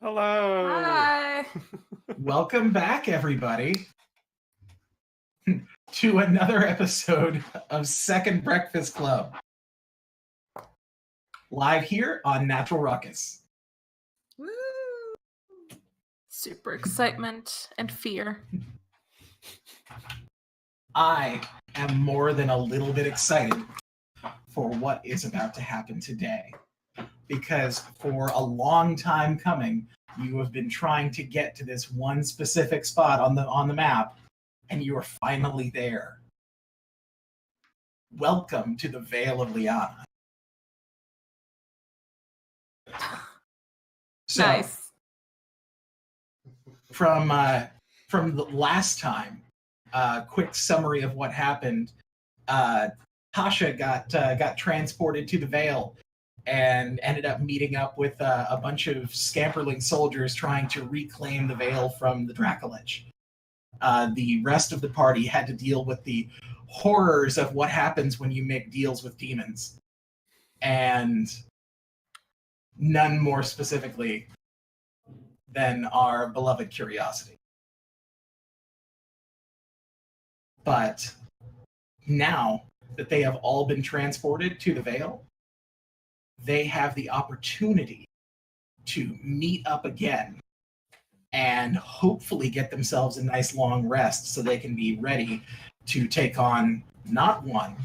Hello. Hi. Welcome back, everybody, to another episode of Second Breakfast Club. Live here on Natural Ruckus. Woo. Super excitement and fear. I am more than a little bit excited for what is about to happen today. Because for a long time coming, you have been trying to get to this one specific spot on the map, and you are finally there. Welcome to the Vale of Liana. So, Nice. From the last time, quick summary of what happened. Tasha got transported to the Vale and ended up meeting up with a bunch of Scamperling soldiers trying to reclaim the Vale from the Dracolich. The rest of the party had to deal with the horrors of what happens when you make deals with demons. And none more specifically than our beloved Curiosity. But now that they have all been transported to the Vale, they have the opportunity to meet up again and hopefully get themselves a nice long rest so they can be ready to take on not one,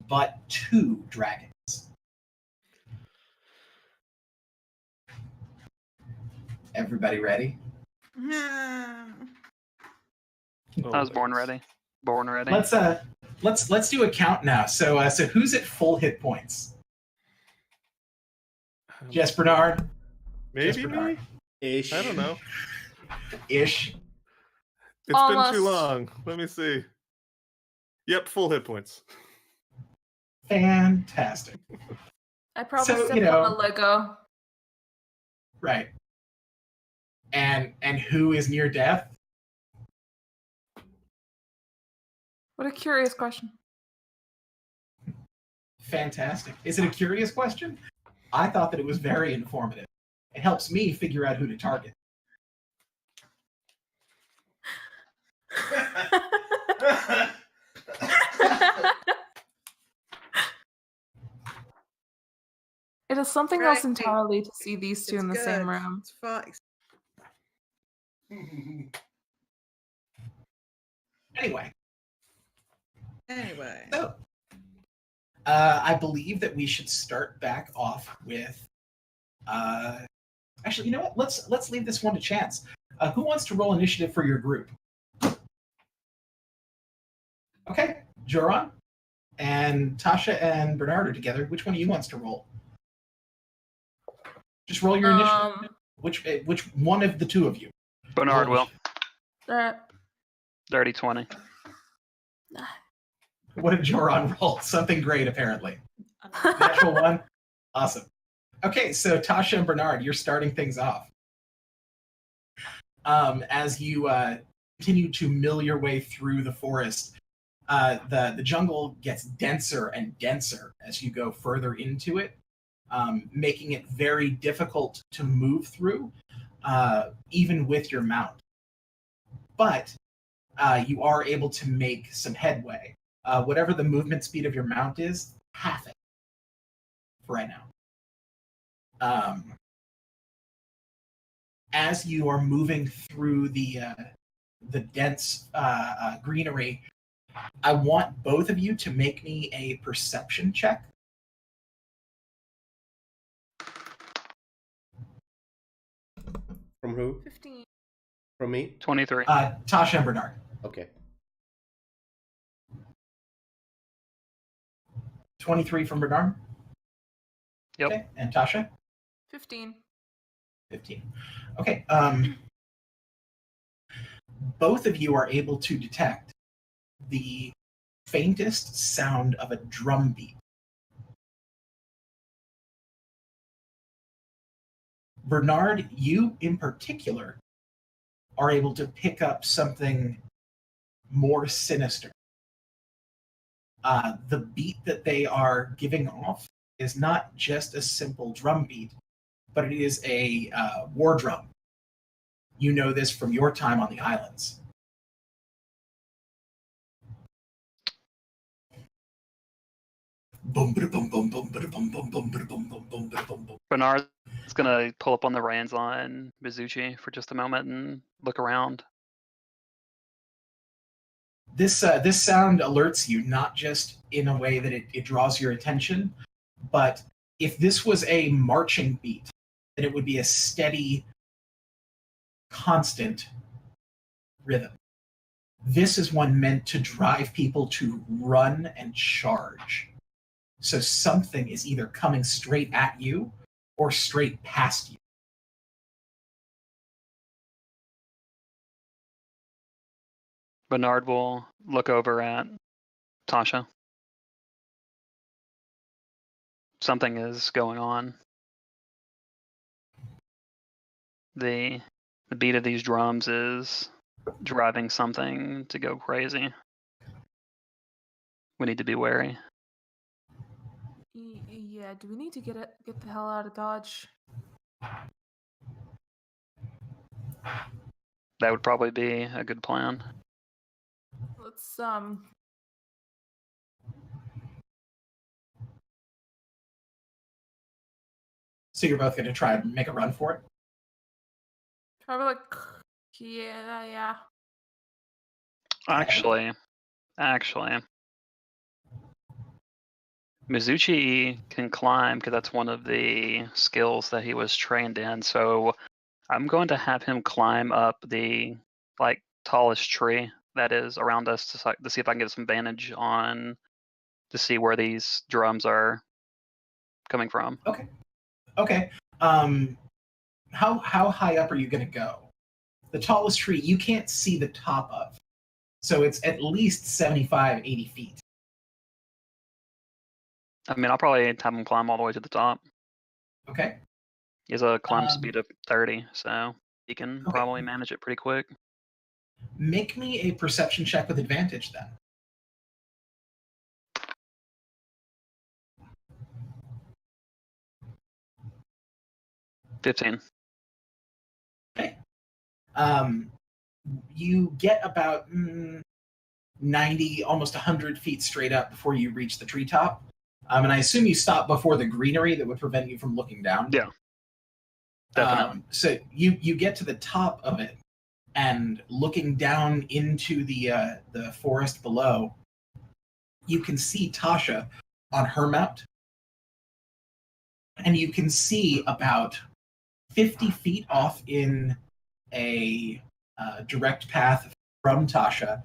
but two dragons. Everybody ready? Oh, I was born ready. Born ready. Let's do a count now. So who's at full hit points? Jess Bernard? Maybe Jess me? Bernard. Ish. I don't know. Ish. It's Almost. been too long. Let me see. Yep, full hit points. Fantastic. I probably So, stepped you know- on a Lego. Right. And who is near death? What a curious question. Fantastic. Is it a curious question? I thought that it was very informative. It helps me figure out who to target. It is something Right. else entirely to see these two in the same room. It's far. Anyway, Anyway. so I believe that we should start back off with actually, you know what? Let's leave this one to chance. Who wants to roll initiative for your group? Okay, Joran and Tasha and Bernard are together. Which one of you wants to roll? Just roll your initiative. Which one of the two of you? Bernard will. Dirty 20. What did Joran roll? Something great, apparently. Natural one? Awesome. Okay, so Tasha and Bernard, you're starting things off. As you continue to mill your way through the forest, the jungle gets denser and denser as you go further into it, making it very difficult to move through, even with your mount. But you are able to make some headway. Whatever the movement speed of your mount is, half it for right now. As you are moving through the dense greenery, I want both of you to make me a perception check. From who? 15. From me? 23. Tasha and Bernard. Okay. 23 from Bernard? Yep. Okay, and Tasha? 15. 15. Okay, both of you are able to detect the faintest sound of a drum beat. Bernard, you in particular are able to pick up something more sinister. The beat that they are giving off is not just a simple drum beat. but it is a war drum. You know this from your time on the islands. Bernard's gonna pull up on the reins on Mizuchi for just a moment and look around. This sound alerts you, not just in a way that it draws your attention, but if this was a marching beat, then it would be a steady, constant rhythm. This is one meant to drive people to run and charge. So something is either coming straight at you or straight past you. Bernard will look over at Tasha. Something is going on. The beat of these drums is driving something to go crazy. We need to be wary. Yeah, do we need to get the hell out of Dodge? That would probably be a good plan. Let's So you're both going to try and make a run for it? probably like yeah. Actually, Mizuchi can climb because that's one of the skills that he was trained in. So I'm going to have him climb up the tallest tree that is around us to see if I can get some vantage on to see where these drums are coming from. Okay. How high up are you going to go? The tallest tree you can't see the top of, so it's at least 75, 80 feet. I mean, I'll probably have him climb all the way to the top. Okay. He has a climb speed of 30, so he can probably manage it pretty quick. Make me a perception check with advantage then. $15. Okay. You get about 90, almost 100 feet straight up before you reach the treetop. And I assume you stop before the greenery that would prevent you from looking down. Yeah. Definitely. So you get to the top of it, and looking down into the forest below, you can see Tasha on her mount, and you can see about 50 feet off in a direct path from Tasha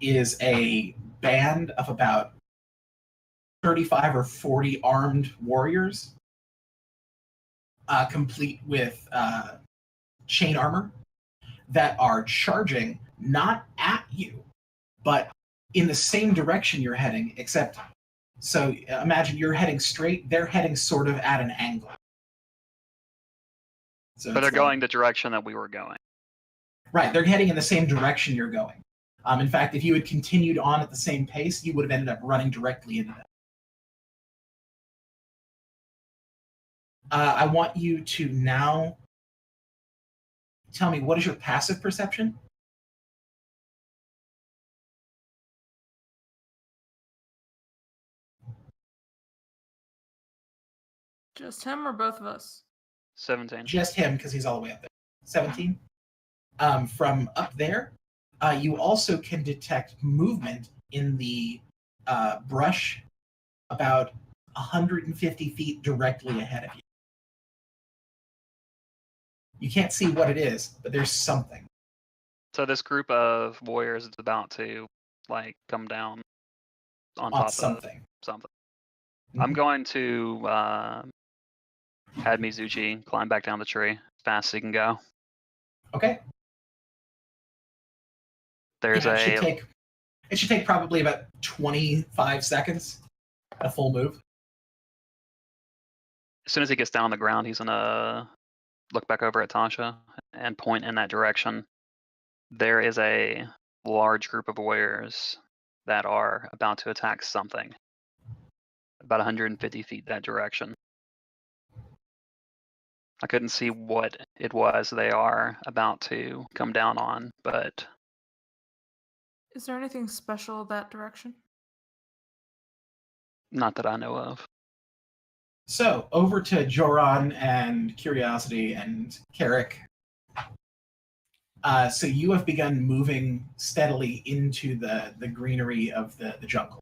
is a band of about 35 or 40 armed warriors, complete with chain armor, that are charging not at you, but in the same direction you're heading, except, so imagine you're heading straight, they're heading sort of at an angle. So but they're going the direction that we were going. Right, they're heading in the same direction you're going. In fact, if you had continued on at the same pace, you would have ended up running directly into them. I want you to now tell me, what is your passive perception? Just him or both of us? 17. Just him, because he's all the way up there. 17. From up there, you also can detect movement in the brush about 150 feet directly ahead of you. You can't see what it is, but there's something. So this group of warriors is about to come down on top something. of something. Mm-hmm. I'm going to have Mizuchi climb back down the tree as fast as he can go. Okay. There's it should take probably about 25 seconds, a full move. As soon as he gets down on the ground, he's gonna look back over at Tasha and point in that direction. There is a large group of warriors that are about to attack something about 150 feet that direction. I couldn't see what it was they are about to come down on, but Is there anything special that direction? not that I know of. So over to Joran and Curiosity and Carrick. So you have begun moving steadily into the greenery of the jungle.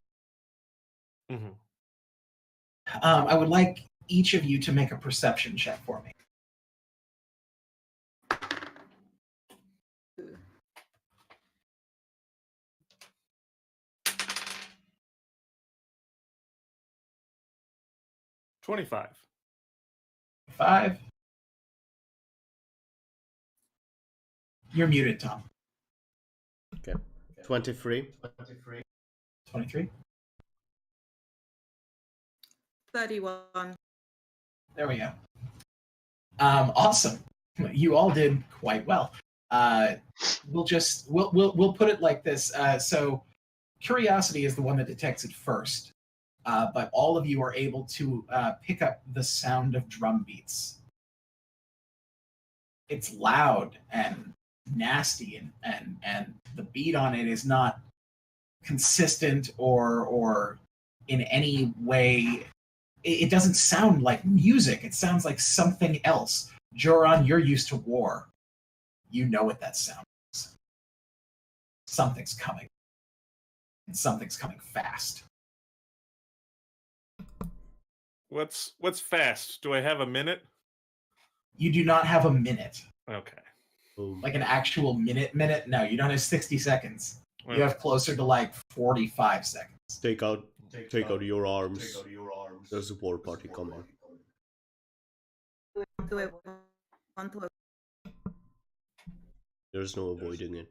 Mhm. I would like each of you to make a perception check for me. $25. 5. You're muted, Tom. Okay. 23. 23. 31. There we go. Awesome. You all did quite well. We'll put it like this. So Curiosity is the one that detects it first, but all of you are able to pick up the sound of drum beats. It's loud and nasty, and the beat on it is not consistent or in any way. It doesn't sound like music. It sounds like something else. Joran, you're used to war. You know what that sound is. Something's coming. And something's coming fast. What's fast? Do I have a minute? You do not have a minute. Okay. Boom. Like an actual minute? No, you don't have 60 seconds. Well, You have closer to like 45 seconds. Take out your arms. There's a war party coming. There's no avoiding it.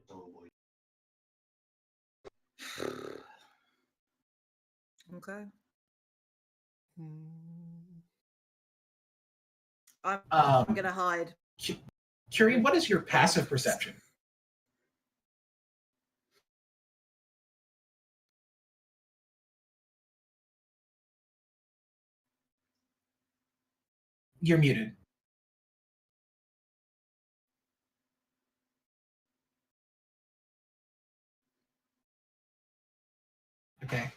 Okay. Um, I'm gonna hide. Curie, what is your passive perception? You're muted. Okay.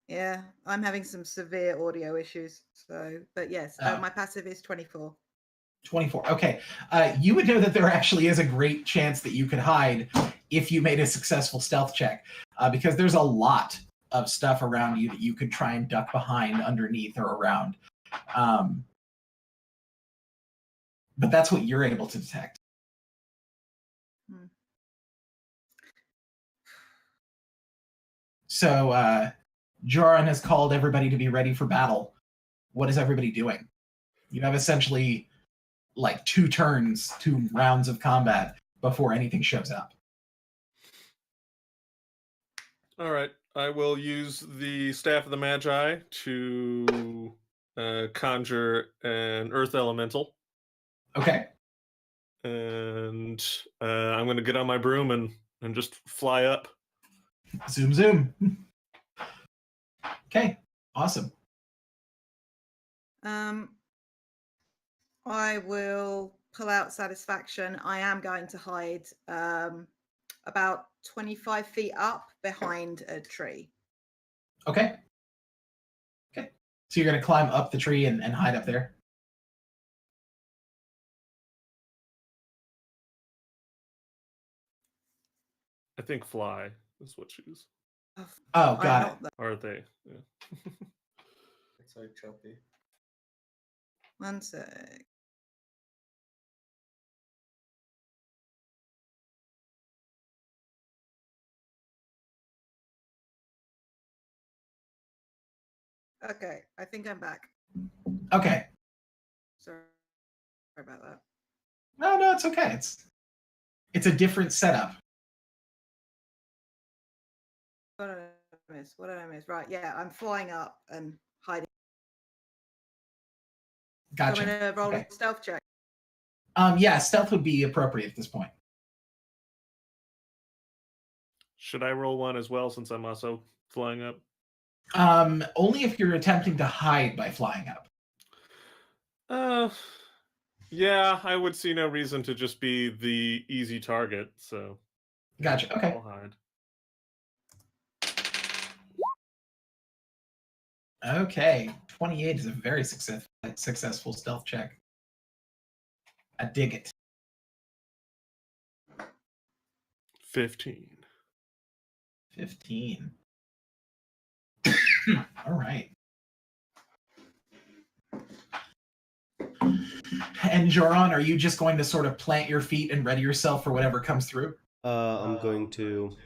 Yeah, I'm having some severe audio issues. So, but yes, Oh. my passive is 24. 24. Okay. You would know that there actually is a great chance that you could hide if you made a successful stealth check, because there's a lot of stuff around you that you could try and duck behind, underneath, or around. But that's what you're able to detect. So Joran has called everybody to be ready for battle. What is everybody doing? You have essentially like 2 turns, 2 rounds of combat before anything shows up. all right. I will use the Staff of the Magi to conjure an Earth Elemental. Okay. And I'm going to get on my broom and just fly up. Zoom, zoom. Okay. Awesome. I will pull out satisfaction. I am going to hide about 25 feet up behind a tree. Okay. Okay. So you're going to climb up the tree and hide up there? I think fly is what she's. Oh, got it. Are they? Yeah. It's so choppy. One sec. Okay, I think I'm back. Okay. Sorry about that. No, it's okay. It's a different setup. What did I miss? What did I miss? Right, yeah, I'm flying up and hiding. Gotcha. I'm gonna roll Okay. a stealth check. Yeah, stealth would be appropriate at this point. Should I roll one as well since I'm also flying up? Only if you're attempting to hide by flying up. Yeah, I would see no reason to just be the easy target, so Gotcha. Okay. I'll hide. Okay. 28 is a very successful stealth check. I dig it. 15. 15. All right. And Joran, are you just going to sort of plant your feet and ready yourself for whatever comes through? I'm going to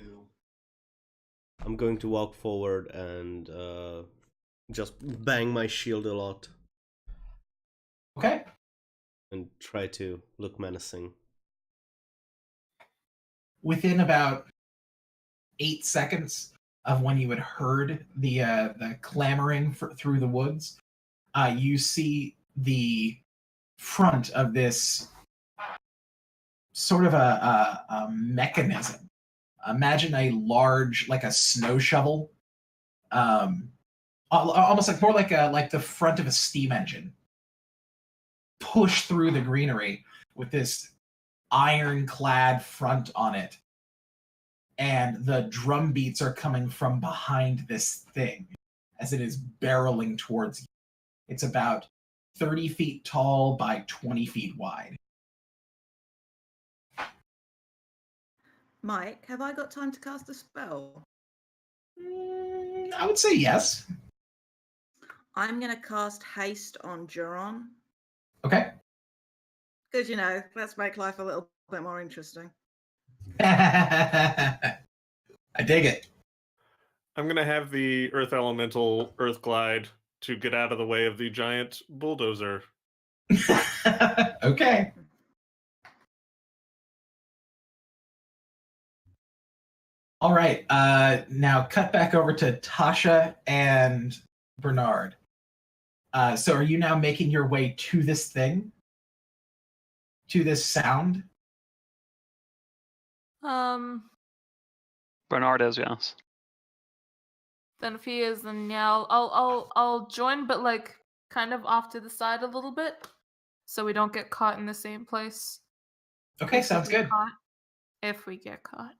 walk forward and just bang my shield a lot Okay. and try to look menacing. Within about 8 seconds of when you had heard the clamoring through the woods, you see the front of this sort of a mechanism. Imagine a large, like a snow shovel, almost like more like the front of a steam engine, push through the greenery with this ironclad front on it, and the drum beats are coming from behind this thing as it is barreling towards you. It's about 30 feet tall by 20 feet wide. Mike, have I got time to cast a spell? I would say yes. I'm going to cast haste on Juron. Okay. Because, let's make life a little bit more interesting. I dig it. I'm going to have the Earth Elemental Earth Glide to get out of the way of the giant bulldozer. Okay. All right. Now cut back over to Tasha and Bernard. So are you now making your way to this thing? To this sound? Bernard is, yes. Then if he is, then yeah, I'll join, but like kind of off to the side a little bit, so we don't get caught in the same place. Okay, sounds good. If we get caught.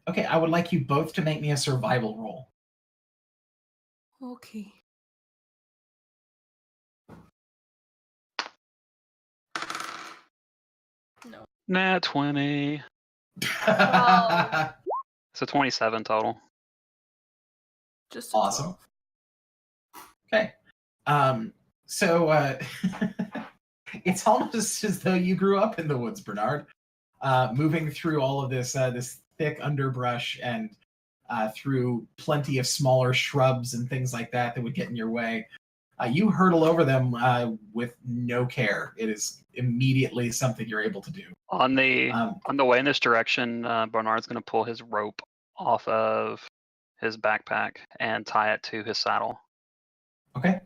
Okay, I would like you both to make me a survival roll. Okay. No. Nat 20. Wow. So 27 total. Just a Awesome. 12. Okay. So it's almost as though you grew up in the woods, Bernard. Moving through all of this thick underbrush and through plenty of smaller shrubs and things like that would get in your way. You hurtle over them with no care. It is immediately something you're able to do. On the way in this direction, Bernard's going to pull his rope off of his backpack and tie it to his saddle. Okay.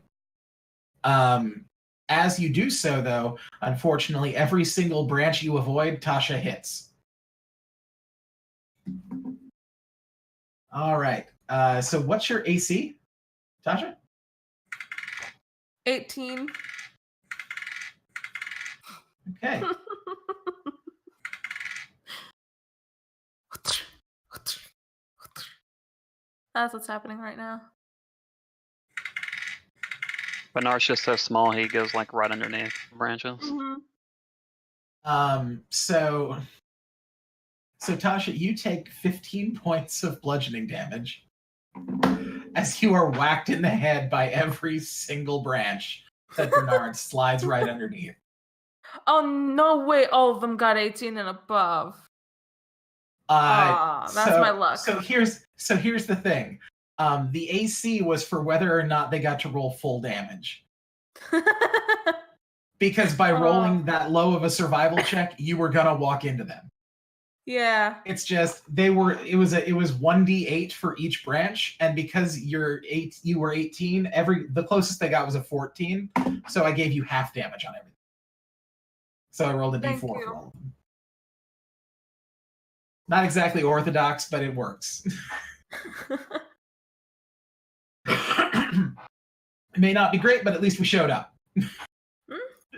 As you do so, though, unfortunately, every single branch you avoid, Tasha hits. All right. So what's your AC, Tasha? 18. Okay. That's what's happening right now. Bernard's just so small, he goes like right underneath the branches. Mm-hmm. So Tasha, you take 15 points of bludgeoning damage as you are whacked in the head by every single branch that Bernard slides right underneath. Oh, no way all of them got 18 and above. That's my luck. So here's the thing. The AC was for whether or not they got to roll full damage. Because by rolling that low of a survival check, you were gonna walk into them. Yeah. It's just it was 1d8 for each branch, and because you were 18, the closest they got was a 14, so I gave you half damage on everything. So I rolled a d4 for all of them. Not exactly orthodox, but it works. It may not be great, but at least we showed up.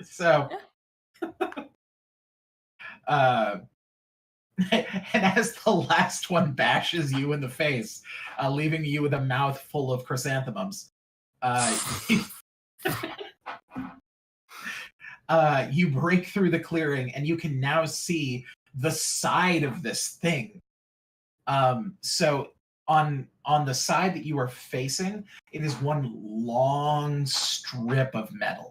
So, and as the last one bashes you in the face, leaving you with a mouth full of chrysanthemums, you break through the clearing, and you can now see the side of this thing. So on the side that you are facing, it is one long strip of metal.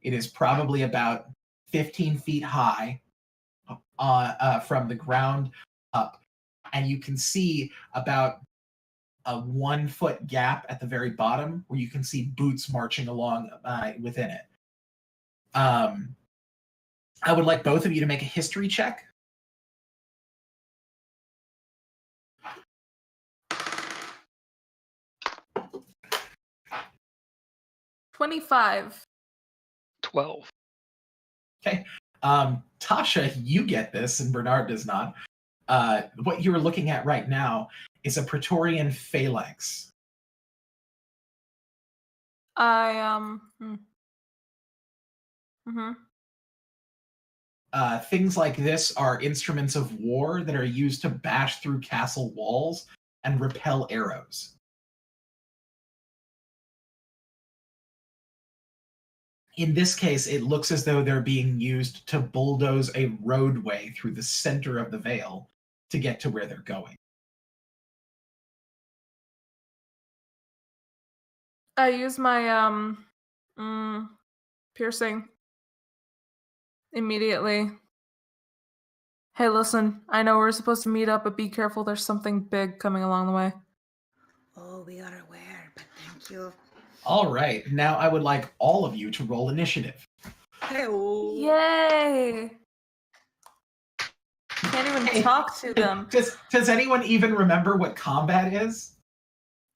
It is probably about 15 feet high from the ground up, and you can see about a 1 foot gap at the very bottom where you can see boots marching along within it. I would like both of you to make a history check. $25. 12. Okay. Tasha, you get this, and Bernard does not. What you're looking at right now is a Praetorian phalanx. Things like this are instruments of war that are used to bash through castle walls and repel arrows. In this case, it looks as though they're being used to bulldoze a roadway through the center of the Vale to get to where they're going. I use my piercing immediately. Hey, listen, I know we're supposed to meet up, but be careful, there's something big coming along the way. Oh, we are aware, but thank you. All right, now I would like all of you to roll initiative. Hey-oh. Yay! Can't even talk to them. Does anyone even remember what combat is?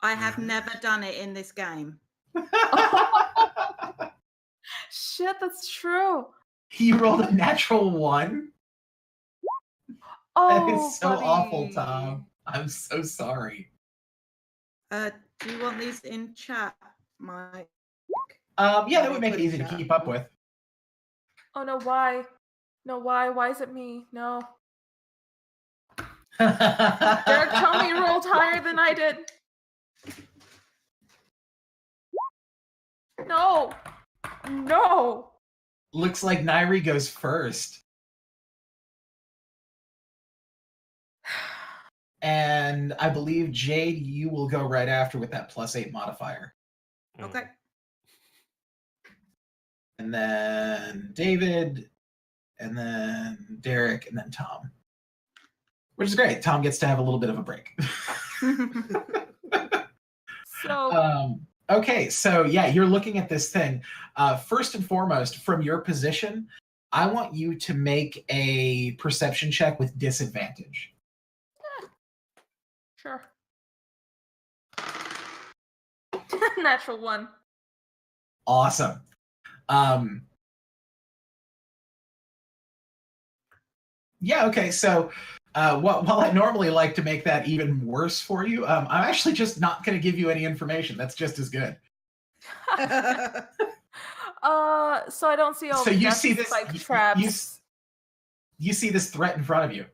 I have never done it in this game. Shit, that's true. He rolled a natural 1. Oh, That is so buddy. awful, Tom. I'm so sorry. Do you want these in chat, Mike? Yeah, that would make it easy to keep up with. Oh no, why? No, why? Why is it me? No. Derek, tell me you rolled higher than I did. No. No. Looks like Nairi goes first. And I believe, Jade, you will go right after with that +8 modifier. Okay. And then David, and then Derek, and then Tom. Which is great. Tom gets to have a little bit of a break. So okay, so yeah, you're looking at this thing. First and foremost, from your position, I want you to make a perception check with disadvantage. sure. Natural 1. Awesome. Yeah, okay, so while I normally like to make that even worse for you, I'm actually just not going to give you any information. That's just as good. So I don't see all So the you see this spike traps. You see this threat in front of you.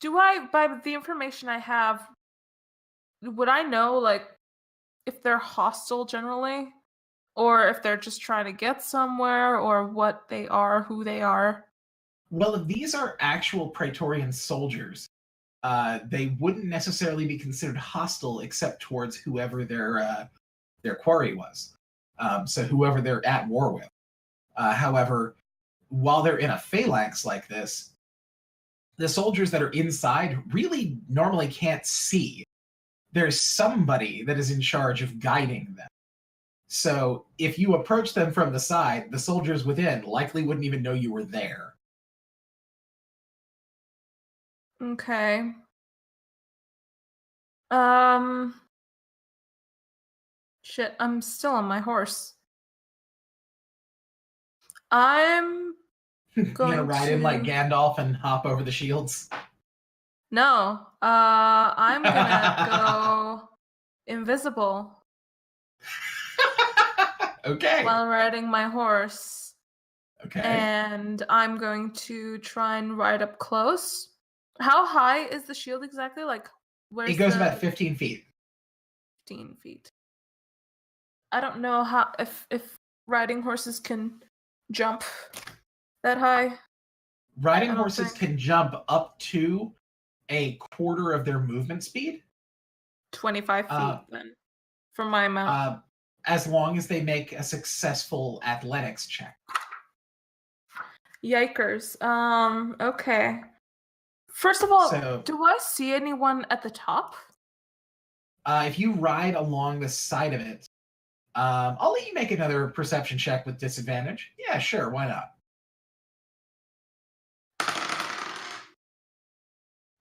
Do I, by the information I have, would I know, like, if they're hostile generally? Or if they're just trying to get somewhere, or what they are, who they are? Well, if these are actual Praetorian soldiers, they wouldn't necessarily be considered hostile except towards whoever their quarry was. So whoever they're at war with. However, while they're in a phalanx like this, the soldiers that are inside really normally can't see. There's somebody that is in charge of guiding them. So if you approach them from the side, the soldiers within likely wouldn't even know you were there. Okay. Shit, I'm still on my horse. I'm You going gonna ride in like Gandalf and hop over the shields? No. I'm gonna go invisible Okay. while riding my horse. Okay. And I'm going to try and ride up close. How high is the shield exactly? Like, where's It goes the about 15 feet. 15 feet? I don't know how if riding horses can jump that high. Riding I don't horses think. can jump up to a quarter of their movement speed, 25 feet Uh, then, for my amount. as long as they make a successful athletics check. Yikers. Okay. First of all, So- do I see anyone at the top? If you ride along the side of it, I'll let you make another perception check with disadvantage. Yeah, sure, why not?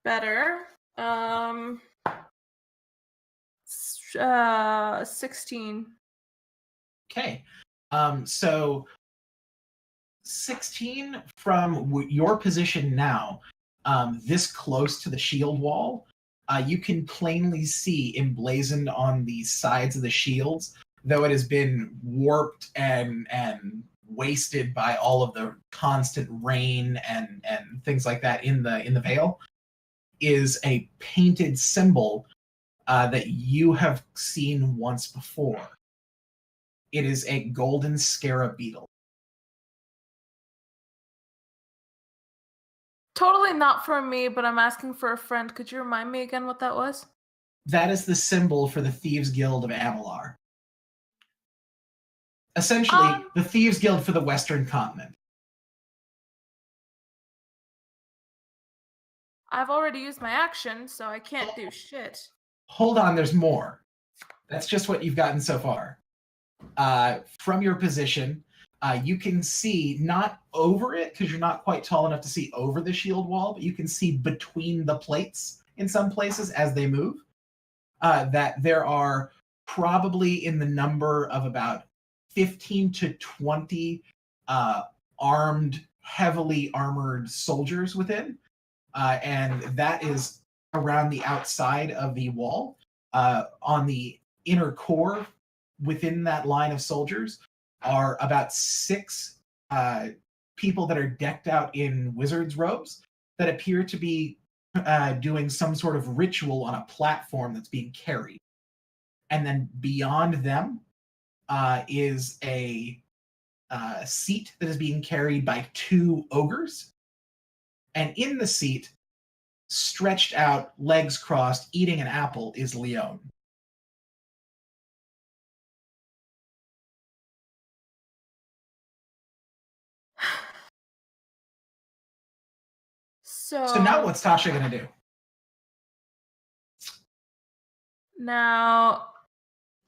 Better. 16. Okay. So 16 from your position now, this close to the shield wall, you can plainly see emblazoned on the sides of the shields, though it has been warped and wasted by all of the constant rain and things like that in the Vale, is a painted symbol that you have seen once before. It is a golden scarab beetle. Totally not for me, but I'm asking for a friend. Could you remind me again what that was? That is the symbol for the Thieves Guild of Amelar. Essentially, the Thieves Guild for the Western Continent. I've already used my action, so I can't do shit. Hold on, there's more. That's just what you've gotten so far. From your position, you can see not over it, because you're not quite tall enough to see over the shield wall, but you can see between the plates in some places as they move, that there are probably in the number of about 15 to 20 armed, heavily armored soldiers within. And that is around the outside of the wall. On the inner core, within that line of soldiers, are about 6 people that are decked out in wizard's robes that appear to be doing some sort of ritual on a platform that's being carried. And then beyond them is a seat that is being carried by 2 ogres. And in the seat, stretched out, legs crossed, eating an apple, is Leon. So now what's Tasha going to do? Now,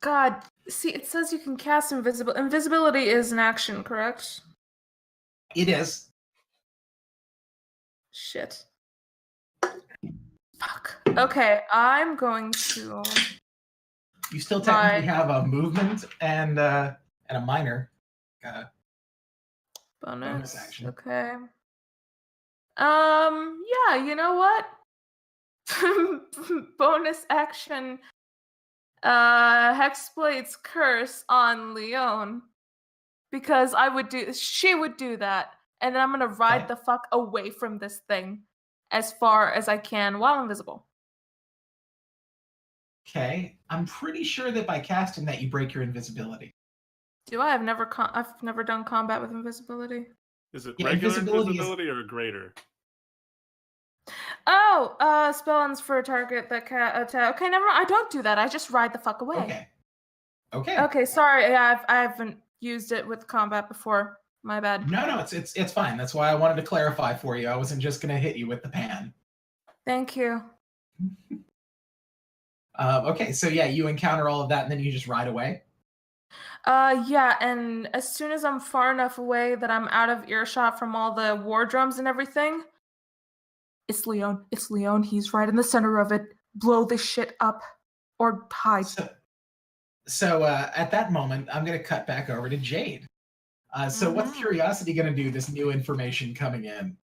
God, see, it says you can cast invisibility. Invisibility is an action, correct? It is. Shit. Fuck. Okay, I'm going to. You still technically Right. have a movement and a minor Bonus action. Okay. Yeah, you know what? Bonus action. Hexblade's curse on Leon. Because she would do that. And then I'm gonna ride Okay. the fuck away from this thing as far as I can while invisible. Okay. I'm pretty sure that by casting that you break your invisibility. Do I? I've never done combat with invisibility. Is it Yeah, regular invisibility invisibility or greater? Oh, spell ends for a target that can attack. Okay, never mind. I don't do that. I just ride the fuck away. Okay. Okay. Okay, sorry. I haven't used it with combat before. My bad. No, it's fine. That's why I wanted to clarify for you. I wasn't just going to hit you with the pan. Thank you. Okay, so yeah, you encounter all of that, and then you just ride away. Yeah, and as soon as I'm far enough away that I'm out of earshot from all the war drums and everything, it's Leon. It's Leon. He's right in the center of it. Blow this shit up or hide. So at that moment, I'm going to cut back over to Jade. So what's Curiosity going to do? This new information coming in.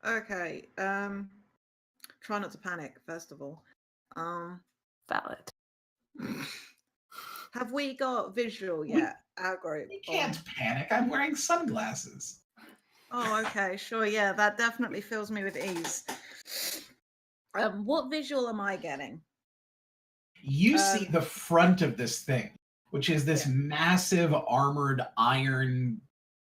Okay. Try not to panic, first of all. Valid. Have we got visual yet? Our group. You can't panic. I'm wearing sunglasses. Oh, okay, sure. Yeah, that definitely fills me with ease. What visual am I getting? You see the front of this thing, which is this massive armored iron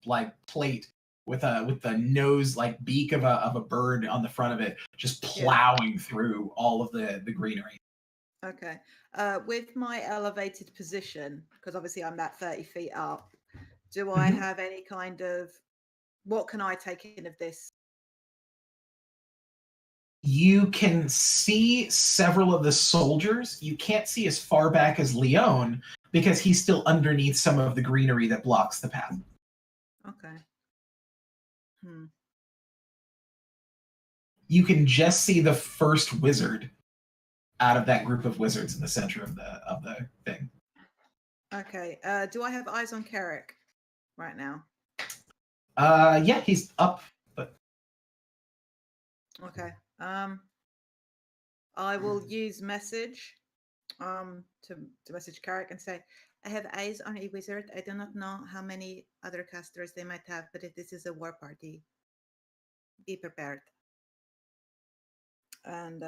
like plate with the nose like beak of a bird on the front of it, just plowing through all of the greenery. Okay. With my elevated position, because obviously I'm that 30 feet up, do I have any kind of, what can I take in of this? You can see several of the soldiers. You can't see as far back as Leon because he's still underneath some of the greenery that blocks the path. Okay. You can just see the first wizard out of that group of wizards in the center of the thing. Okay. Do I have eyes on Carrick right now? Yeah, he's up, but okay. I will use message to message Carrick and say, I have eyes on a wizard. I do not know how many other casters they might have, but if this is a war party, be prepared. And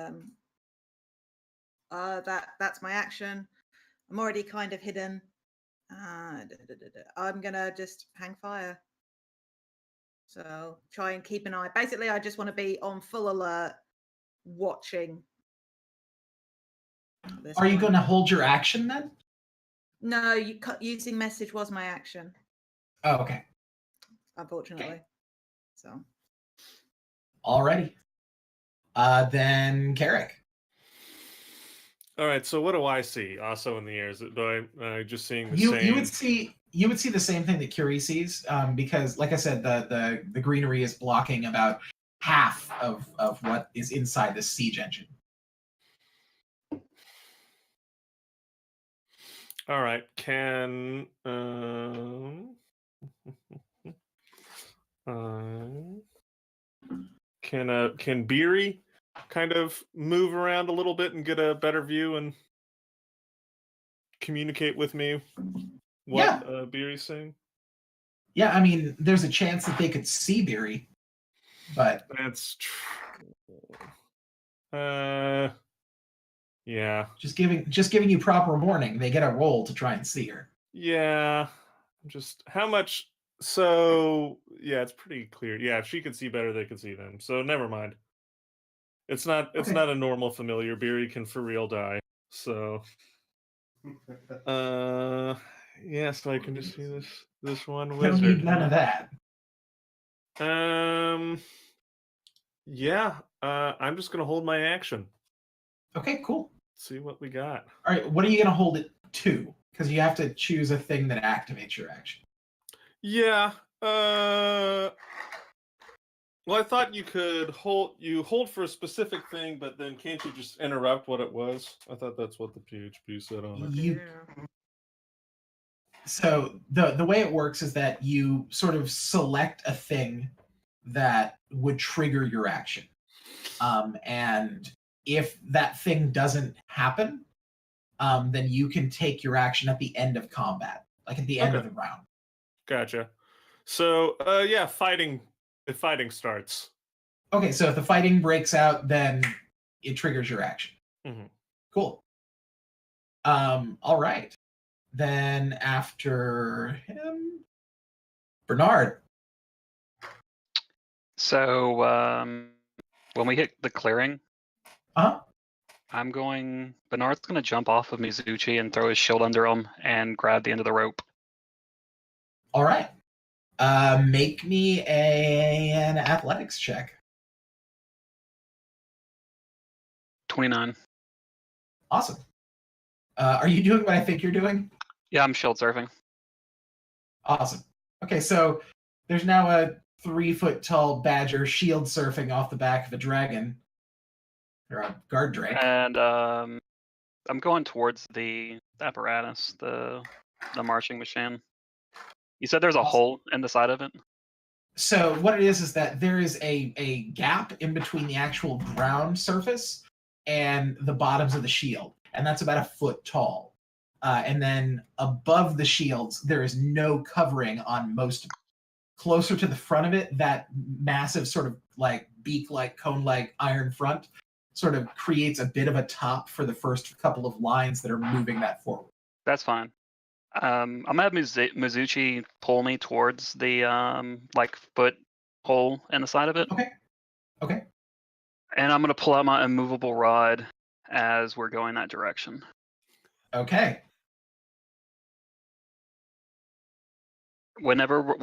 that's my action. I'm already kind of hidden. I'm gonna just hang fire. So try and keep an eye. Basically, I just want to be on full alert, watching. Are you going to hold your action then? No, using message was my action. Oh, okay. Unfortunately. Okay. So. Alrighty. Then Carrick. All right. So what do I see? Also in the air, is it? Do I just seeing the same? You would see the same thing that Curie sees, because, like I said, the greenery is blocking about half of what is inside the siege engine. All right. Can Beery kind of move around a little bit and get a better view and communicate with me what Beery's saying? Yeah, I mean, there's a chance that they could see Beery, but that's true. Yeah. Just giving you proper warning. They get a roll to try and see her. Yeah. Just how much? So yeah, it's pretty clear. Yeah, if she could see better, they could see them. So never mind. It's not a normal familiar. Beery can for real die. So yeah, so I can just see this one wizard. Don't need none of that. Yeah. I'm just gonna hold my action. Okay, cool. See what we got. All right, what are you gonna hold it to? Because you have to choose a thing that activates your action. Yeah. Well, I thought you could hold for a specific thing, but then can't you just interrupt what it was? I thought that's what the PHP said on it. So the way it works is that you sort of select a thing that would trigger your action, and if that thing doesn't happen, then you can take your action at the end of combat, like at the end of the round. Gotcha. So yeah, fighting starts. Okay, so if the fighting breaks out, then it triggers your action. Mm-hmm. Cool. All right. Then after him, Bernard. So when we hit the clearing, Bernard's going to jump off of Mizuchi and throw his shield under him and grab the end of the rope. All right. Make me an athletics check. 29. Awesome. Are you doing what I think you're doing? Yeah, I'm shield surfing. Awesome. Okay, so there's now a 3-foot-tall badger shield surfing off the back of a dragon. Or a guard drake. And I'm going towards the apparatus, the marching machine. You said there's a hole in the side of it? So what it is that there is a gap in between the actual ground surface and the bottoms of the shield. and that's about a foot tall. And then above the shields, there is no covering on most of it. Closer to the front of it, that massive sort of like beak-like, cone-like iron front sort of creates a bit of a top for the first couple of lines that are moving that forward. That's fine. I'm gonna have Mizuchi pull me towards the like foot hole in the side of it. Okay. And I'm gonna pull out my immovable rod as we're going that direction. Okay. Whenever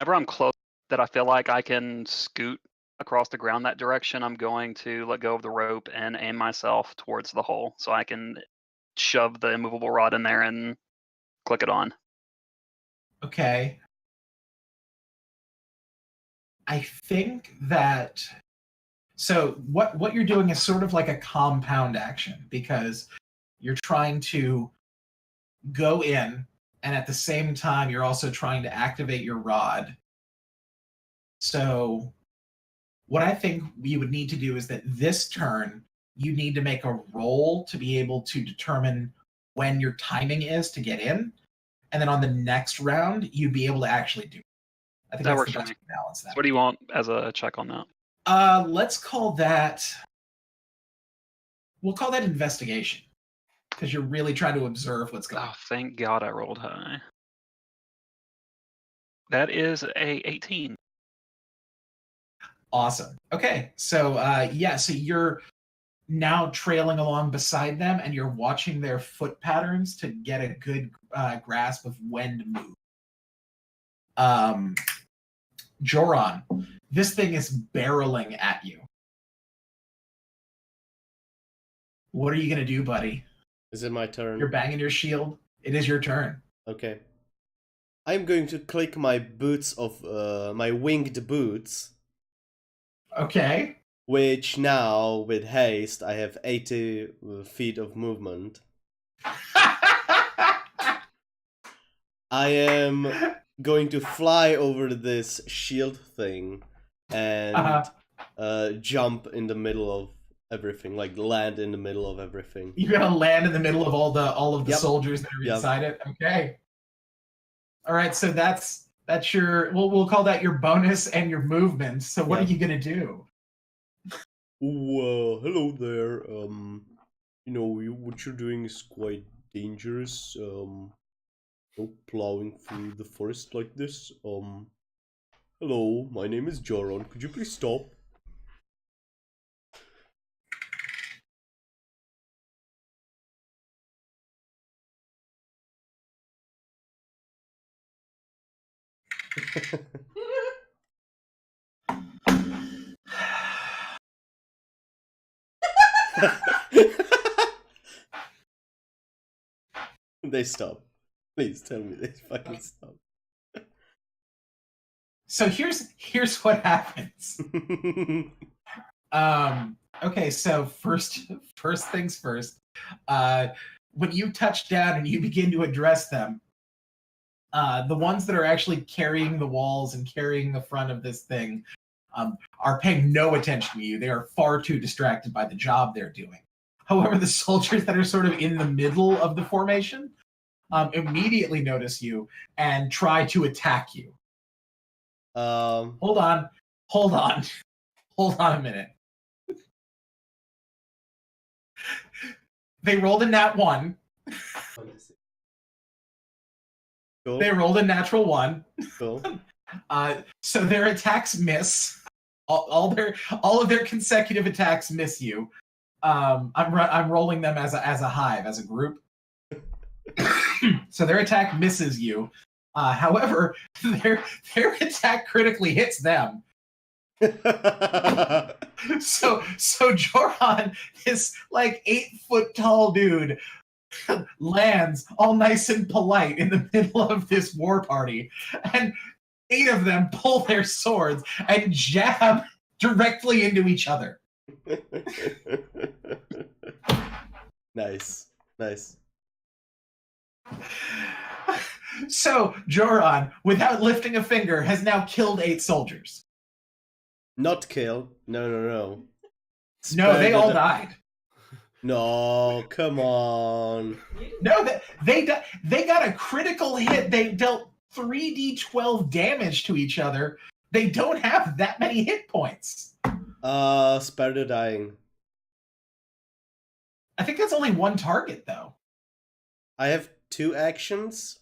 I'm close that I feel like I can scoot across the ground that direction, I'm going to let go of the rope and aim myself towards the hole so I can shove the immovable rod in there and click it on. Okay. I think that so what you're doing is sort of like a compound action, because you're trying to go in, and at the same time you're also trying to activate your rod. So what I think we would need to do is that this turn you need to make a roll to be able to determine when your timing is to get in, and then on the next round you'd be able to actually do it. I think That that's works the for best me. way to balance that. So what do you want as a check on that? Let's call that. We'll call that investigation, because you're really trying to observe what's going on. Oh, thank God I rolled high. That is a 18. Awesome. Okay, so so you're now trailing along beside them, and you're watching their foot patterns to get a good grasp of when to move. Joran, this thing is barreling at you. What are you gonna do, buddy? Is it my turn? You're banging your shield. It is your turn. Okay. I'm going to click my boots of my winged boots, Okay. which now with haste I have 80 feet of movement. I am going to fly over this shield thing and jump in the middle of everything, like land in the middle of everything. You're gonna land in the middle of all of the Yep. soldiers that are Yep. inside it. Okay. All right. So that's your. We'll call that your bonus and your movement. So what Yep. are you gonna do? Oh, hello there. What you're doing is quite dangerous. Plowing through the forest like this. Hello, my name is Joran. Could you please stop? They stop. Please tell me they fucking stop. So here's what happens. Okay. So first things first. When you touch down and you begin to address them, the ones that are actually carrying the walls and carrying the front of this thing are paying no attention to you. They are far too distracted by the job they're doing. However, the soldiers that are sort of in the middle of the formation immediately notice you and try to attack you. Hold on a minute. They rolled a nat 1. Cool. They rolled a natural 1. Cool. So their attacks miss. All of their consecutive attacks miss you. I'm rolling them as a hive, as a group. So their attack misses you. However, their attack critically hits them. So Joran, this like 8-foot tall dude, lands all nice and polite in the middle of this war party, and 8 of them pull their swords and jab directly into each other. Nice. So Joran, without lifting a finger, has now killed 8 soldiers. Not kill. No. No, they all died. No, come on. No, they got a critical hit. They dealt 3d12 damage to each other. They don't have that many hit points. Spare the dying. I think that's only one target, though. I have 2 actions.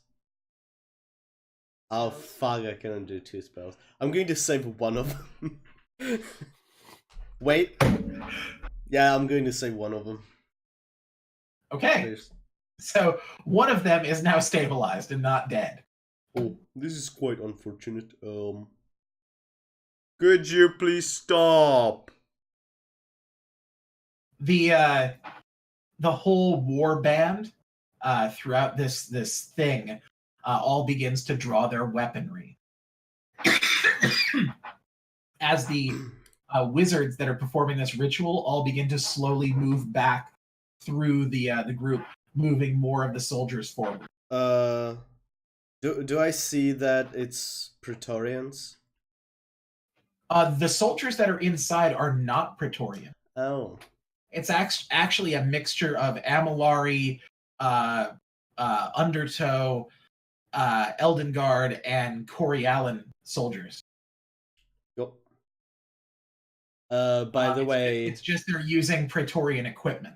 Oh fuck, I cannot do 2 spells. I'm going to save one of them. Wait. Yeah, I'm going to save one of them. Okay. Please. So one of them is now stabilized and not dead. Oh, this is quite unfortunate. Could you please stop? The whole war band throughout this thing all begins to draw their weaponry. As the wizards that are performing this ritual all begin to slowly move back through the group, moving more of the soldiers forward. Do I see that it's Praetorians? The soldiers that are inside are not Praetorian. Oh. It's actually a mixture of Amilari, Undertow, Eldengard, and Coriolan soldiers. Yep. By the way... It's just they're using Praetorian equipment.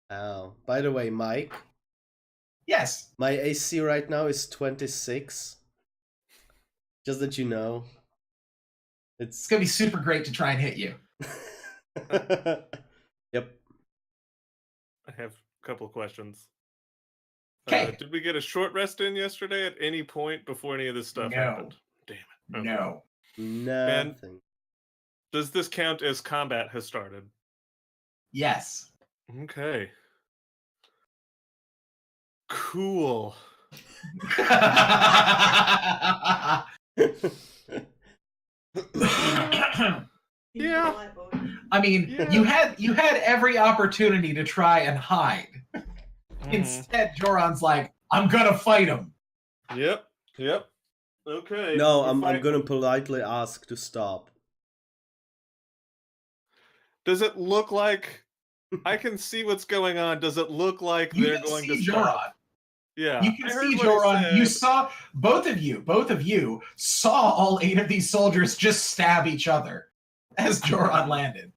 Oh. By the way, Mike? Yes. My AC right now is 26. Just that you know. It's going to be super great to try and hit you. Yep. I have a couple of questions. Okay. Did we get a short rest in yesterday at any point before any of this stuff happened? Damn it. Okay. No. Nothing. Does this count as combat has started? Yes. Okay. Cool. Yeah. I mean, Yeah. you had every opportunity to try and hide. Instead, Joran's like, I'm gonna fight him. Yep. Okay. No, I'm gonna politely ask to stop. Does it look like I can see what's going on? Does it look like You they're can going to see stop? Joran. Yeah. You can I see heard what he Joran. You said. saw both of you saw all 8 of these soldiers just stab each other as Joran landed.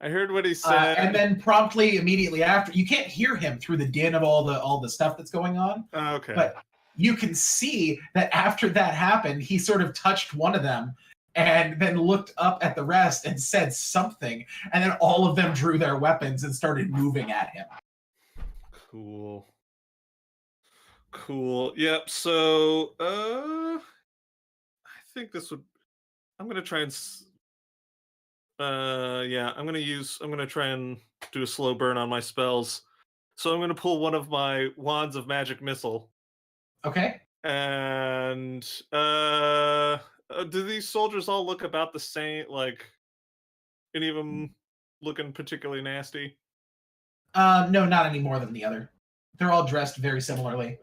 I heard what he said. And then promptly, immediately after, you can't hear him through the din of all the stuff that's going on. Okay. But you can see that after that happened, he sort of touched one of them and then looked up at the rest and said something, and then all of them drew their weapons and started moving at him. Cool. Yep. So, I think this would. I'm gonna try and. Yeah. I'm gonna try and do a slow burn on my spells. So I'm gonna pull one of my wands of magic missile. Okay. And do these soldiers all look about the same? Like, any of them looking particularly nasty? No, not any more than the other. They're all dressed very similarly.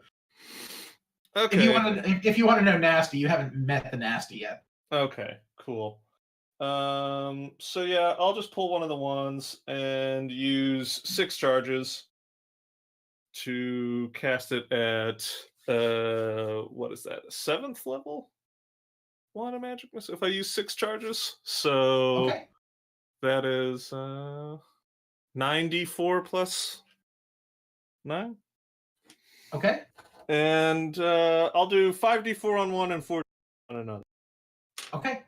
Okay. If you want to know nasty, you haven't met the nasty yet. Okay, cool. So yeah, I'll just pull one of the wands and use 6 charges to cast it at what is that? 7th level? Wand of magic missile. If I use 6 charges, so Okay. that is 94 plus 9. Okay. And I'll do 5d4 on one and 4 on another. Okay.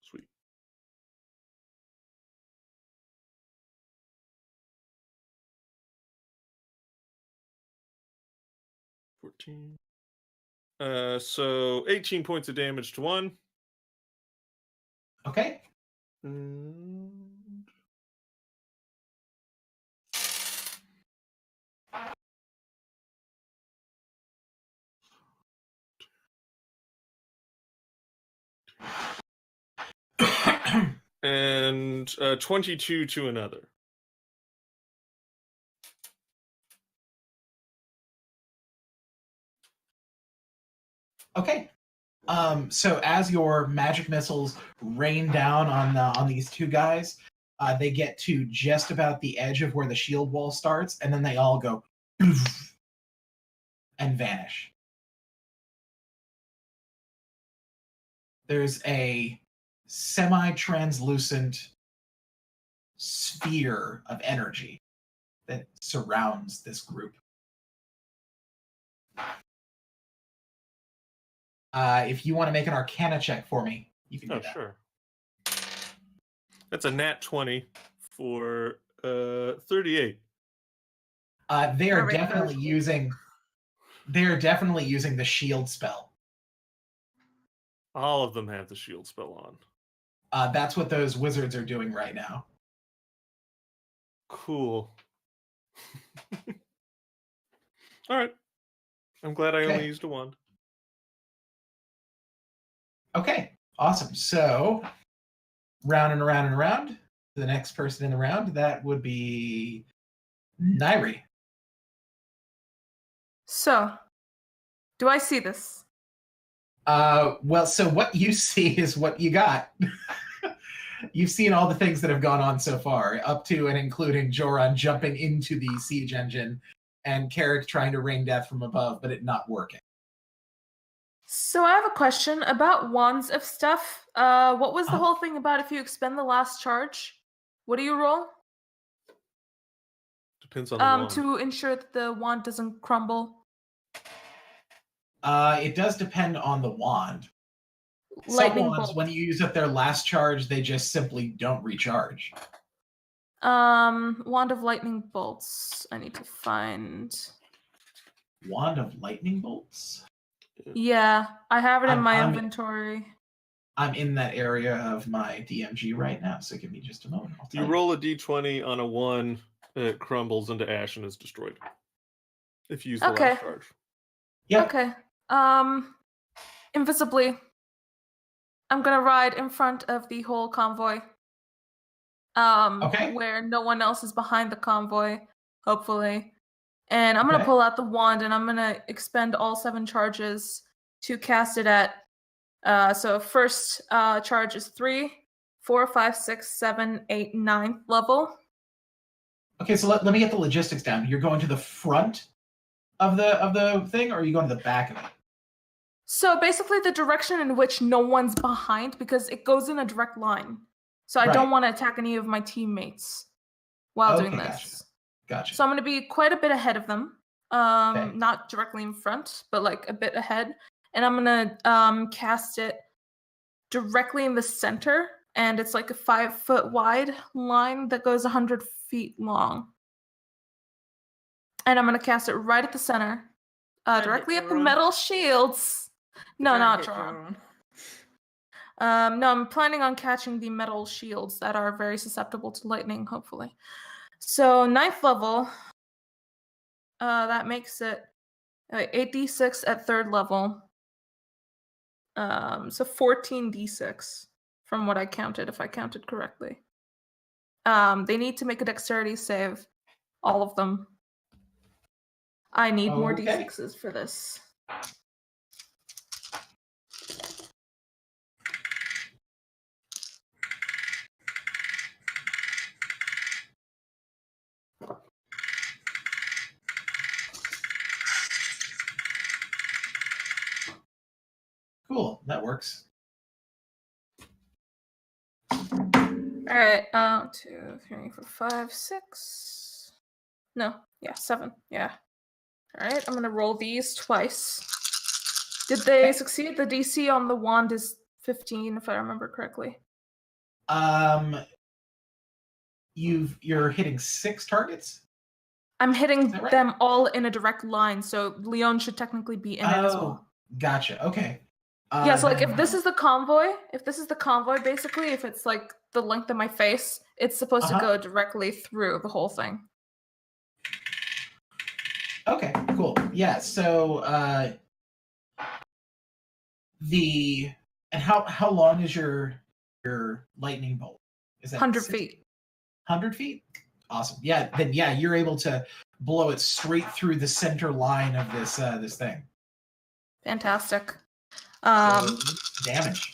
Sweet. So 18 points of damage to one. Okay. And 22 to another. Okay. So as your magic missiles rain down on these two guys, they get to just about the edge of where the shield wall starts, and then they all go poof, and vanish. There's a semi-translucent sphere of energy that surrounds this group. If you want to make an Arcana check for me, you can do Oh, that. sure. That's a nat 20 for 38. They are Alright, definitely okay. using. They are definitely using the shield spell. All of them have the shield spell on. That's what those wizards are doing right now. Cool. All right. I'm glad I Okay. only used a wand. Okay, awesome. So, round and around and around. The next person in the round, that would be Nairi. So, do I see this? Well, so what you see is what you got. You've seen all the things that have gone on so far, up to and including Joran jumping into the siege engine and Carrick trying to rain death from above, but it not working. So I have a question about wands of stuff. What was the Uh-huh. whole thing about if you expend the last charge? What do you roll? Depends on the wand. To ensure that the wand doesn't crumble. It does depend on the wand. Some Lightning wands, bolt. when you use up their last charge, they just simply don't recharge. Wand of lightning bolts. I need to find. Wand of lightning bolts? Yeah, I have it in my I'm- inventory. I'm in that area of my DMG right now, so give me just a moment. I'll tell You roll a d20 on a 1, it crumbles into ash and is destroyed. If you use the Okay. last charge. Yep. Okay. Invisibly, I'm gonna ride in front of the whole convoy. Okay. Where no one else is behind the convoy, hopefully. And I'm gonna Okay. pull out the wand and I'm gonna expend all 7 charges to cast it at. So first charge is 3, 4, 5, 6, 7, 8, 9 level. Okay, so let me get the logistics down. You're going to the front of the thing, or are you going to the back of it? So basically the direction in which no one's behind, because it goes in a direct line. So I don't Right. want to attack any of my teammates while doing Okay, this. Gotcha. So I'm going to be quite a bit ahead of them. Okay. Not directly in front, but like a bit ahead. And I'm going to cast it directly in the center. And it's like a 5-foot wide line that goes 100 feet long. And I'm going to cast it right at the center. Directly at the Joran. metal shields. No, Can't not hit Joran. Joran. No, I'm planning on catching the metal shields that are very susceptible to lightning, hopefully. So 9th level, that makes it 8d6 at 3rd level. So 14d6 from what I counted, if I counted correctly. They need to make a dexterity save, all of them. I need more Okay. d6s for this. Cool, that works. All right, 2, 3, 4, 5, 6. No, yeah, 7. Yeah. All right, I'm gonna roll these twice. Did they succeed? The DC on the wand is 15, if I remember correctly. You're hitting 6 targets? I'm hitting Is that right? them all in a direct line, so Leon should technically be in it as well. Gotcha. Okay. Yeah, so like then- if this is the convoy, basically, if it's like the length of my face, it's supposed to go directly through the whole thing. Okay, cool. Yeah, so how long is your lightning bolt? Is that 100 60? feet. 100 feet? Awesome. Yeah, then you're able to blow it straight through the center line of this thing. Fantastic. Damage.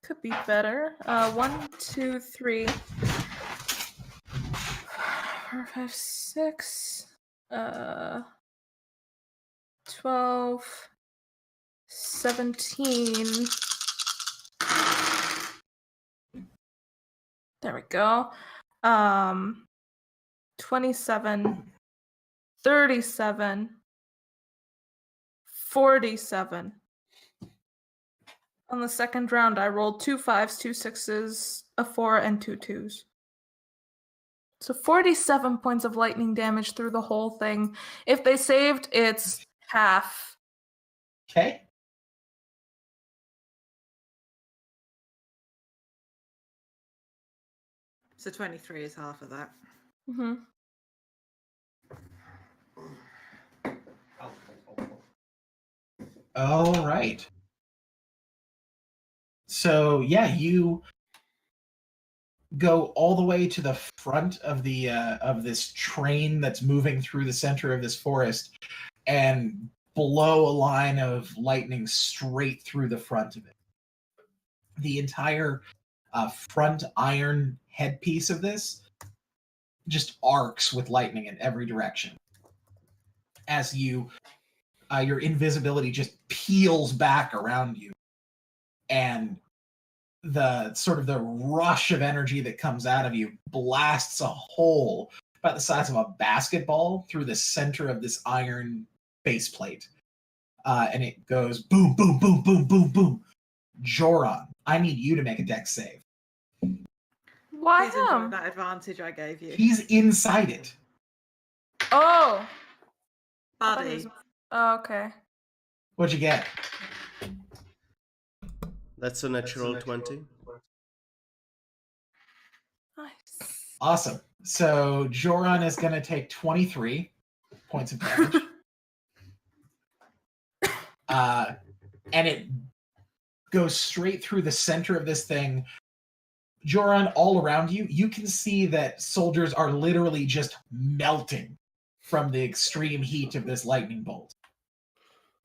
Could be better. 1, 2, 3, 4, 5, 6. 12, 17. There we go. 27, 37, 47. On the second round, I rolled 2 5s, 2 6s, a 4, and 2 2s. So 47 points of lightning damage through the whole thing. If they saved, it's half. Okay. So 23 is half of that. Mm-hmm. All right. So yeah, you go all the way to the front of the of this train that's moving through the center of this forest, and blow a line of lightning straight through the front of it. The entire front iron headpiece of this just arcs with lightning in every direction as you your invisibility just peels back around you, and the sort of the rush of energy that comes out of you blasts a hole about the size of a basketball through the center of this iron faceplate. And it goes boom, boom, boom, boom, boom, boom. Joran, I need you to make a dex save. Why Please enjoy him? that advantage I gave you. He's inside it. Oh. I thought he Buddy. was- Oh, okay. What'd you get? That's a natural 20. Nice. Awesome. So Joran is going to take 23 points of damage. And it goes straight through the center of this thing. Joran, all around you, you can see that soldiers are literally just melting from the extreme heat of this lightning bolt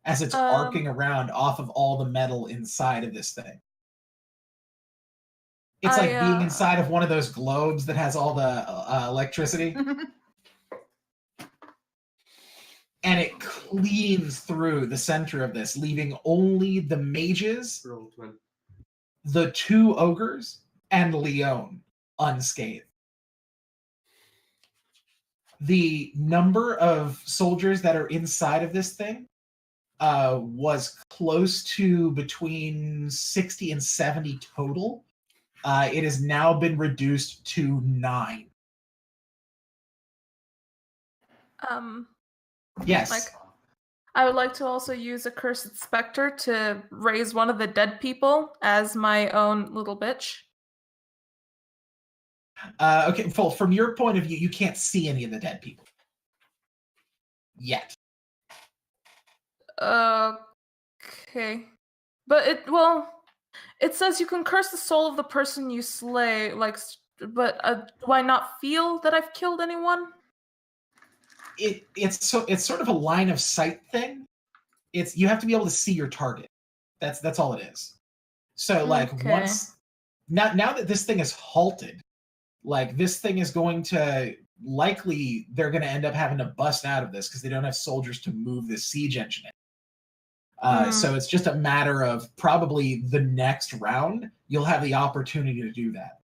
as it's arcing around off of all the metal inside of this thing. It's like being inside of one of those globes that has all the electricity. And it cleans through the center of this, leaving only the mages, the 2 ogres, and Leon unscathed. The number of soldiers that are inside of this thing was close to between 60 and 70 total. It has now been reduced to 9. Yes. I would like to also use a cursed specter to raise one of the dead people as my own little bitch. Okay, well, from your point of view, you can't see any of the dead people yet. Okay. But it says you can curse the soul of the person you slay, but do I not feel that I've killed anyone? It's sort of a line of sight thing. You have to be able to see your target. That's all it is. So once now that this thing is halted, this thing is going to likely they're going to end up having to bust out of this because they don't have soldiers to move this siege engine in. So it's just a matter of probably the next round you'll have the opportunity to do that.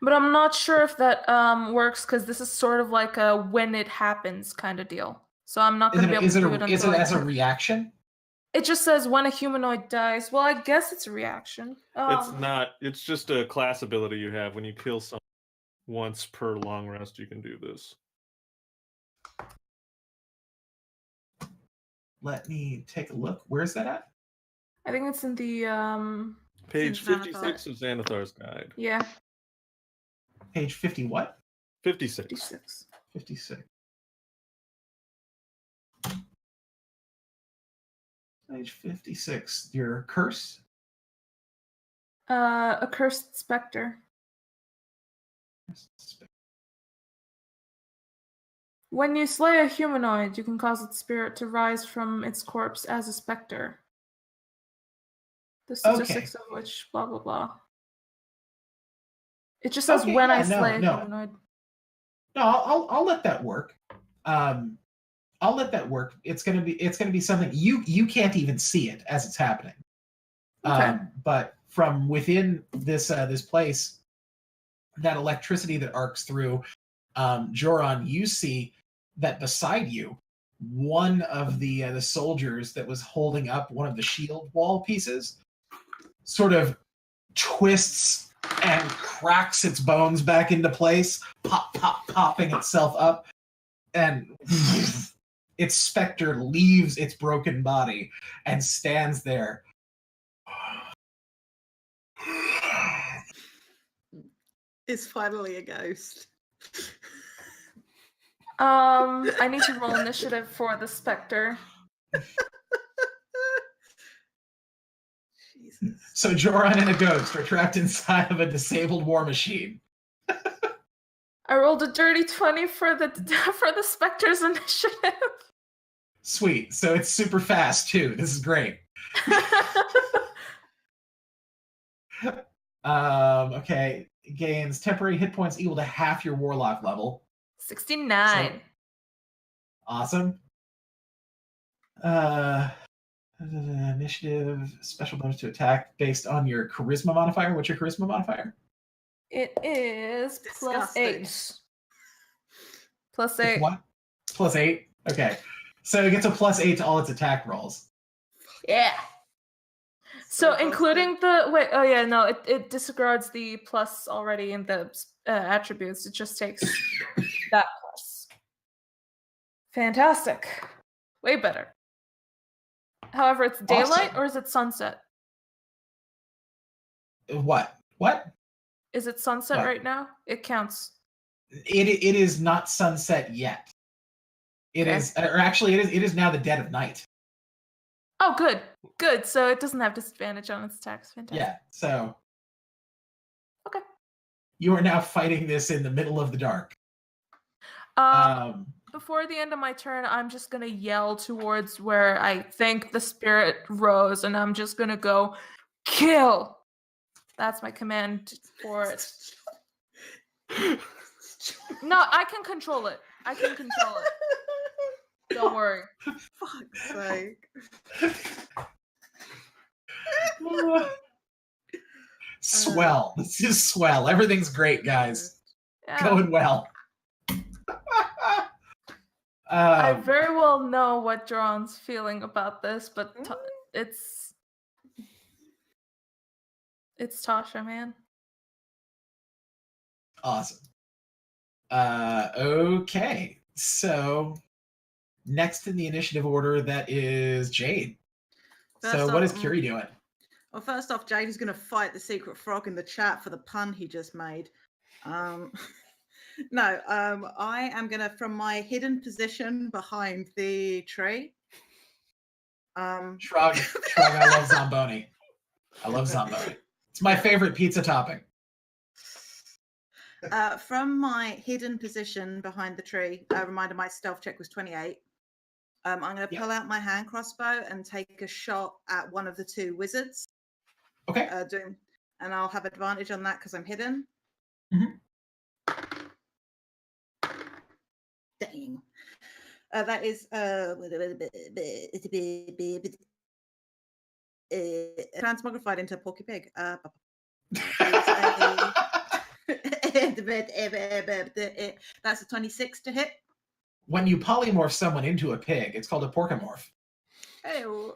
But I'm not sure if that works because this is sort of like a when it happens kind of deal. So I'm not going to be able to do it until Is it as a reaction? It just says when a humanoid dies. Well, I guess it's a reaction. It's not. It's just a class ability you have. When you kill someone once per long rest, you can do this. Let me take a look. Where's that at? I think it's in the Page 56 of Xanathar's guide. Yeah. Page 50 what? 56. 56. 56. Page 56. Your curse? A cursed specter. When you slay a humanoid, you can cause its spirit to rise from its corpse as a specter. The statistics of which, blah, blah, blah. It just says when I slay a humanoid. No, I'll let that work. I'll let that work. It's gonna be something you can't even see it as it's happening. Okay. But from within this place, that electricity that arcs through, Joran, you see that beside you, one of the soldiers that was holding up one of the shield wall pieces sort of twists and cracks its bones back into place, popping itself up, and its specter leaves its broken body and stands there. It's finally a ghost. I need to roll initiative for the specter. Jesus. So Joran and a ghost are trapped inside of a disabled war machine. I rolled a dirty 20 for the specter's initiative. Sweet. So it's super fast too. This is great. Okay. Gains temporary hit points equal to half your warlock level. 69. So, awesome. Initiative, special bonus to attack based on your charisma modifier. What's your charisma modifier? It is Disgusting. +8. What? +8? Okay. So it gets a +8 to all its attack rolls. Yeah. So including the it disregards the plus already in the attributes. It just takes that plus. Fantastic. Way better. However, it's daylight Awesome. or is it sunset? What? What? Is it sunset What? right now? It counts. It is not sunset yet. It Okay. is, or actually, it is now the dead of night. Oh, good. Good. So it doesn't have disadvantage on its attacks. Fantastic. Yeah. So. Okay. You are now fighting this in the middle of the dark. Before the end of my turn, I'm just gonna yell towards where I think the spirit rose, and I'm just gonna go, kill! That's my command for it. No, I can control it. I can control it. Don't worry. Fuck's sake. Swell. This is swell. Everything's great, guys. Yeah. Going well. I very well know what Joran's feeling about this, but it's Tasha, man. Awesome. Okay. So next in the initiative order, that is Jade. So what is Curie doing? Well, first off, Jade is going to fight the secret frog in the chat for the pun he just made. No, I am going to, from my hidden position behind the tree. Shrug. I love Zamboni. It's my favorite pizza topping. From my hidden position behind the tree, a reminder my stealth check was 28. I'm going to pull out my hand crossbow and take a shot at one of the two wizards. Okay. And I'll have advantage on that because I'm hidden. Mm-hmm. Dang. That is transmogrified into Porky Pig. That's a 26 to hit. When you polymorph someone into a pig, it's called a porkamorph. Oh,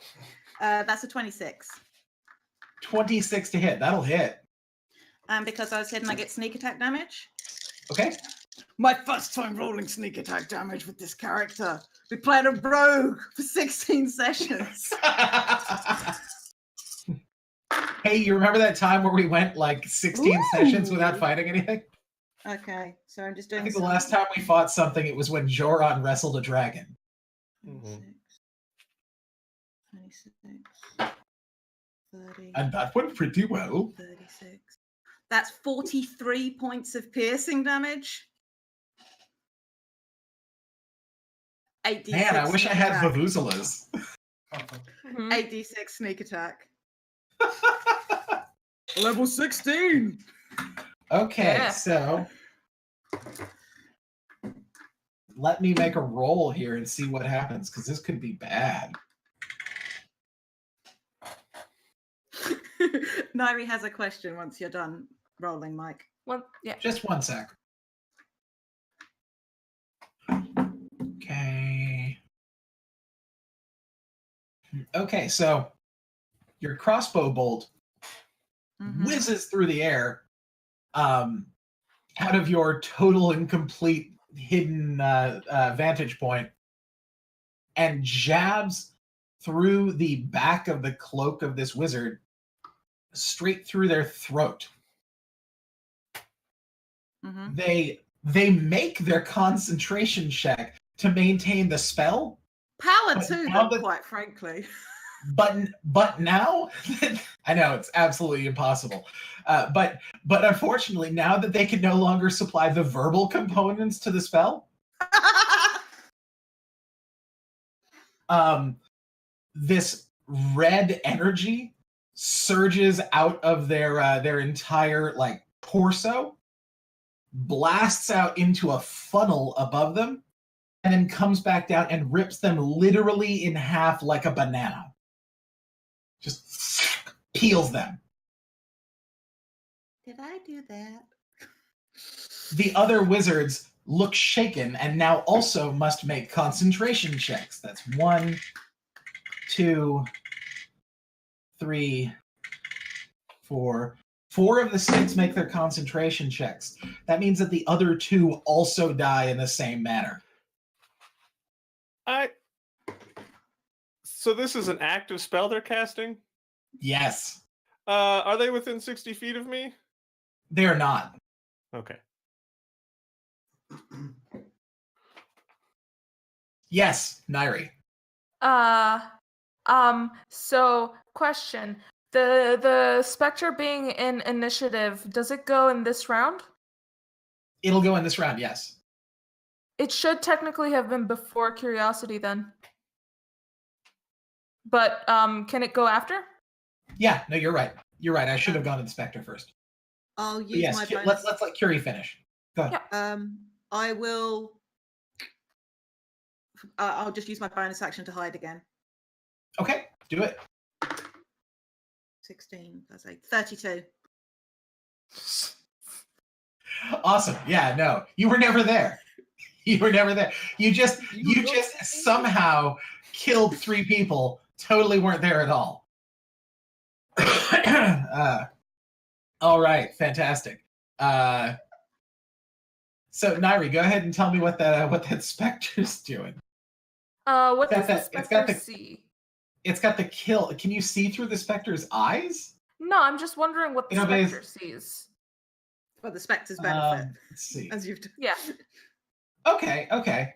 that's a 26. 26 to hit. That'll hit. And because I was hidden, I get sneak attack damage. Okay. My first time rolling sneak attack damage with this character. We played a rogue for 16 sessions. Hey, you remember that time where we went like 16 sessions without fighting anything? Okay, so I'm just doing. I think the last time we fought something, it was when Joran wrestled a dragon. 26, 30. And that went pretty well. 36. That's 43 points of piercing damage. 8d6 Man, I wish I sneak had attack. vuvuzelas. Mhm. 8d6 sneak attack. Level 16. Okay, Yeah. so let me make a roll here and see what happens, because this could be bad. Nairi has a question once you're done rolling, Mike. Yeah. Just one sec. Okay. Okay, so your crossbow bolt Mhm. whizzes through the air out of your total and complete hidden vantage point and jabs through the back of the cloak of this wizard straight through their throat. Mhm. They make their concentration check to maintain the spell, Power But to now them, that- quite frankly. but now I know it's absolutely impossible. But unfortunately, now that they can no longer supply the verbal components to the spell, this red energy surges out of their entire like torso, blasts out into a funnel above them, and then comes back down and rips them literally in half like a banana. Just peels them. Did I do that? The other wizards look shaken and now also must make concentration checks. That's 1, 2, 3, 4. 4 of the 6 make their concentration checks. That means that the other 2 also die in the same manner. So this is an active spell they're casting? Yes, Are they within 60 feet of me? they're not. Okay. Yes, Nairi. So question. The specter being in initiative, does it go in this round? It'll go in this round, yes. It should technically have been before curiosity then. But can it go after? Yeah, no, you're right. You're right. I should have gone to the Spectre first. I'll But use yes, my bonus. let's let Curie finish. Go ahead. Yeah. I will. I'll just use my bonus action to hide again. Okay, do it. 16 plus 8, 32. Awesome. Yeah, no, you were never there. You were never there. You just somehow killed 3 people. Totally weren't there at all. All right, fantastic. So Nairi, go ahead and tell me what that specter's doing. What Got does the that- it's got specter the- see? It's got the kill. Can you see through the specter's eyes? No, I'm just wondering what the You know, but specter sees. For the spectre's benefit, Let's see. as you've done. Yeah. Okay.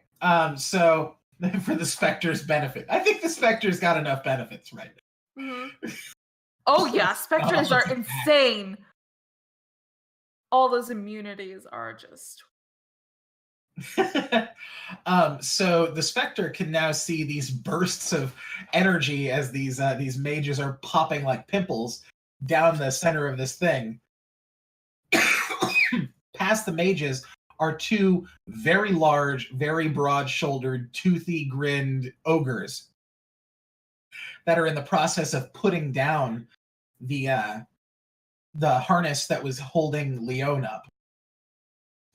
So for the specter's benefit, I think the specter's got enough benefits, right? hmm Oh yeah, specters are insane. All those immunities are just. So the specter can now see these bursts of energy as these mages are popping like pimples down the center of this thing. Past the mages are 2 very large, very broad-shouldered, toothy-grinned ogres that are in the process of putting down the harness that was holding Leon up,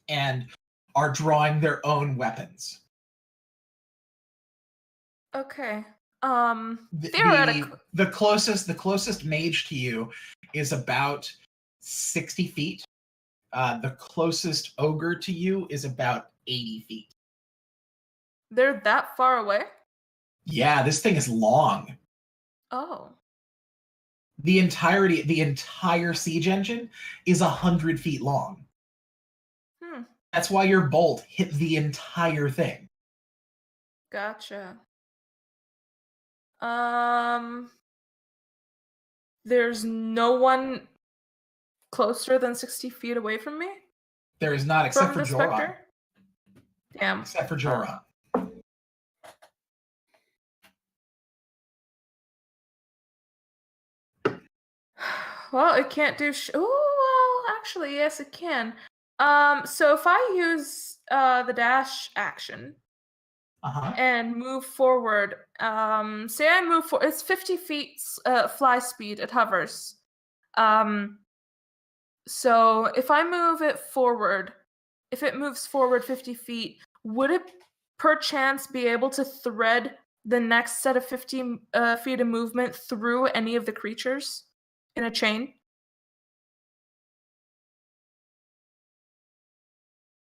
and are drawing their own weapons. Okay. The closest mage to you is about 60 feet. The closest ogre to you is about 80 feet. They're that far away? Yeah, this thing is long. Oh. The entire siege engine is 100 feet long. That's why your bolt hit the entire thing. Gotcha. There's no one closer than 60 feet away from me? There is not, except From for the Joran. specter? Damn. Except for Joran. Well, it can't do. Oh, well, actually, yes, it can. So if I use the dash action and move forward, say I move for it's 50 feet fly speed. It hovers. So if I move it forward, if it moves forward 50 feet, would it perchance be able to thread the next set of 50 feet of movement through any of the creatures in a chain?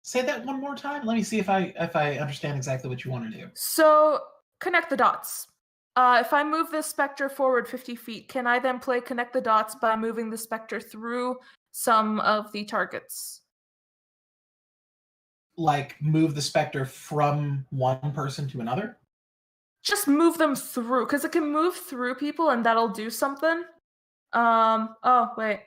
Say that one more time. Let me see if I understand exactly what you want to do. So connect the dots. If I move this specter forward 50 feet, can I then play connect the dots by moving the specter through some of the targets? Like move the specter from one person to another? Just move them through, because it can move through people and that'll do something. Oh, wait.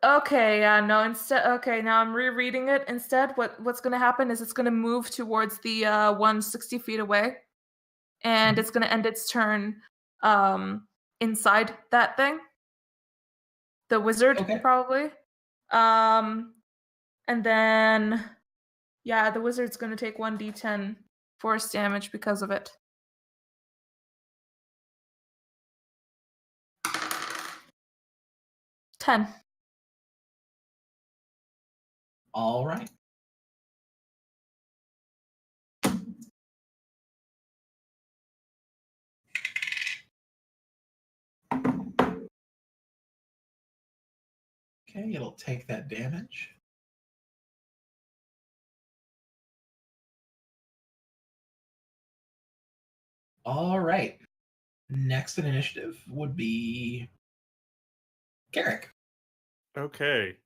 Okay, yeah, no, instead, okay, now I'm rereading it. Instead, what's going to happen is it's going to move towards the 160 feet away, and it's going to end its turn inside that thing. The wizard, probably. And then, yeah, the wizard's going to take 1d10 force damage because of it. $10. All right. Okay, it'll take that damage. All right. Next in initiative would be Garrick. Okay.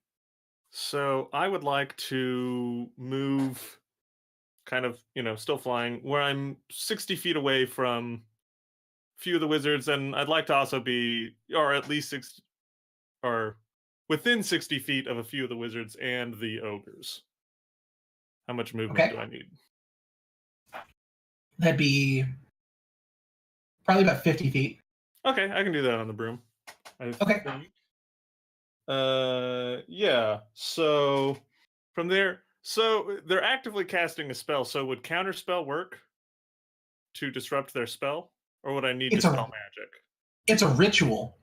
So I would like to move kind of, still flying, where I'm 60 feet away from a few of the wizards, and I'd like to also be, or at least within 60 feet of a few of the wizards and the ogres. How much movement do I need? That'd be probably about 50 feet. Okay, I can do that on the broom. Okay. Yeah. So from there, so they're actively casting a spell. So would counterspell work to disrupt their spell, or would I need to spell magic? It's a ritual.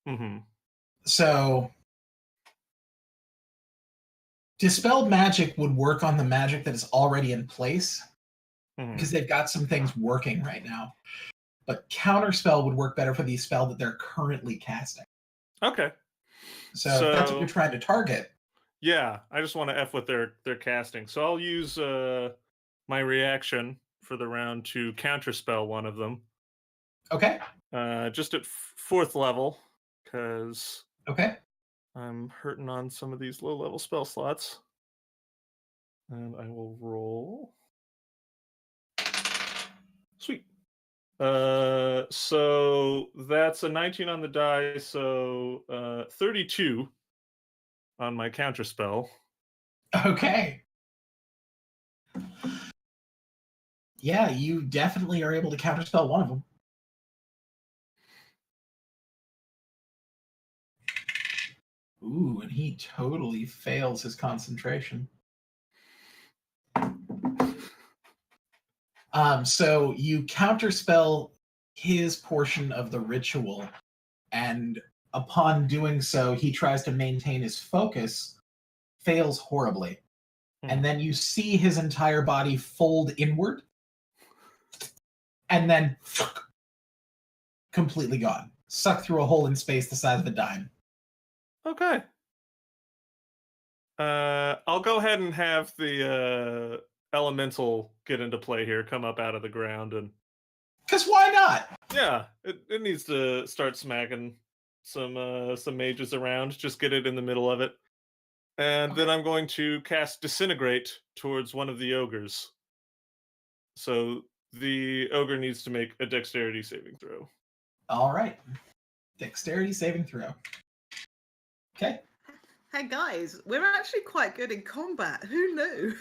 Mm-hmm. So dispelled magic would work on the magic that is already in place because they've got some things working right now. But counterspell would work better for the spell that they're currently casting. Okay. So if that's what you're trying to target. Yeah, I just want to F what they're casting. So I'll use my reaction for the round to counterspell one of them. Okay. Just at 4th level, because I'm hurting on some of these low-level spell slots. And I will roll. Sweet. So that's a 19 on the die, so 32 on my counterspell. Okay. Yeah, you definitely are able to counterspell one of them. Ooh, and he totally fails his concentration. So you counterspell his portion of the ritual, and upon doing so, he tries to maintain his focus, fails horribly. And then you see his entire body fold inward, and then completely gone. Sucked through a hole in space the size of a dime. Okay. I'll go ahead and have the elemental get into play here, come up out of the ground, and because why not? Yeah, it needs to start smacking some mages around. Just get it in the middle of it, and then I'm going to cast Disintegrate towards one of the ogres. So the ogre needs to make a Dexterity saving throw. All right, Dexterity saving throw. Okay. Hey guys, we're actually quite good in combat. Who knew?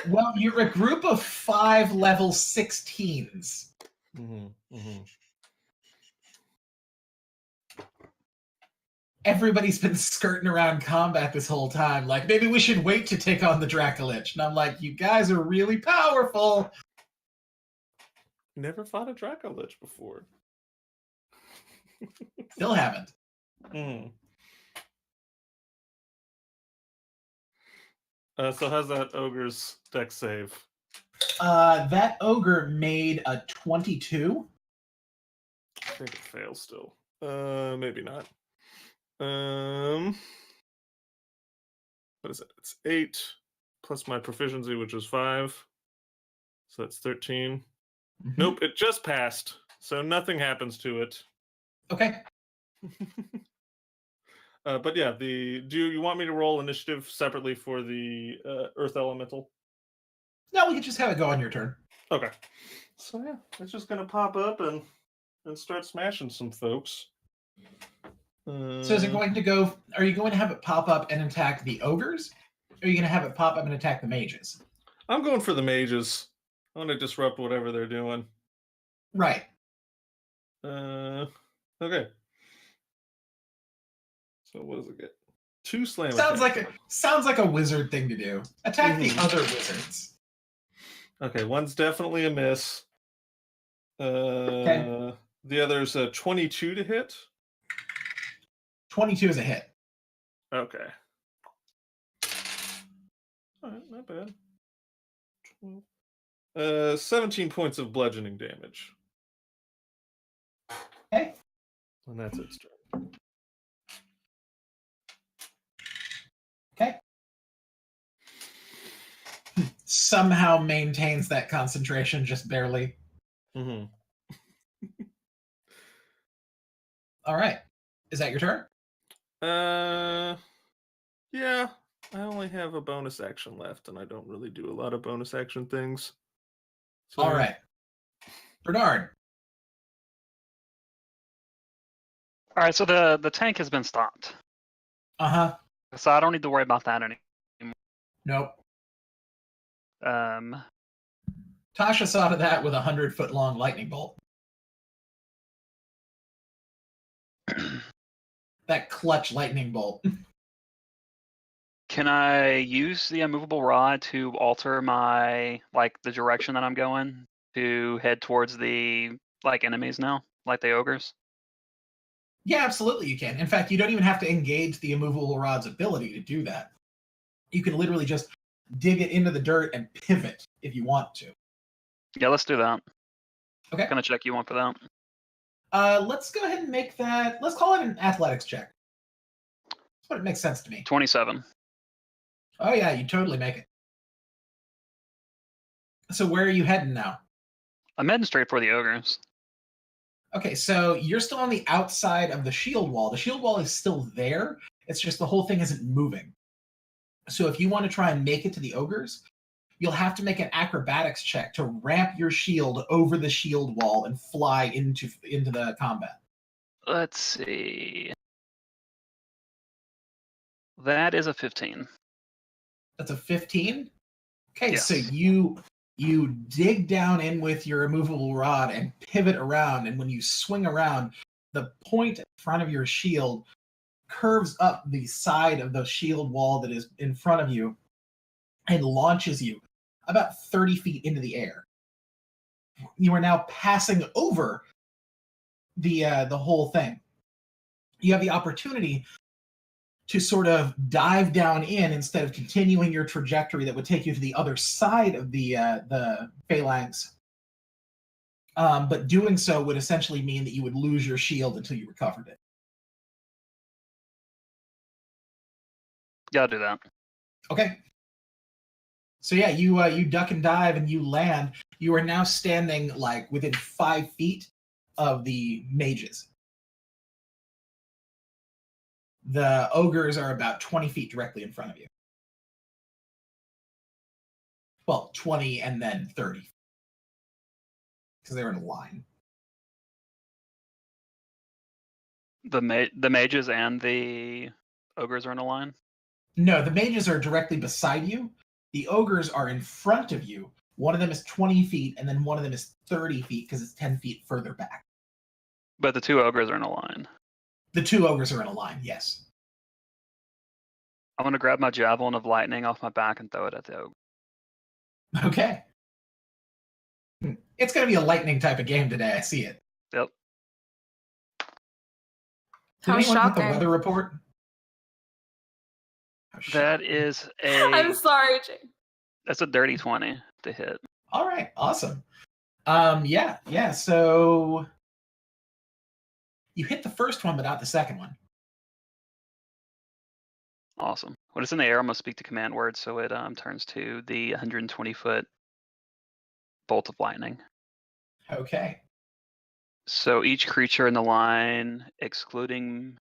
Well, you're a group of 5 level 16s. Everybody's been skirting around combat this whole time. Like, maybe we should wait to take on the Dracolich. And I'm like, you guys are really powerful. Never fought a Dracolich before. Still haven't. So how's that ogre's deck save? That ogre made a 22. I think it fails still. Maybe not. What is it? It's 8 plus my proficiency, which is 5. So that's 13. Nope, it just passed. So nothing happens to it. Okay. But yeah, do you want me to roll initiative separately for the Earth Elemental? No, we can just have it go on your turn. Okay. So yeah, it's just gonna pop up and start smashing some folks. So is it going to go? Are you going to have it pop up and attack the ogres? Or are you going to have it pop up and attack the mages? I'm going for the mages. I want to disrupt whatever they're doing. Right. Okay. So what does it get? 2 slam. Sounds like a wizard thing to do. Attack the other wizards. Okay, one's definitely a miss. Okay. The other's a 22 to hit. 22 is a hit. Okay. All right, not bad. 17 points of bludgeoning damage. Okay. And that's its turn. Okay. Somehow maintains that concentration, just barely. Mm-hmm. All right. Is that your turn? Yeah. I only have a bonus action left, and I don't really do a lot of bonus action things. So, All right. Bernard. All right, so the tank has been stopped. Uh-huh. So I don't need to worry about that anymore. Nope. Um, Tasha saw to that with a 100-foot-long lightning bolt. That clutch lightning bolt. Can I use the immovable rod to alter my the direction that I'm going to head towards the enemies now, like the ogres? Yeah, absolutely you can. In fact, you don't even have to engage the immovable rod's ability to do that. You can literally just dig it into the dirt and pivot if you want to. Yeah, let's do that. Okay. What kind of check you want for that? Let's go ahead and make that. Let's call it an athletics check. That's what it makes sense to me. 27. Oh yeah, you totally make it. So where are you heading now? I'm heading straight for the ogres. Okay, so you're still on the outside of the shield wall. The shield wall is still there. It's just the whole thing isn't moving. So if you want to try and make it to the ogres, you'll have to make an acrobatics check to ramp your shield over the shield wall and fly into the combat. Let's see. That is a 15. That's a 15? Okay, Yes. so you dig down in with your immovable rod and pivot around, and when you swing around, the point in front of your shield curves up the side of the shield wall that is in front of you and launches you about 30 feet into the air. You are now passing over the whole thing. You have the opportunity to sort of dive down in instead of continuing your trajectory that would take you to the other side of the phalanx. But doing so would essentially mean that you would lose your shield until you recovered it. Yeah, I'll do that. Okay. So yeah, you duck and dive and you land. You are now standing within 5 feet of the mages. The ogres are about 20 feet directly in front of you. Well, 20 and then 30. Because they're in a line. The mages and the ogres are in a line? No, the mages are directly beside you. The ogres are in front of you, One of them is 20 feet, and then one of them is 30 feet because it's 10 feet further back. But the two ogres are in a line. The two ogres are in a line, yes. I'm going to grab my javelin of lightning off my back and throw it at the ogre. Okay. It's going to be a lightning type of game today. I see it. Yep. Did How anyone get the shocking. weather report? That is I'm sorry, Jake. That's a dirty 20 to hit. All right, awesome. Yeah. So you hit the first one, but not the second one. Awesome. When it's in the air, I'm going to speak the command word, so it turns to the 120-foot bolt of lightning. Okay. So each creature in the line, excluding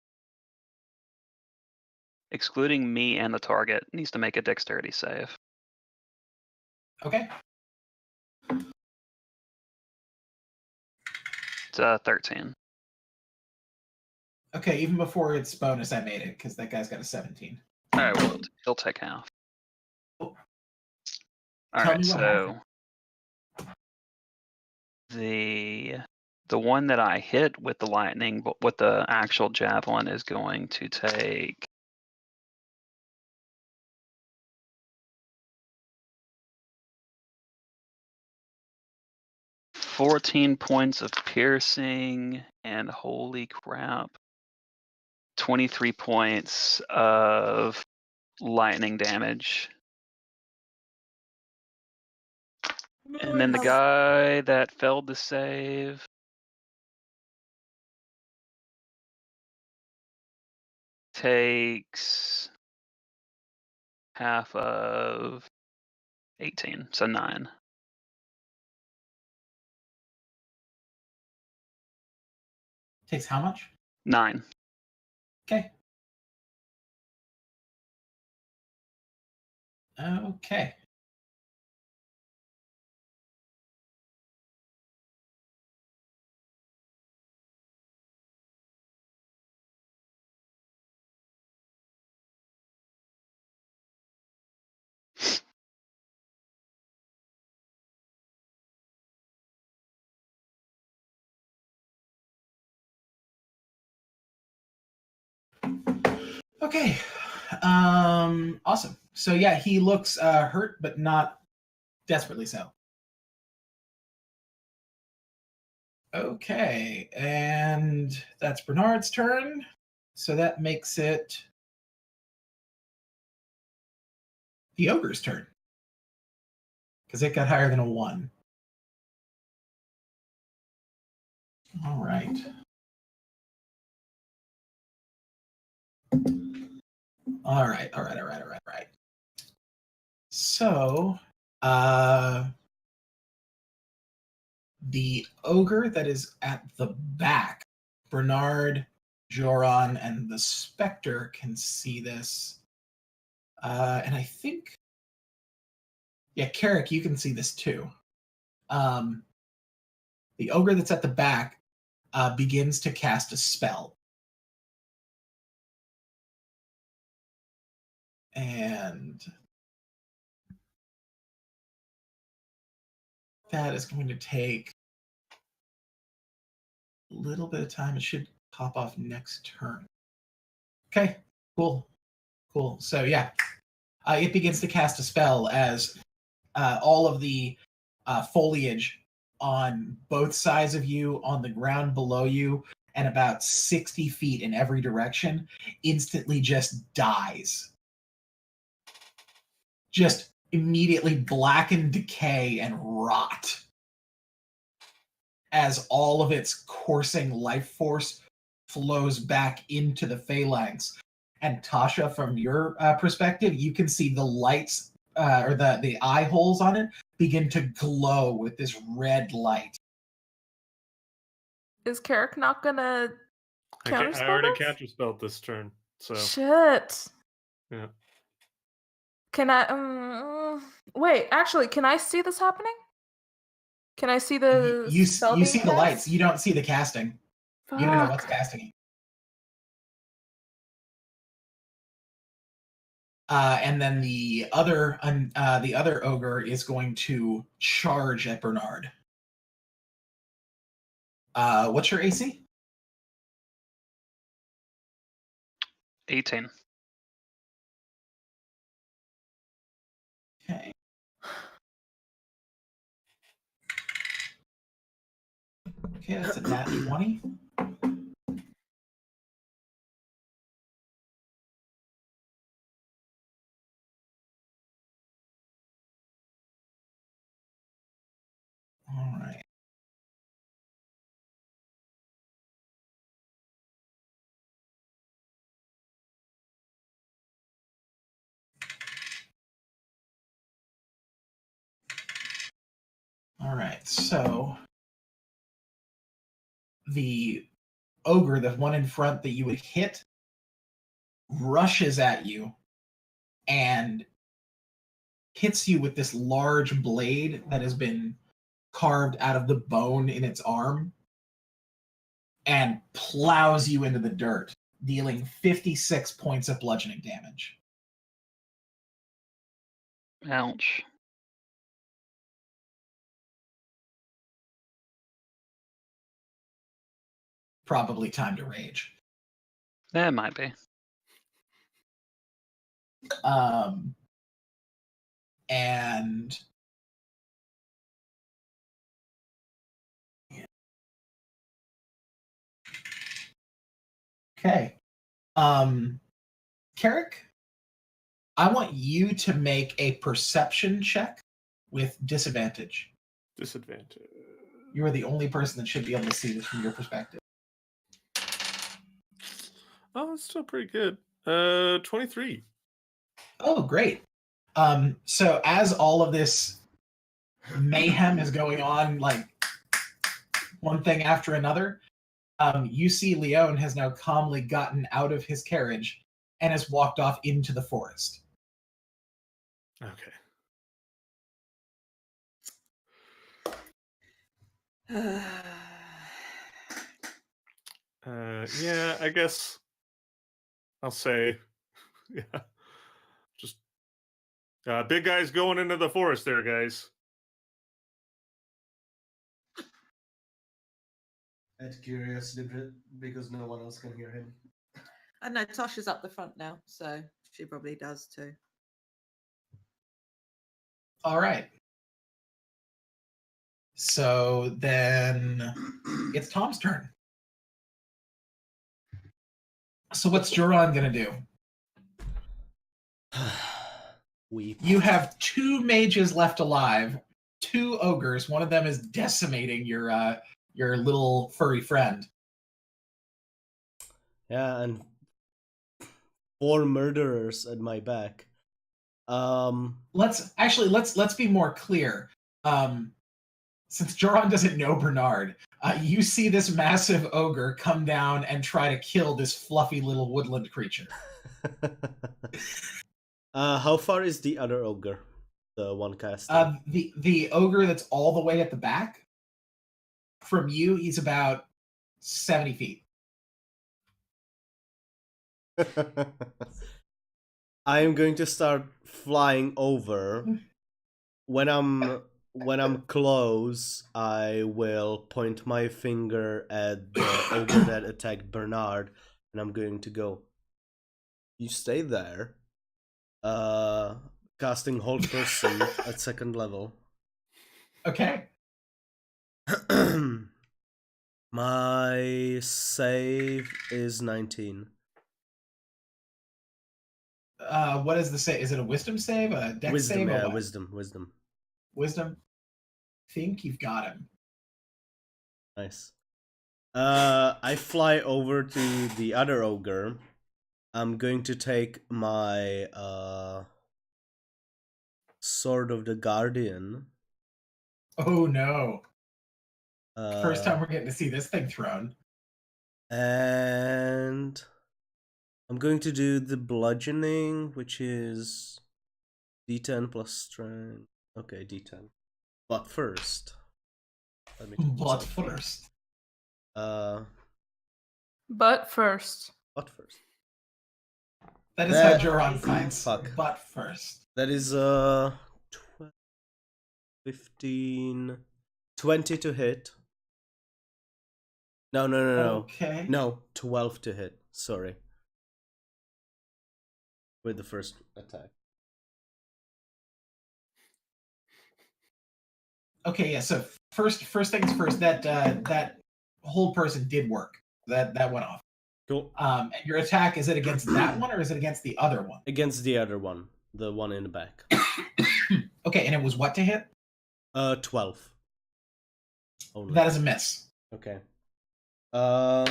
me and the target, needs to make a dexterity save. Okay. It's 13. Okay, even before its bonus, I made it because that guy's got a 17. All right, well, he'll take half. Cool. All Tell right, me what so the one that I hit with the lightning, but with the actual javelin, is going to take 14 points of piercing, and holy crap, 23 points of lightning damage. And then the guy that failed the save takes half of 18, so 9. Takes how much? 9. Okay. Okay. Okay. Awesome. So yeah, he looks hurt, but not desperately so. Okay, and that's Bernard's turn. So that makes it the ogre's turn. Because it got higher than a 1. All right. All right. So, the ogre that is at the back, Bernard, Joran, and the Spectre can see this. And I think, yeah, Carrick, you can see this too. The ogre that's at the back begins to cast a spell. And that is going to take a little bit of time. It should pop off next turn. Okay, cool. So yeah, it begins to cast a spell as all of the foliage on both sides of you, on the ground below you, and about 60 feet in every direction, instantly just dies. Just immediately blacken, decay, and rot as all of its coursing life force flows back into the phalanx. And Tasha, from your perspective, you can see the lights or the eye holes on it begin to glow with this red light. Is Carrick not gonna I counterspell already this? counterspelled this turn, so Shit. yeah. Can I? Wait, actually, can I see this happening? Can I see the You spell see being the lights. cast? You don't see the casting. You don't know what's Fuck. casting it. And then the other ogre is going to charge at Bernard. What's your AC? 18. Okay. Okay, that's a nat 20. All right. All right, so the ogre, the one in front that you would hit, rushes at you and hits you with this large blade that has been carved out of the bone in its arm and plows you into the dirt, dealing 56 points of bludgeoning damage. Ouch. Probably time to rage. Yeah, it might be. And okay. Carrick, I want you to make a perception check with disadvantage. Disadvantage. You are the only person that should be able to see this from your perspective. Oh, that's still pretty good. 23. Oh, great. So as all of this mayhem is going on, like one thing after another, you see Leon has now calmly gotten out of his carriage and has walked off into the forest. Okay. Yeah, I guess I'll say, yeah. Just big guy's going into the forest there, guys. Out of curiosity, because no one else can hear him. I know Tasha's up the front now, so she probably does too. All right. So then it's Tom's turn. So what's Joran going to do? Weep. You have 2 mages left alive, 2 ogres. One of them is decimating your little furry friend. Yeah, and 4 murderers at my back. Let's be more clear. Since Joran doesn't know Bernard, you see this massive ogre come down and try to kill this fluffy little woodland creature. How far is the other ogre? The one casting? The ogre that's all the way at the back, from you, he's about 70 feet. I am going to start flying over. When I'm close, I will point my finger at the ogre that attacked Bernard, and I'm going to go. You stay there. Casting Hold Person at 2nd level. Okay. My save is 19. What is the save? Is it a wisdom save? A dex Wisdom, save? yeah, Or what? wisdom. Wisdom? Think you've got him. Nice. I fly over to the other ogre. I'm going to take my Sword of the Guardian. Oh no. First time we're getting to see this thing thrown. And I'm going to do the bludgeoning, which is D10 plus strength. Okay, D10. But first, let me take But this out. first. But first. But first. That is how Joran finds fuck. butt first. That is 15, 20 to hit. No. Okay. No, 12 to hit. Sorry. With the first attack. Okay, yeah. So first things first. That hold person did work. That went off. Cool. And your attack, is it against that one or is it against the other one? Against the other one, the one in the back. Okay, and it was what to hit? 12. Only. That is a miss. Okay. That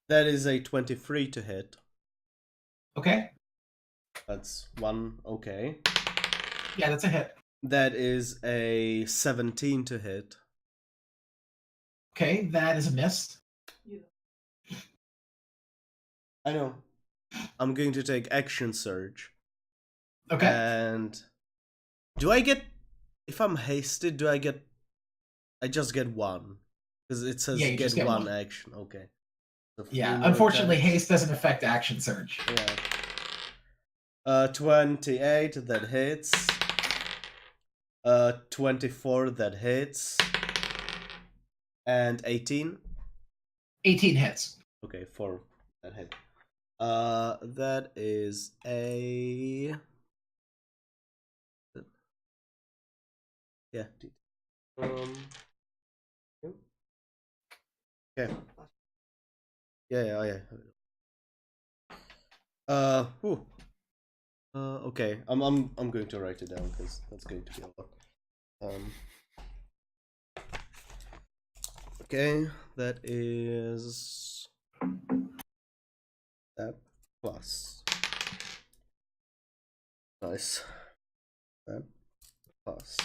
is a 23 to hit. Okay. That's one. Okay. Yeah, that's a hit. That is a 17 to hit. Okay, that is a miss. I know. I'm going to take action surge. Okay. And do I get, if I'm hasted, do I get, I just get one? Because it says Yeah, you get just get one one. action. Okay. So Yeah, 3 more unfortunately, attacks. haste doesn't affect action surge. Yeah. 28, that hits. 24, that hits. And 18. 18 hits. Okay, 4 that hit. That is a... Yeah. Okay. Yeah. Whew. Okay. I'm going to write it down because that's going to be a lot. Okay, that is that plus. Nice. That plus.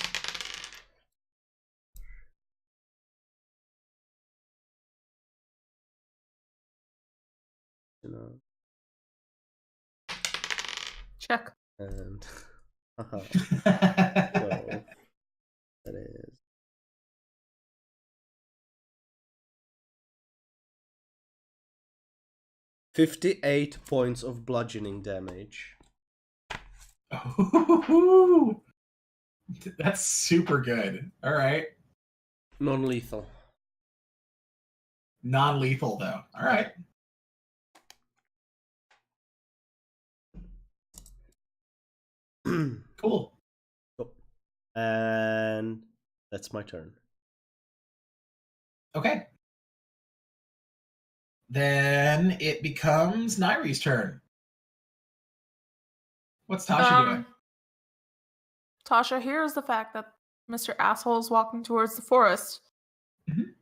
Check. And 12. That is 58 points of bludgeoning damage. Ooh, that's super good. All right. Non-lethal. Non-lethal though. All right. Cool. And that's my turn. Okay. Then it becomes Nairi's turn. What's Tasha doing? Tasha hears the fact that Mr. Asshole is walking towards the forest. Mhm.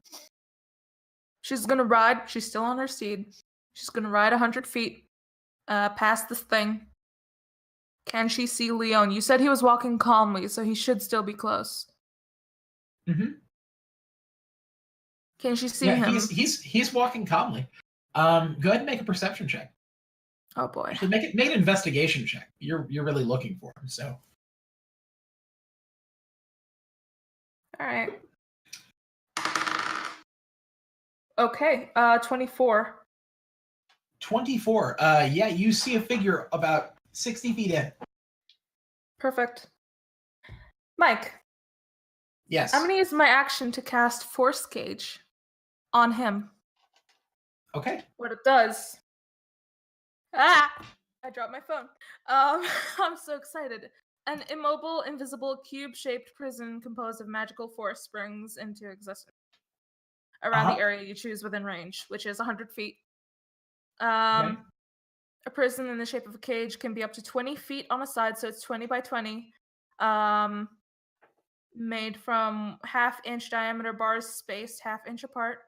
She's gonna ride. She's still on her steed. She's gonna ride 100 feet past this thing. Can she see Leon? You said he was walking calmly, so he should still be close. Mm-hmm. Can she see Yeah, him? he's walking calmly. Go ahead and make a perception check. Oh boy. Actually, make an investigation check. You're really looking for him, so. All right. Okay, 24. 24. Yeah, you see a figure about 60 feet in. Perfect. Mike, Yes. I'm gonna use my action to cast Force Cage on him. Okay. What it does. I dropped my phone. I'm so excited. An immobile, invisible, cube-shaped prison composed of magical force springs into existence around the area you choose within range, which is 100 feet. Okay. A prison in the shape of a cage can be up to 20 feet on a side, so it's 20 by 20. Made from half-inch diameter bars spaced half-inch apart.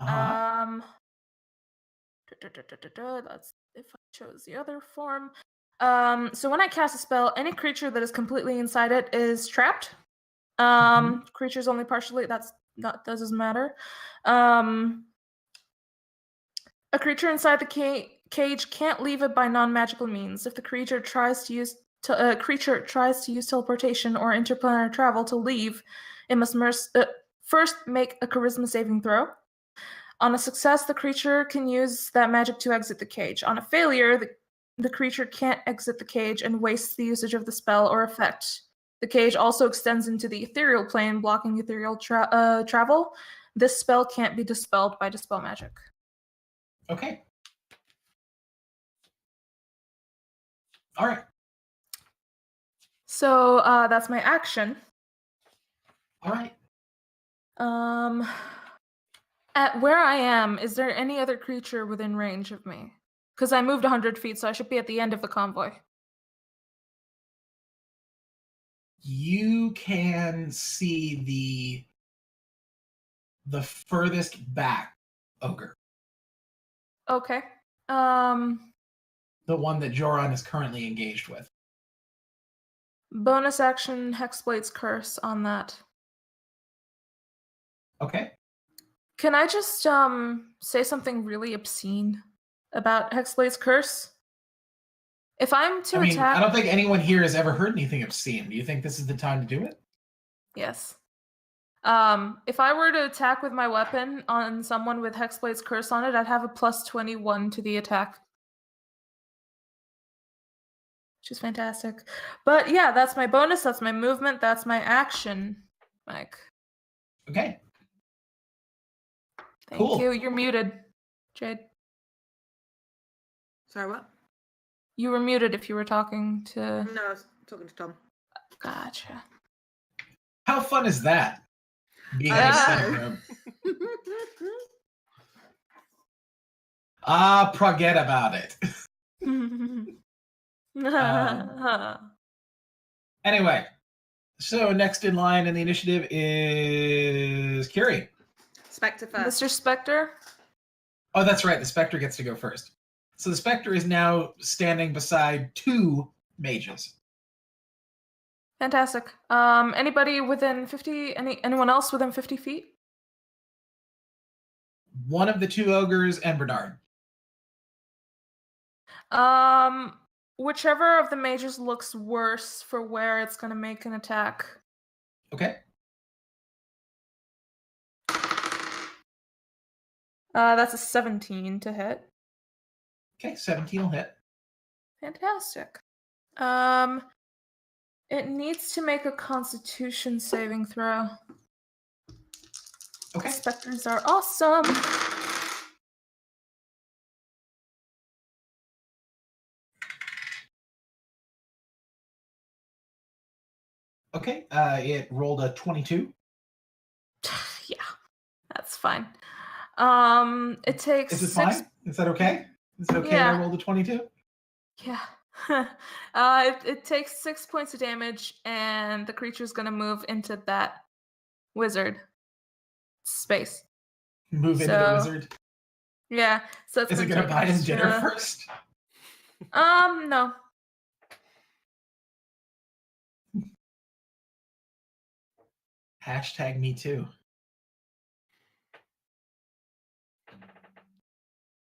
That's if I chose the other form. So when I cast a spell, any creature that is completely inside it is trapped. Creatures only partially. That doesn't matter. A creature inside the cage can't leave it by non-magical means. If the creature tries to use teleportation or interplanar travel to leave, it must first make a charisma saving throw. On a success, the creature can use that magic to exit the cage. On a failure, the creature can't exit the cage and wastes the usage of the spell or effect. The cage also extends into the ethereal plane, blocking ethereal travel. This spell can't be dispelled by dispel magic. Okay. All right. So that's my action. All right. At where I am, is there any other creature within range of me? Because I moved 100 feet, so I should be at the end of the convoy. You can see the furthest back ogre, Okay. the one that Joran is currently engaged with. Bonus action Hexblade's Curse on that. Okay. Can I just say something really obscene about Hexblade's Curse? If I'm to attack... I don't think anyone here has ever heard anything obscene. Do you think this is the time to do it? Yes. If I were to attack with my weapon on someone with Hexblade's Curse on it, I'd have a plus 21 to the attack. Which is fantastic. But yeah, that's my bonus, that's my movement, that's my action, Mike. Okay. Thank Cool. you. You're muted, Jade. Sorry, what? You were muted if you were talking to... No, I was talking to Tom. Gotcha. How fun is that? Being in a center room. Forget about it. Anyway, so next in line in the initiative is Curie. Spectre first. Mr. Spectre? Oh, that's right. The Spectre gets to go first. So the Spectre is now standing beside 2 mages. Fantastic. Anybody within 50? Anyone else within 50 feet? One of the 2 ogres and Bernard. Whichever of the mages looks worse for where it's going to make an attack. Okay. That's a 17 to hit. Okay, 17 will hit. Fantastic. It needs to make a Constitution saving throw. Okay. Spectres are awesome. Okay, it rolled a 22. Yeah, that's fine. It takes Is it 6... fine? Is that okay? Is it okay Yeah. I rolled a 22? Yeah. It takes 6 points of damage, and the creature's gonna move into that wizard space. Move into the wizard. Yeah. So it's Is it gonna take buy him extra- dinner first? No. Hashtag me too.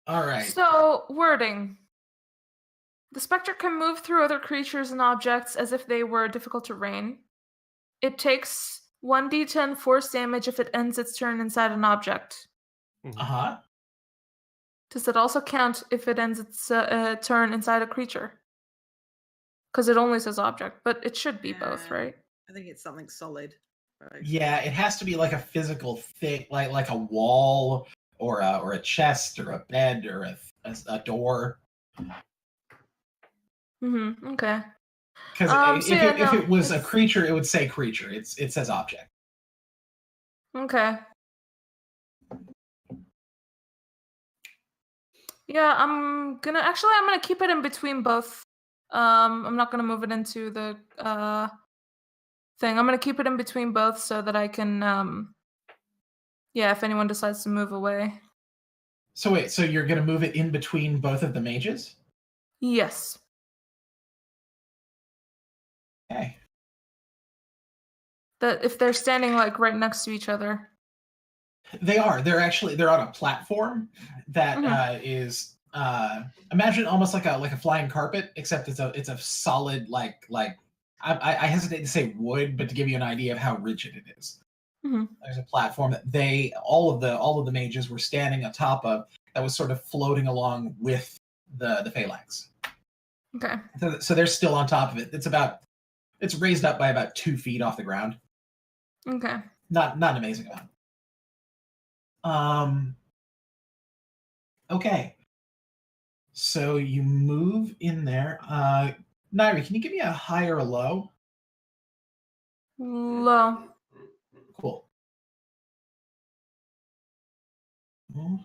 All right. So, wording. The Spectre can move through other creatures and objects as if they were difficult to terrain. It takes 1d10 force damage if it ends its turn inside an object. Uh-huh. Does it also count if it ends its turn inside a creature? Because it only says object, but it should be both, right? I think it's something solid. Right? Yeah, it has to be like a physical thing, like a wall or a chest or a bed or a door. Mm-hmm. Okay. Because if it was a creature, it would say creature. It says object. Okay. Yeah, I'm gonna keep it in between both. I'm not gonna move it into the thing. I'm gonna keep it in between both so that I can if anyone decides to move away. So wait, so you're gonna move it in between both of the mages? Yes. Okay. That if they're standing like right next to each other. They are. They're on a platform that is imagine almost like a flying carpet, except it's a solid like I hesitate to say wood, but to give you an idea of how rigid it is. There's a platform that all of the mages were standing on top of that was sort of floating along with the phalanx. Okay. So they're still on top of it. It's raised up by about 2 feet off the ground. Okay. Not an amazing amount. Okay. So you move in there. Nairi, can you give me a high or a low? Low. Cool. Hmm.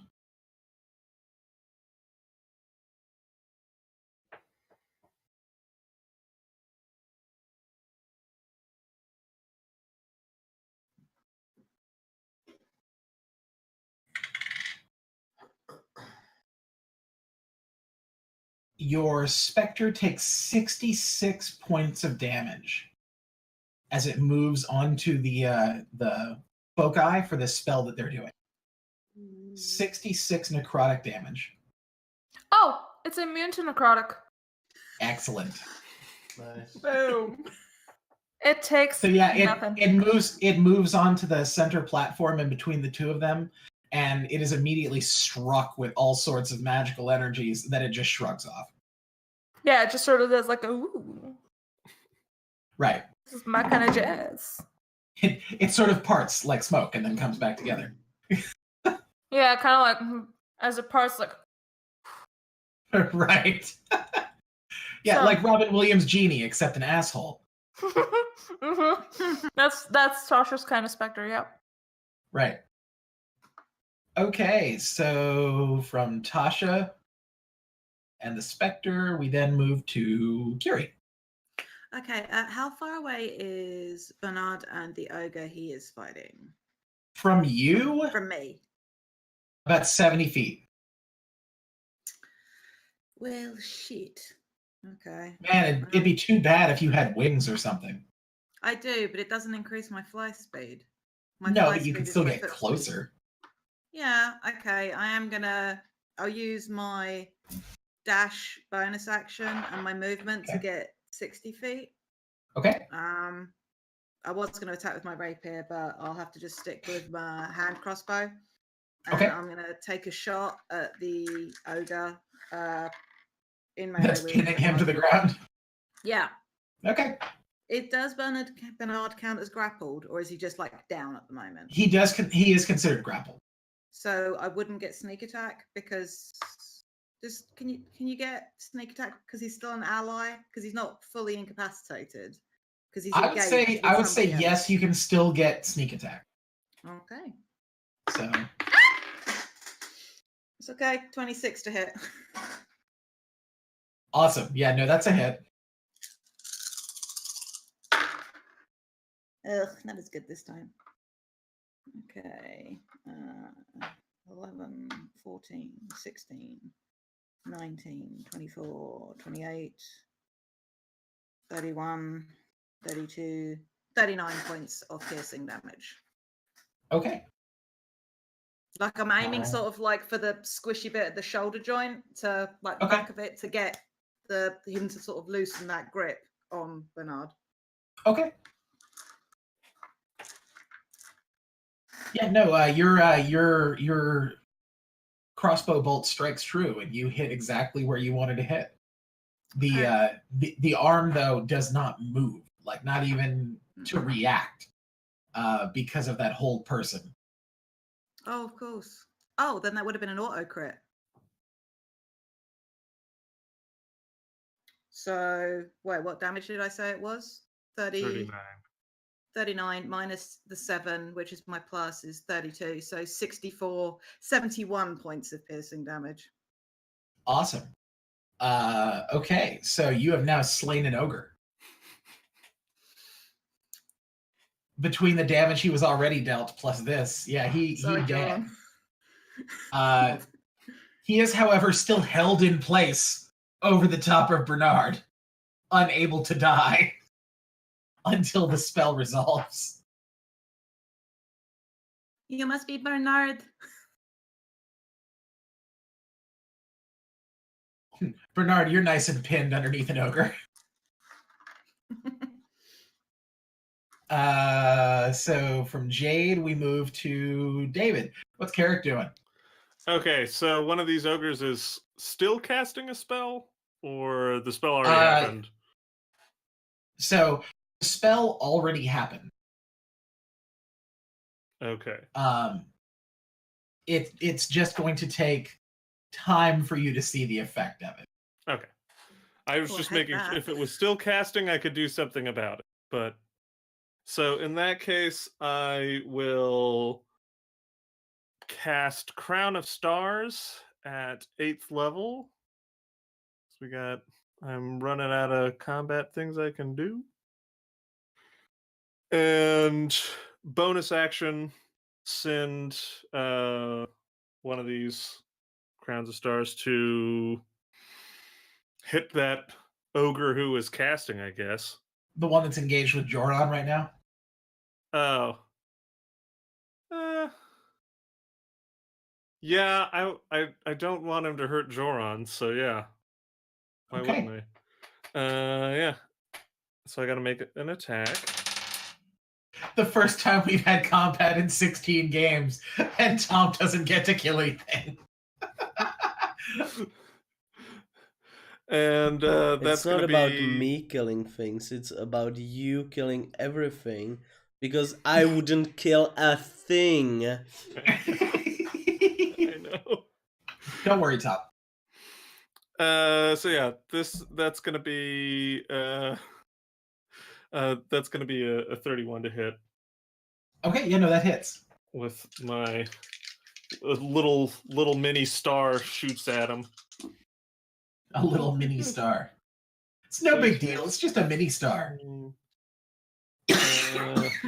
Your specter takes 66 points of damage as it moves onto the foci for the spell that they're doing. 66 necrotic damage. Oh, it's immune to necrotic. Excellent. Nice. Boom. It takes So yeah, nothing. it moves onto the center platform in between the two of them, and it is immediately struck with all sorts of magical energies that it just shrugs off. Yeah, it just sort of does like a ooh. Right. This is my kind of jazz. It sort of parts like smoke and then comes back together. Yeah, kind of like as it parts, like. Right. Yeah, So- like Robin Williams' genie, except an asshole. That's Tasha's kind of specter. Yep. Right. Okay, so from Tasha and the Spectre, we then move to Kiri. Okay, how far away is Bernard and the ogre he is fighting? From you, From me. about 70 feet. Well, shit. Okay. Man, it'd be too bad if you had wings or something. I do, but it doesn't increase my fly speed. My No, fly but you can speed is still my get foot speed. closer. Yeah, okay. I'll use my dash bonus action and my movement to Okay. get 60 feet. Okay. I was going to attack with my rapier, but I'll have to just stick with my hand crossbow. And Okay. I'm going to take a shot at the ogre in my That's pinning him to the ground. Yeah. Okay. It does Bernard count as grappled, or is he just like down at the moment? He does. He is considered grappled. So I wouldn't get sneak attack because just can you get sneak attack because he's still an ally because he's not fully incapacitated because he's I would say somebody else. yes. You can still get sneak attack. Okay. So It's okay. 26 to hit. awesome. Yeah. No, that's a hit. Ugh, not as good this time. Okay. 11, 14, 16, 19, 24, 28, 31, 32, 39 points of piercing damage. Okay. Like I'm aiming sort of like for the squishy bit at the shoulder joint to like the Okay. back of it to get him to sort of loosen that grip on Bernard. Okay. Yeah, no, your crossbow bolt strikes true, and you hit exactly where you wanted to hit. The arm though does not move, like not even to react, because of that hold person. Oh, of course. Oh, then that would have been an auto crit. So wait, what damage did I say it was? 39 minus the 7, which is my plus, is 32. So 71 points of piercing damage. Awesome. Okay, so you have now slain an ogre. Between the damage he was already dealt plus this, yeah, he Sorry, dead. John. He is, however, still held in place over the top of Bernard, unable to die until the spell resolves. You must be Bernard. Bernard, you're nice and pinned underneath an ogre. So from Jade, we move to David. What's Carrick doing? Okay, so one of these ogres is still casting a spell, or the spell already Uh, happened? So the spell already happened. Okay. It's just going to take time for you to see the effect of it. Okay. I was Well, just heck making that. if it was still casting, I could do something about it. But so in that case, I will cast Crown of Stars at 8th level. So I'm running out of combat things I can do. And bonus action, send one of these Crowns of Stars to hit that ogre who is casting, I guess. The one that's engaged with Joran right now? Oh. Yeah, I don't want him to hurt Joran, so yeah. Why Okay. wouldn't I? Yeah. So I gotta make an attack. The first time we've had combat in 16 games, and Tom doesn't get to kill anything. And that's It's not gonna about be... me killing things, it's about you killing everything. Because I wouldn't kill a thing. I know. Don't worry, Tom. So yeah, that's gonna be a 31 to hit Okay, yeah, no, that hits. with my little mini star shoots at him. A little mini star. It's no big deal. It's just a mini star.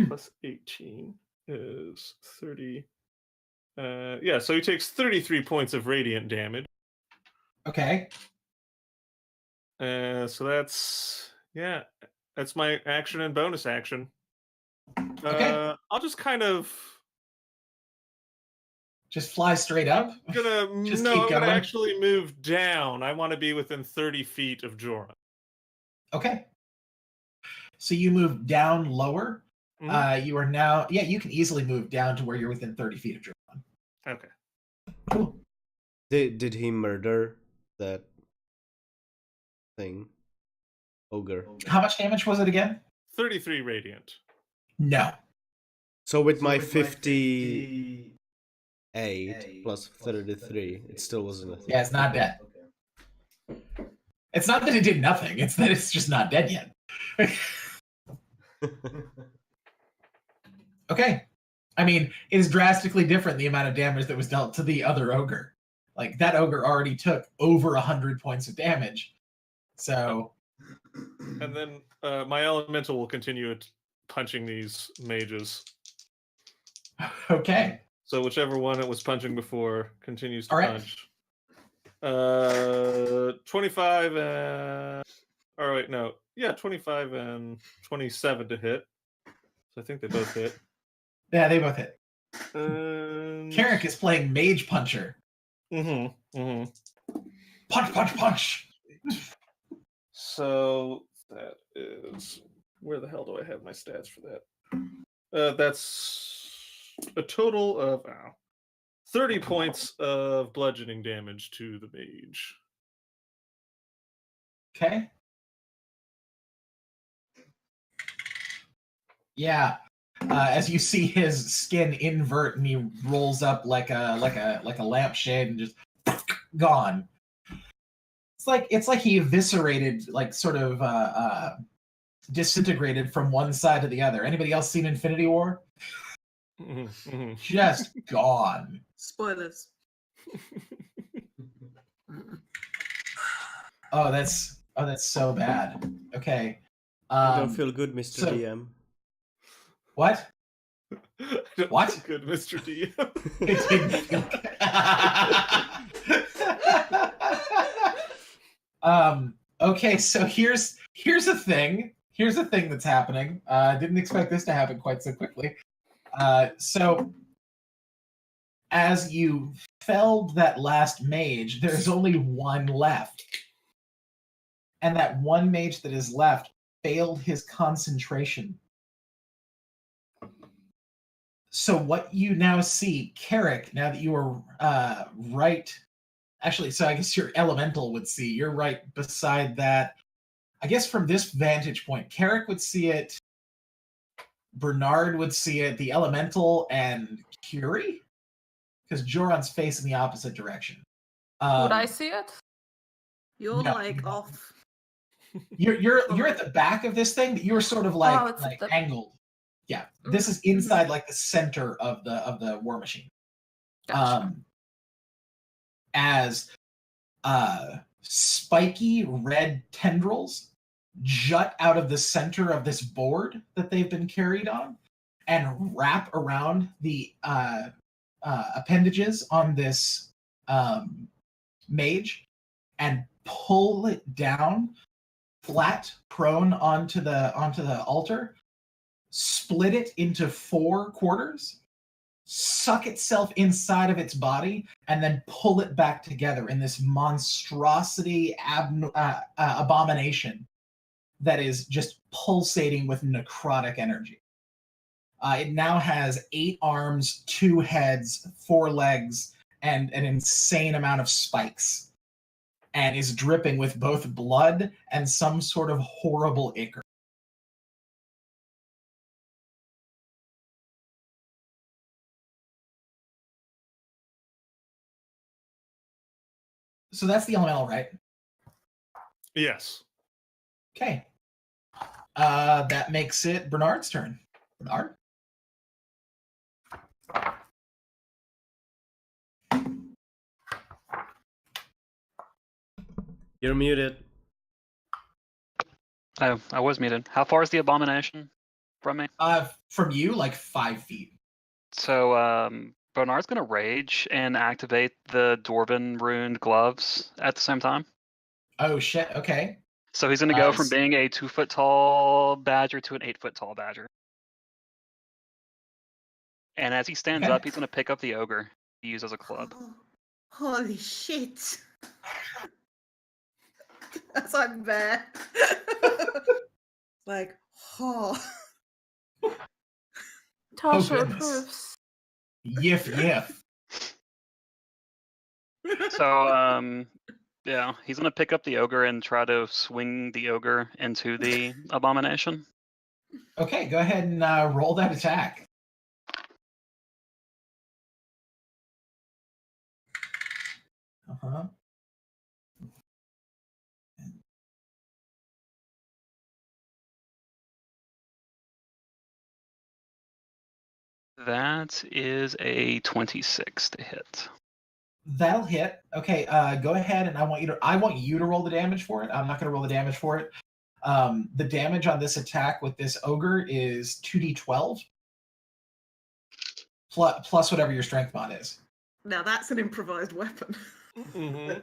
Plus 18 is 30. Yeah, so he takes 33 points of radiant damage. Okay. So that's my action and bonus action. Okay. I'll just kind of Just fly straight up? I'm gonna actually move down. I want to be within 30 feet of Joran. Okay. So you move down lower. Mhm. You are now... Yeah, you can easily move down to where you're within 30 feet of Joran. Okay. Cool. Did he murder that thing? Ogre. How much damage was it again? 33 radiant. No. So with my 58 plus 33, it still wasn't a thing. Yeah, it's not dead. It's not that it did nothing. It's that it's just not dead yet. Okay. I mean, it is drastically different, the amount of damage that was dealt to the other ogre. Like, that ogre already took over 100 points of damage. So... And then my elemental will continue punching these mages. Okay. So whichever one it was punching before continues to All right. punch. 25 and... All right, no. Yeah, 25 and 27 to hit. So I think they both hit. Yeah, they both hit. And... Carrick is playing Mage Puncher. Mm-hmm. Punch, punch, punch! So that is... Where the hell do I have my stats for that? That's a total of 30 points of bludgeoning damage to the mage. Okay. Yeah. As you see his skin invert and he rolls up like a lampshade and just gone. It's like he eviscerated, like sort of disintegrated from one side to the other. Anybody else seen Infinity War? Just gone. Spoilers. Oh, that's so bad. Okay. I don't feel good, Mr. so- DM. What? What? Good, Mr. DM. It didn't feel good. Okay, so here's a thing. Here's a thing that's happening. I didn't expect this to happen quite so quickly. So as you felled that last mage, there's only one left. And that one mage that is left failed his concentration. So what you now see, Carrick, now that you are right, actually, so I guess your elemental would see, you're right beside that. I guess from this vantage point, Carrick would see it, Bernard would see it, the elemental, and Curie? Because Joran's facing the opposite direction. Would I see it? You're No, like you won't. off. You're at the back of this thing, but you're sort of like it's at the- angled. Yeah, this is inside like the center of the war machine. Gotcha. As spiky red tendrils jut out of the center of this board that they've been carried on and wrap around the appendages on this mage and pull it down flat prone onto the altar, split it into 4 quarters, suck itself inside of its body, and then pull it back together in this monstrosity abomination that is just pulsating with necrotic energy. It now has 8 arms, 2 heads, 4 legs, and an insane amount of spikes, and is dripping with both blood and some sort of horrible ichor. So that's the elemental, right? Yes. Okay. That makes it Bernard's turn. Bernard? You're muted. Oh, I was muted. How far is the abomination from me? From you, like 5 feet. So Bernard's gonna rage and activate the Dwarven runed gloves at the same time. Oh shit, okay. So he's gonna go from being a 2-foot tall badger to an 8-foot tall badger. And as he stands Okay. up, he's gonna pick up the ogre to use as a club. Oh, holy shit. That's like bad. Like, oh. Tasha goodness. approves. Yiff. So yeah, he's gonna pick up the ogre and try to swing the ogre into the abomination. Okay, go ahead and roll that attack. Uh-huh. That is a 26 to hit. That'll hit. Okay, go ahead and I want you to roll the damage for it. I'm not going to roll the damage for it. The damage on this attack with this ogre is 2d12 plus whatever your strength mod is. Now that's an improvised weapon. Mm-hmm.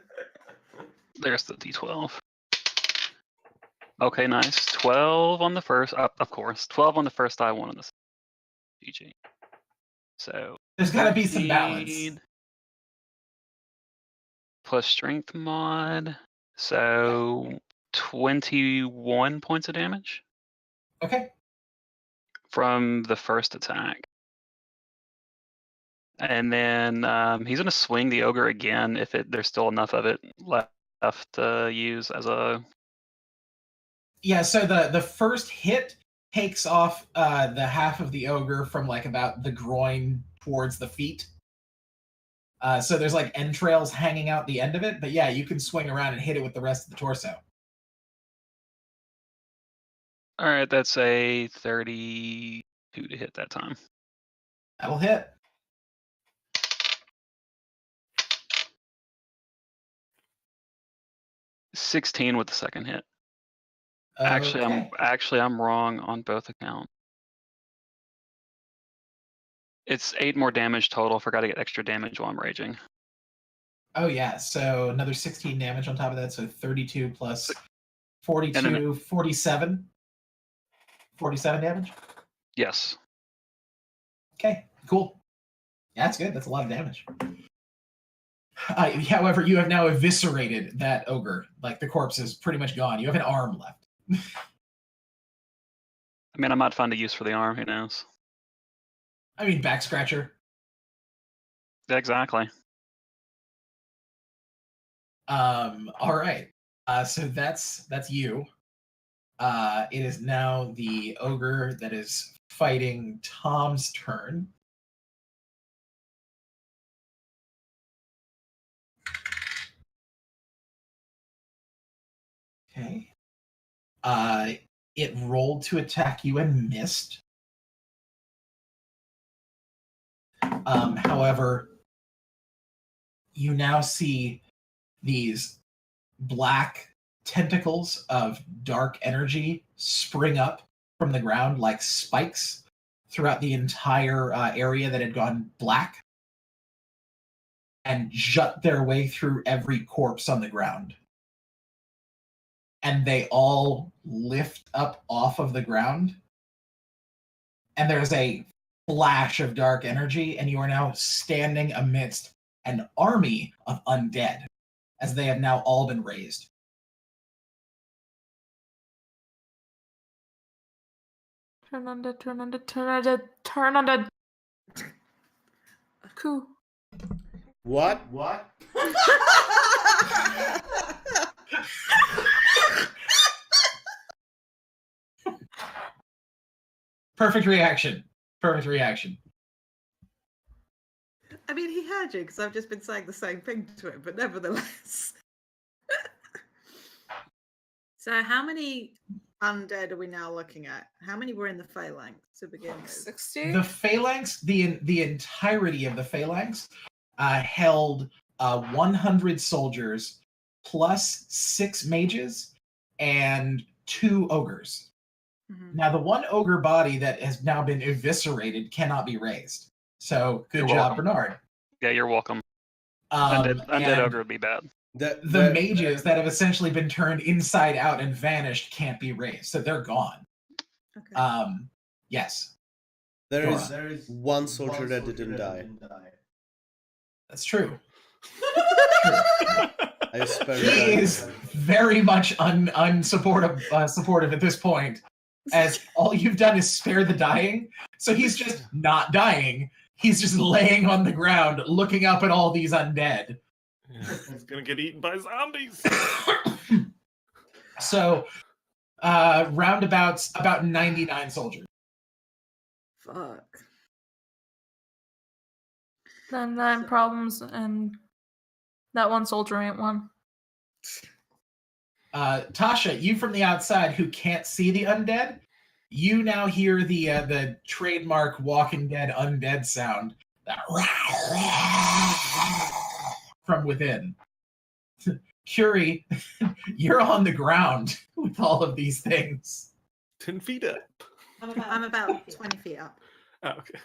There's the d12. Okay, nice. 12 on the first, of course. 12 on the first die, 1 on the GG. So There's got to be some balance. 13 plus strength mod, so 21 points of damage Okay. from the first attack. And then he's going to swing the ogre again if there's still enough of it left to use as a... Yeah, so the first hit takes off the half of the ogre from like about the groin towards the feet. So there's like entrails hanging out the end of it, but yeah, you can swing around and hit it with the rest of the torso. All right, that's a 32 to hit that time. That'll hit. $16 with the second hit. Okay. I'm wrong on both accounts. It's 8 more damage total. Forgot to get extra damage while I'm raging. Oh yeah, so another 16 damage on top of that, so 32 plus 42, And then- 47. 47 damage? Yes. Okay, cool. Yeah, that's good. That's a lot of damage. However, you have now eviscerated that ogre. Like, the corpse is pretty much gone. You have an arm left. I mean, I might find a use for the arm. Who knows? I mean, back scratcher. Exactly. All right. So that's you. It is now the ogre that is fighting Tom's turn. Okay. It rolled to attack you and missed. However, you now see these black tentacles of dark energy spring up from the ground like spikes throughout the entire area that had gone black and jut their way through every corpse on the ground. And they all lift up off of the ground. And there's a flash of dark energy, and you are now standing amidst an army of undead, as they have now all been raised. Turn on the. Cool. What? Perfect reaction. I mean, he heard you because I've just been saying the same thing to him, but nevertheless. So, how many undead are we now looking at? How many were in the phalanx to begin with? 60? The phalanx, the entirety of the phalanx, held 100 soldiers plus 6 mages and 2 ogres. Mhm. Now, the one ogre body that has now been eviscerated cannot be raised. So, good You're job, welcome. Bernard. Yeah, you're welcome. And Undead ogre would be bad. the mages that have essentially been turned inside out and vanished can't be raised, so they're gone. Okay. Yes, There Dora. is one soldier that didn't die. that's true. I spared He is very much unsupportive supportive at this point, as all you've done is spare the dying. So he's just not dying. He's just laying on the ground, looking up at all these undead. He's gonna get eaten by zombies. So, roundabouts about 99 soldiers. Fuck. Then 9 problems, and that one soldier ain't one. Tasha, you from the outside who can't see the undead, you now hear the trademark Walking Dead undead sound from within. Curie, you're on the ground with all of these things. 10 feet up. I'm about 20 feet up. Oh, okay.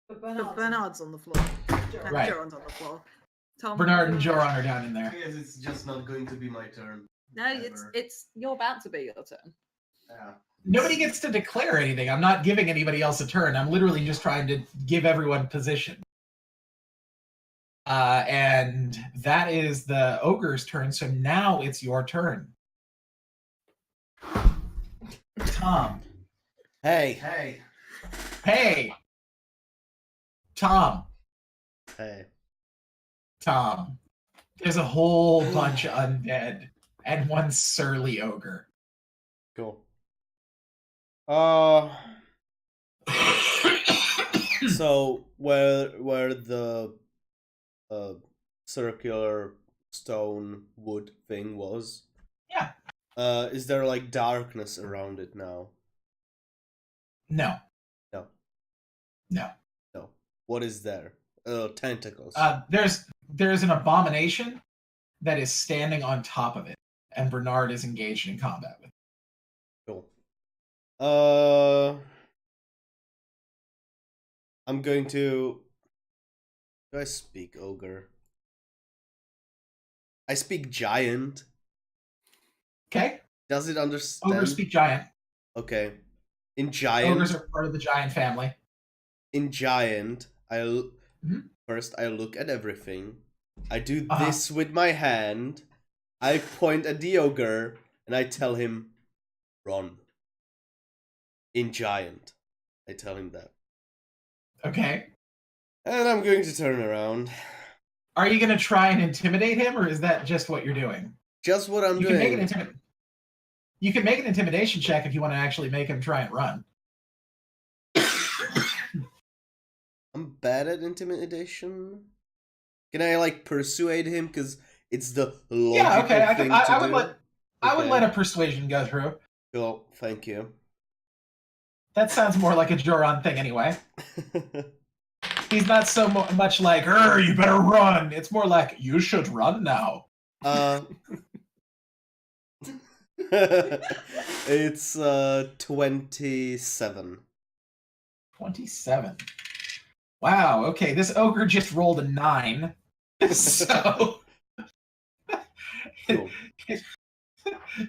But Bernard's on the floor. Right. Joran's on the floor. Tom, Bernard and Joran are down in there. Because it's just not going to be my turn. No, it's you're about to be your turn. Yeah. Nobody gets to declare anything. I'm not giving anybody else a turn. I'm literally just trying to give everyone position. And that is the ogre's turn, so now it's your turn. Tom. Hey. Tom. Hey. Tom. There's a whole bunch of undead and one surly ogre. Cool. So where the circular stone wood thing was? Yeah. Is there like darkness around it now? No. No. No. No. What is there? Tentacles. There's an abomination that is standing on top of it, and Bernard is engaged in combat with it. Cool. I'm going to. Do I speak ogre? I speak giant. Okay? Does it understand? Ogres speak giant. Okay. In giant. Ogres are part of the giant family. In giant, Mhm. first I look at everything. I do this with my hand. I point at the ogre and I tell him, "Run." In giant, I tell him that. Okay. And I'm going to turn around. Are you going to try and intimidate him, or is that just what you're doing? Just what I'm You doing. can make an intimidation check if you want to actually make him try and run. I'm bad at intimidation. Can I like persuade him? Because it's the logical thing to do. I would let a persuasion go through. Cool, thank you. That sounds more like a Joran thing anyway. He's not so much like, you better run. It's more like, you should run now. It's 27. 27. Wow, okay, this ogre just rolled a 9. So... Cool.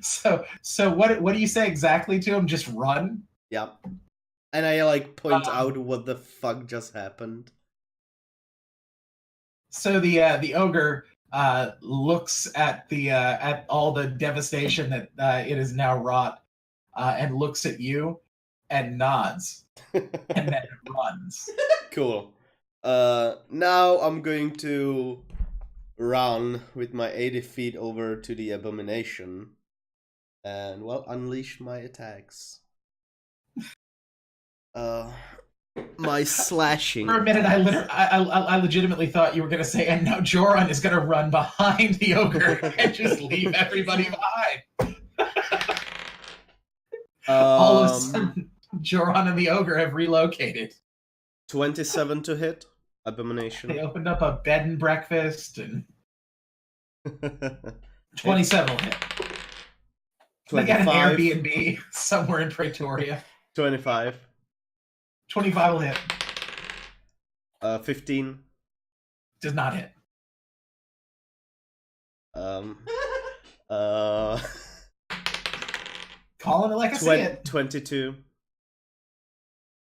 So what do you say exactly to him? Just run? Yep. And I like point out what the fuck just happened. So the ogre looks at at all the devastation that it has now wrought, and looks at you and nods, and then runs. Cool. Now I'm going to run with my 80 feet over to the abomination and, well, unleash my attacks. My slashing. For a minute, I legitimately thought you were going to say, and now Joran is going to run behind the ogre and just leave everybody behind. All of a sudden, Joran and the ogre have relocated. 27 to hit. Abomination. They opened up a bed and breakfast, and 27 will hit. They got an Airbnb somewhere in Pretoria. 25. 25 will hit. 15. Does not hit. Calling it like I see it. 22.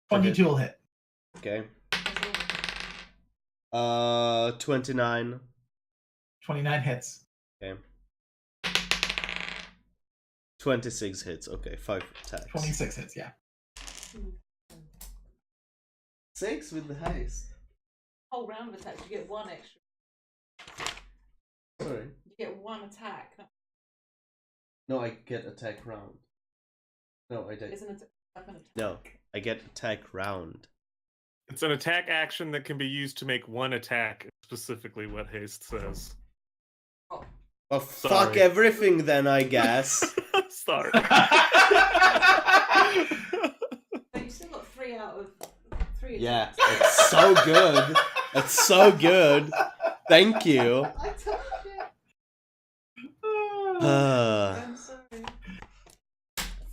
22 will hit. Okay. 29. 29 hits. Okay. 26 hits. Okay, 5 attacks. 26 hits, yeah. 6 with the heist. Whole round of attacks, you get 1 extra. Sorry. You get 1 attack. No, I get attack round. No, I don't. Isn't it an attack? No, I get attack round. It's an attack action that can be used to make 1 attack, specifically what haste says. Oh. Oh, fuck everything then, I guess. Sorry. But you still got 3 out of 3 attacks. Yeah, it's so good. It's so good. Thank you. I told you. I'm sorry.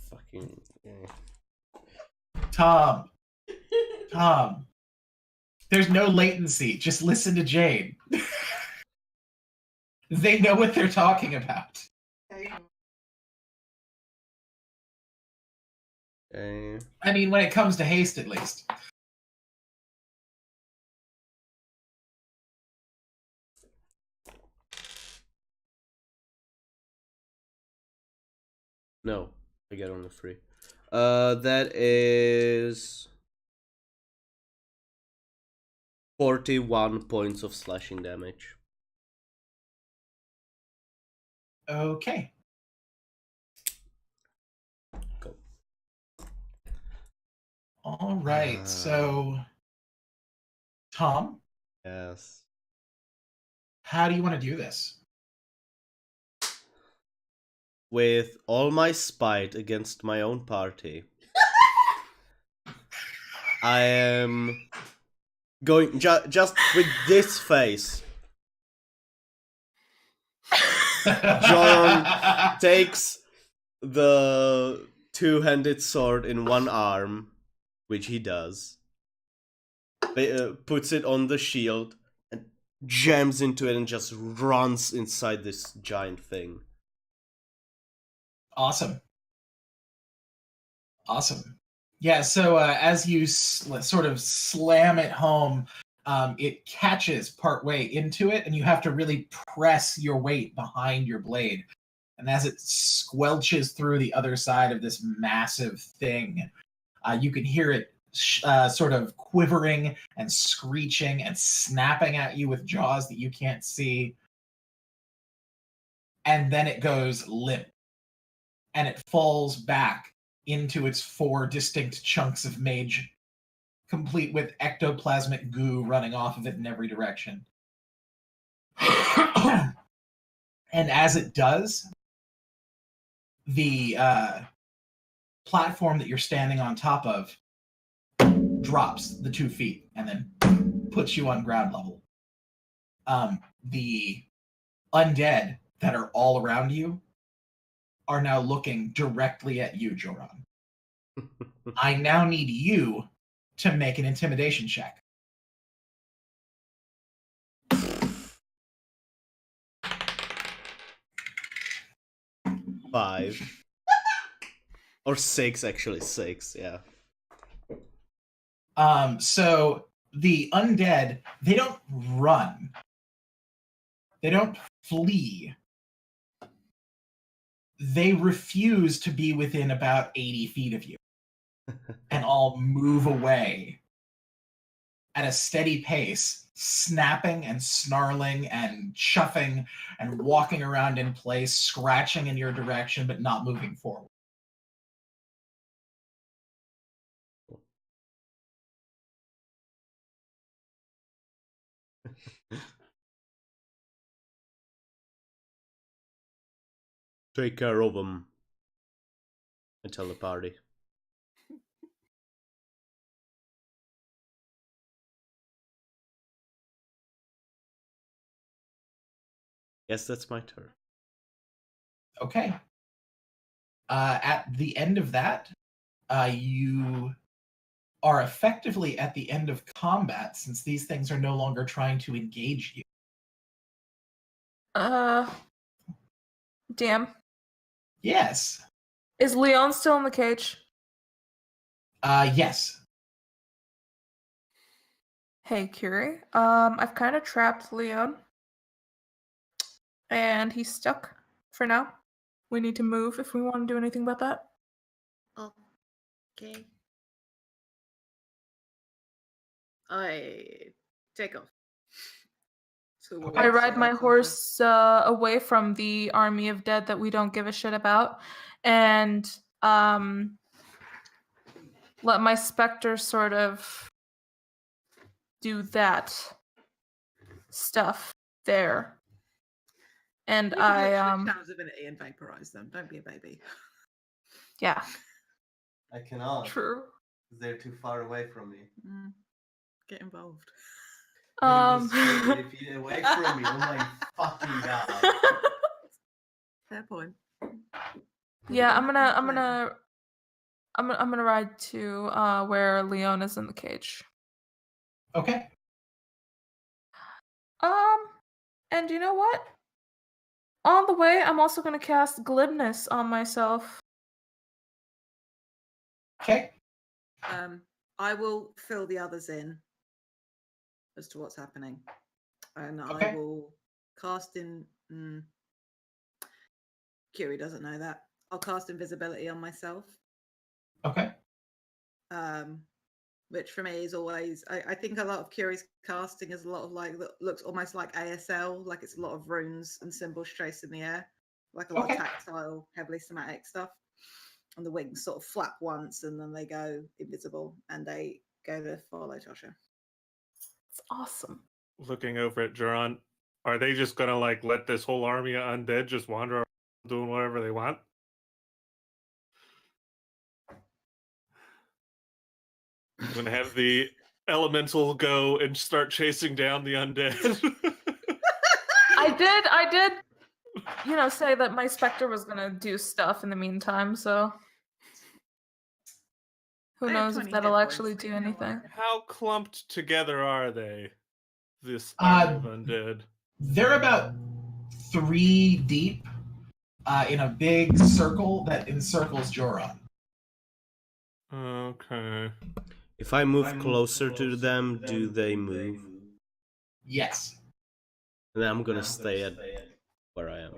Fucking. Tom. There's no latency. Just listen to Jane. They know what they're talking about. Okay. I mean, when it comes to haste, at least. No, I get only 3. That is 41 points of slashing damage. Okay. Go. All right. So, Tom, Yes. how do you want to do this? With all my spite against my own party, I am going just with this face. John takes the 2-handed sword in one arm, which he does, puts it on the shield, and jams into it and just runs inside this giant thing. Awesome. Yeah, so as you sort of slam it home, it catches partway into it, and you have to really press your weight behind your blade. And as it squelches through the other side of this massive thing, you can hear it sort of quivering and screeching and snapping at you with jaws that you can't see. And then it goes limp. And it falls back into its 4 distinct chunks of mage, complete with ectoplasmic goo running off of it in every direction. And as it does, the platform that you're standing on top of drops the 2 feet and then puts you on ground level. The undead that are all around you are now looking directly at you, Joran. I now need you to make an intimidation check. 5. Or 6, actually. 6, yeah. So the undead, they don't run. They don't flee. They refuse to be within about 80 feet of you and all move away at a steady pace, snapping and snarling and chuffing and walking around in place, scratching in your direction, but not moving forward. Take care of them. And tell the party. Yes, that's my turn. Okay. At the end of that, you are effectively at the end of combat since these things are no longer trying to engage you. Damn. Yes. Is Leon still in the cage? Yes. Hey, Curie. I've kind of trapped Leon. And he's stuck for now. We need to move if we want to do anything about that. Okay. I take off. Okay. I ride my horse away from the army of dead that we don't give a shit about, and let my specter sort of do that stuff there. And You can literally channel divinity and vaporize them. Don't be a baby. Yeah. I cannot. True. They're too far away from me. Get involved. 80 feet away from me. Oh my fucking god. Fair point. Yeah, I'm gonna ride to where Leon is in the cage. Okay. And you know what? On the way, I'm also gonna cast glibness on myself. Okay. I will fill the others in as to what's happening, and Okay. I will cast in. Curie doesn't know that. I'll cast invisibility on myself. Okay. Which for me is always, I think a lot of Curie's casting is a lot of like, looks almost like ASL, like it's a lot of runes and symbols traced in the air, like a lot of tactile, heavily somatic stuff. And the wings sort of flap once and then they go invisible and they go to follow Tasha. It's awesome. Looking over at Joran, are they just gonna like let this whole army of undead just wander around doing whatever they want? I'm gonna have the elemental go and start chasing down the undead. I did, say that my specter was gonna do stuff in the meantime, so who knows if that'll actually do anything. How clumped together are they? This army of undead. They're about 3 deep in a big circle that encircles Joran. Okay. If I move closer to them, do they move? Yes. And then I'm gonna stay at where I am.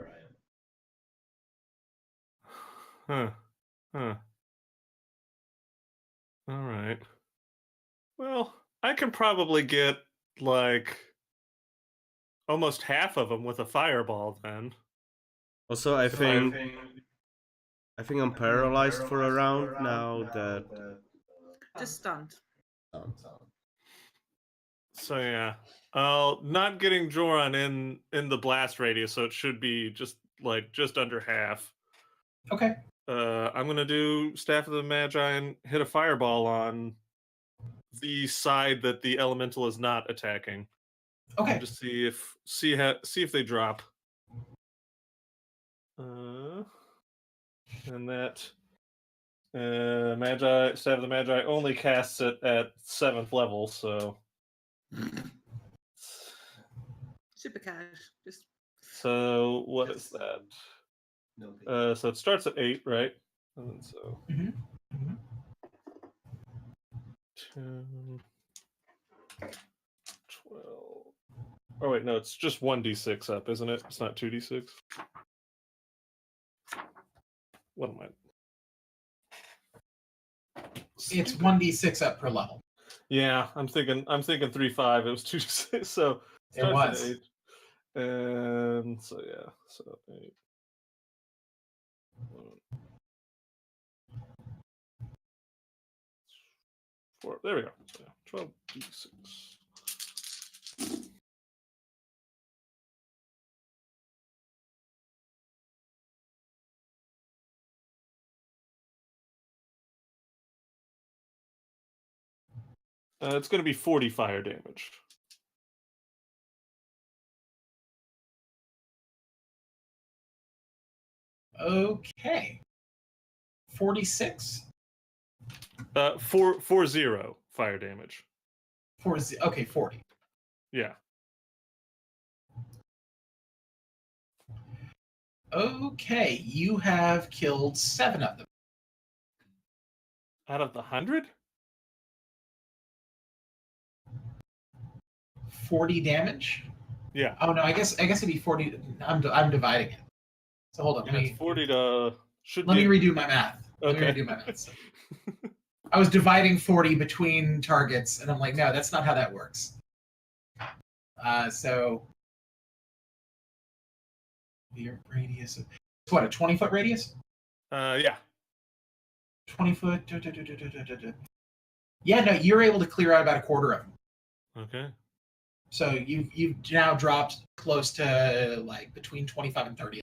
Huh. All right. Well, I can probably get like almost half of them with a fireball then. Also, I think I'm paralyzed for a round now that. Just stunned. So yeah, not getting Joran in the blast radius, so it should be just under half. Okay. I'm gonna do Staff of the Magi and hit a fireball on the side that the elemental is not attacking. Okay. And just see if they drop. And that Staff of the Magi only casts it at 7th level, so. Super cash. Just. So what is that? So it starts at 8, right? And then so. Mhm. Mhm. 10, 12. Oh wait, no, it's just 1d6 up, isn't it? It's not 2d6. What am I? It's 1d6 up per level. Yeah, I'm thinking 3-5. It was 2d6, so It was. at 8. And so yeah, so 8. 4. There we go. So, yeah, 12d6. It's going to be 40 fire damage. Okay. 46? 40 fire damage. Okay, 40. Yeah. Okay, you have killed 7 of them. Out of the 100? 40 damage? Yeah. Oh no, I guess it'd be 40. I'm dividing it. So hold on. Yeah, it's 40 to. Let me redo my math. Okay. Let me redo my math. So. I was dividing 40 between targets, and I'm like, no, that's not how that works. So the radius of what, a 20-foot radius? Yeah. 20 foot. Yeah, no, you're able to clear out about a quarter of them. Okay. So you've now dropped close to like between 25 and 30.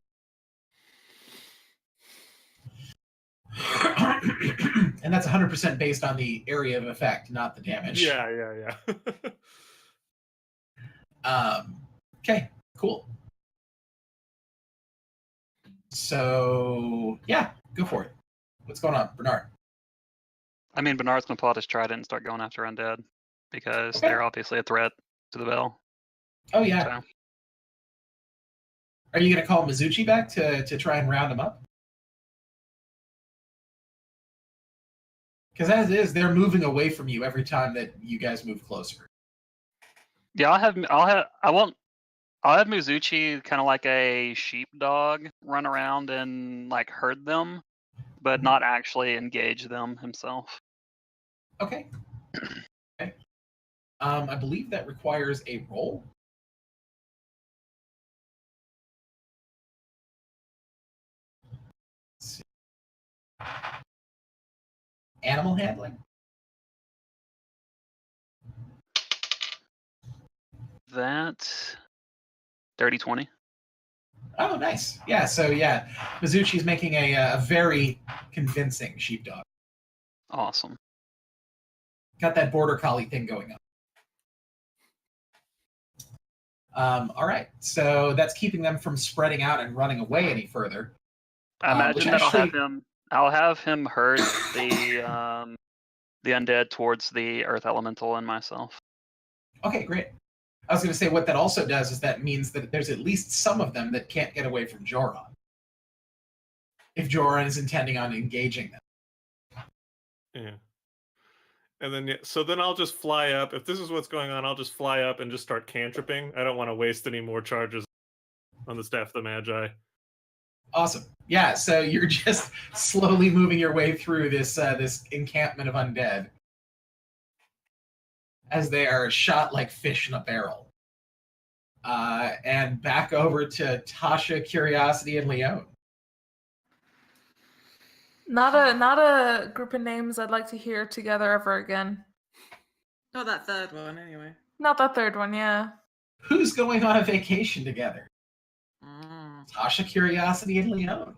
And that's 100% based on the area of effect, not the damage. Yeah. Okay, cool. So yeah, go for it. What's going on, Bernard? I mean, Bernard's gonna pull out his trident and start going after undead because Okay. they're obviously a threat to the Bell. Oh yeah. So. Are you gonna call Mizuchi back to try and round him up? Because as is, they're moving away from you every time that you guys move closer. Yeah, I'll have Mizuchi kind of like a sheepdog run around and like herd them, but not actually engage them himself. Okay. Okay. I believe that requires a roll. Let's see. Animal handling. That dirty 20. Oh, nice. Yeah. So yeah, Mizuchi's making a very convincing sheepdog. Awesome. Got that border collie thing going on. All right. So that's keeping them from spreading out and running away any further. I imagine that actually... I'll have him herd the undead towards the earth elemental and myself. Okay, great. I was going to say what that also does is that means that there's at least some of them that can't get away from Joran. If Joran is intending on engaging them. Yeah. And then, so then I'll just fly up. If this is what's going on, I'll just fly up and just start cantripping. I don't want to waste any more charges on the Staff of the Magi. Awesome. Yeah, so you're just slowly moving your way through this encampment of undead. as they are shot like fish in a barrel. And back over to Tasha, Curiosity, and Leone. Not a group of names I'd like to hear together ever again. Not that third one, anyway. Not that third one, yeah. Who's going on a vacation together? Mm. Tasha, Curiosity, and Leone.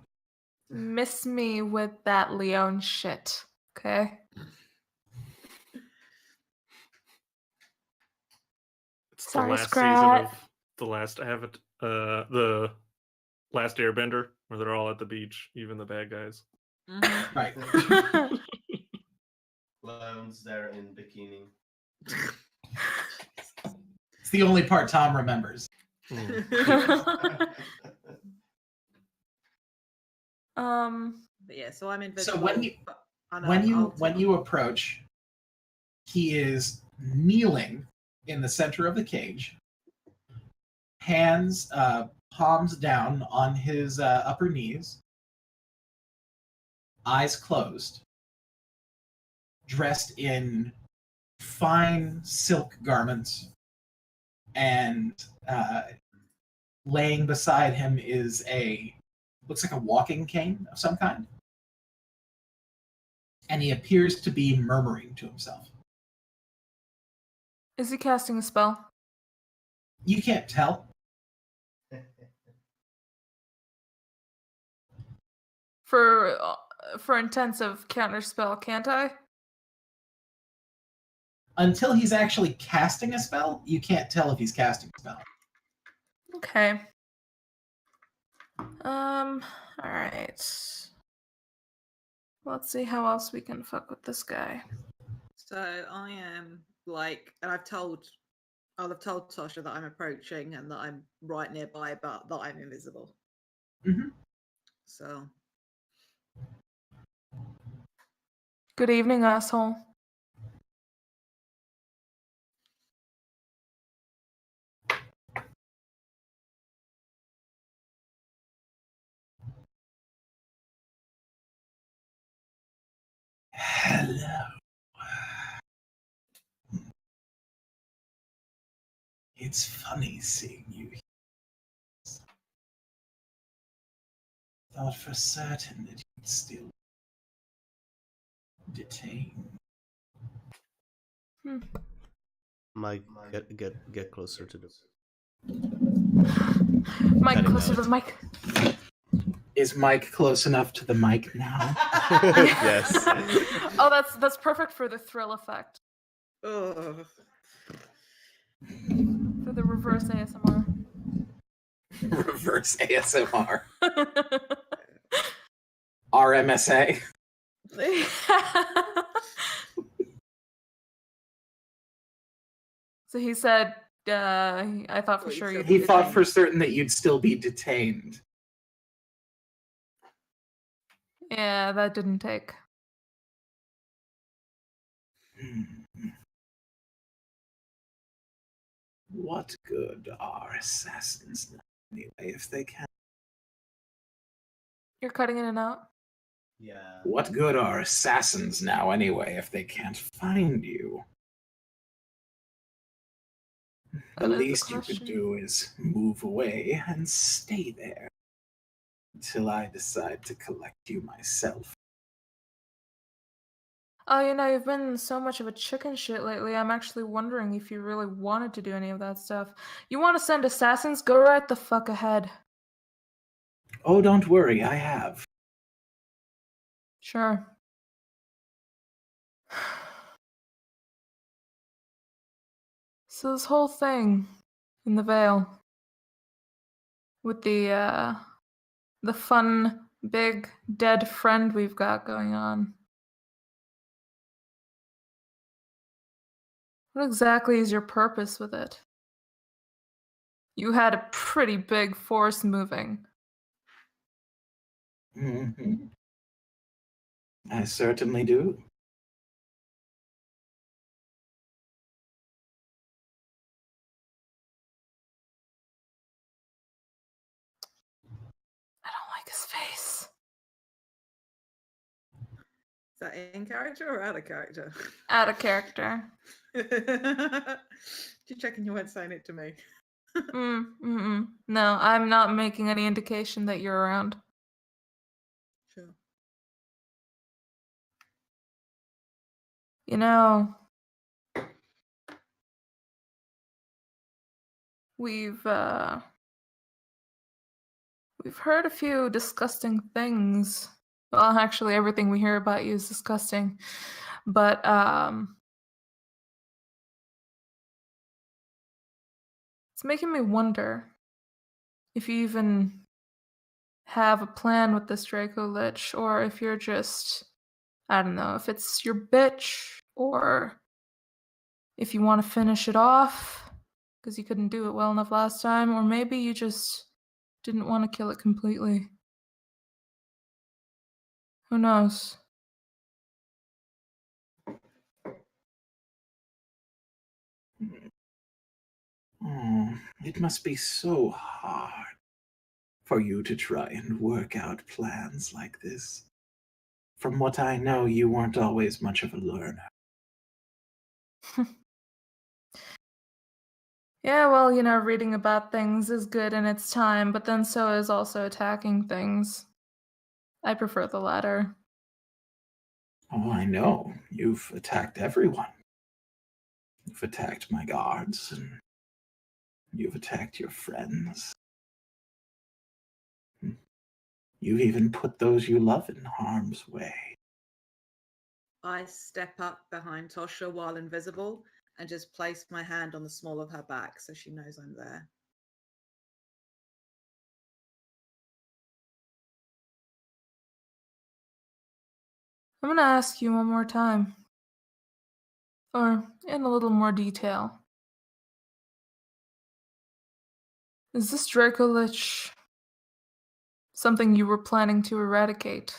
Miss me with that Leone shit, okay? It's Sorry, the last Scrat. season of the last Airbender, where they're all at the beach, even the bad guys. Mm-hmm. Right. Clowns there in bikini. It's the only part Tom remembers. But yeah, so I'm invisible. So when I'll you approach, he is kneeling in the center of the cage, hands palms down on his upper knees, eyes closed, dressed in fine silk garments, and laying beside him is looks like a walking cane of some kind. And he appears to be murmuring to himself. Is he casting a spell? You can't tell. For intensive counter spell, can't I? Until he's actually casting a spell, you can't tell if he's casting a spell. Okay. Alright. Let's see how else we can fuck with this guy. So I am like, and I'll have told Tasha that I'm approaching and that I'm right nearby, but that I'm invisible. Mm-hmm. So Good evening, asshole. Hello. It's funny seeing you here. Thought for certain that you'd still detain. Mike, get closer to the. Mike, Cutting closer to out. the mic. Is Mike close enough to the mic now? Yes. Oh, that's perfect for the thrill effect. ugh. For the reverse ASMR. Reverse ASMR. RMSA. So he said, I thought for Wait, sure so you'd He be thought detained. for certain that you'd still be detained. Yeah, that didn't take. What good are assassins now, anyway, if they can't? You're cutting in and out. Yeah. What good are assassins now, anyway, if they can't find you? The That is the least you could question. do is move away and stay there until I decide to collect you myself. Oh, you've been so much of a chicken shit lately. I'm actually wondering if you really wanted to do any of that stuff. You want to send assassins? Go right the fuck ahead. Oh, don't worry, I have. Sure. So this whole thing in the Vale with the fun big dead friend we've got going on. What exactly is your purpose with it? You had a pretty big force moving. Mm-hmm. I certainly do. I don't like his face. Is that in character or out of character? Out of character. Just checking you weren't saying it to me. No, I'm not making any indication that you're around. Sure. You know, we've heard a few disgusting things. Well, actually, everything we hear about you is disgusting. But it's making me wonder if you even have a plan with this Draco Lich, or if you're just, I don't know, if it's your bitch, or if you want to finish it off because you couldn't do it well enough last time, or maybe you just didn't want to kill it completely. Who knows? Oh, it must be so hard for you to try and work out plans like this. From what I know, you weren't always much of a learner. Yeah, well, reading about things is good in its time, but then so is also attacking things. I prefer the latter. Oh, I know. You've attacked everyone. You've attacked my guards, and you've attacked your friends. You've even put those you love in harm's way. I step up behind Tosha while invisible and just place my hand on the small of her back so she knows I'm there. I'm gonna ask you one more time. Or in a little more detail. Is this Draco Lich something you were planning to eradicate?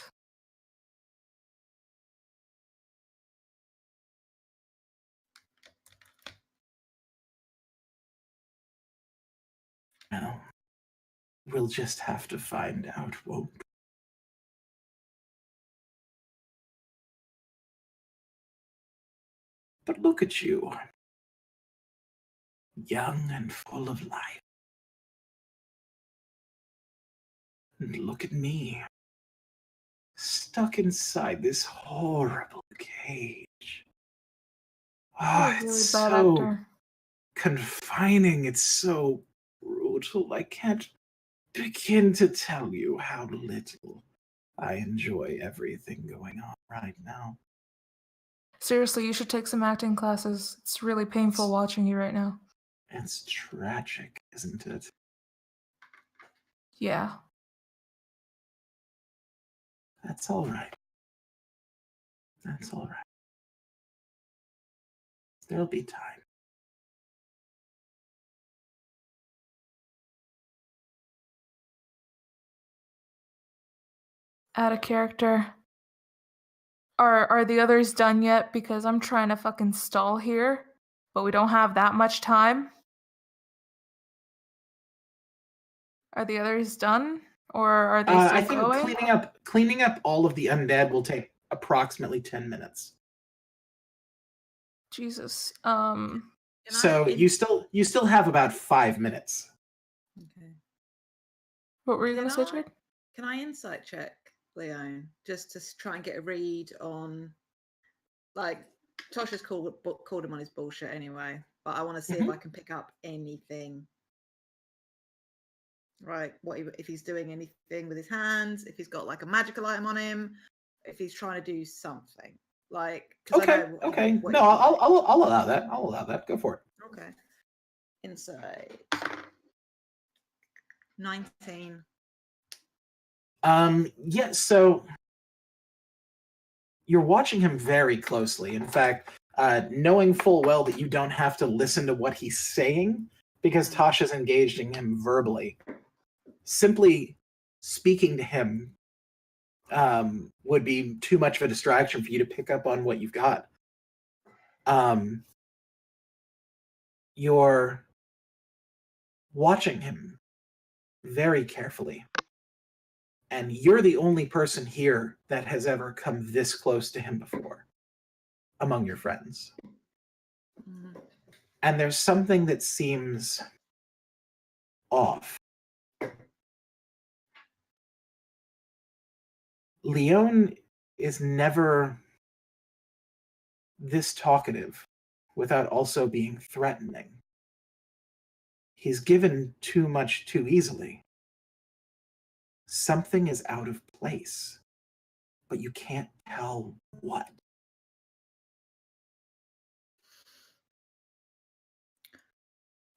Well, we'll just have to find out, won't we? But look at you. Young and full of life. And look at me. Stuck inside this horrible cage. You're a It's really bad so actor. confining. It's so brutal. I can't begin to tell you how little I enjoy everything going on right now. Seriously, you should take some acting classes. It's really painful watching you right now. It's tragic, isn't it? Yeah. That's all right. That's all right. There'll be time. Out of character. Are the others done yet? Because I'm trying to fucking stall here, but we don't have that much time. Are the others done? Or are they still I think going? cleaning up all of the undead will take approximately 10 minutes. Jesus. So you still have about 5 minutes. Okay. What were you gonna say, Can I- Jade? Can I insight check Leone just to try and get a read on, like, Tosha's called him on his bullshit anyway, but I want to see if I can pick up anything. Right, if he's doing anything with his hands, if he's got like a magical item on him, if he's trying to do something. Like, 'cause I know Okay. what No, he's doing. I'll allow that. I'll allow that. Go for it. Okay. Insight. 19. Yeah, so you're watching him very closely. In fact, knowing full well that you don't have to listen to what he's saying because Tasha's engaging him verbally. Simply speaking to him would be too much of a distraction for you to pick up on what you've got. You're watching him very carefully. And you're the only person here that has ever come this close to him before, among your friends. Mhm. And there's something that seems off. Leon is never this talkative without also being threatening. He's given too much too easily. Something is out of place, but you can't tell what.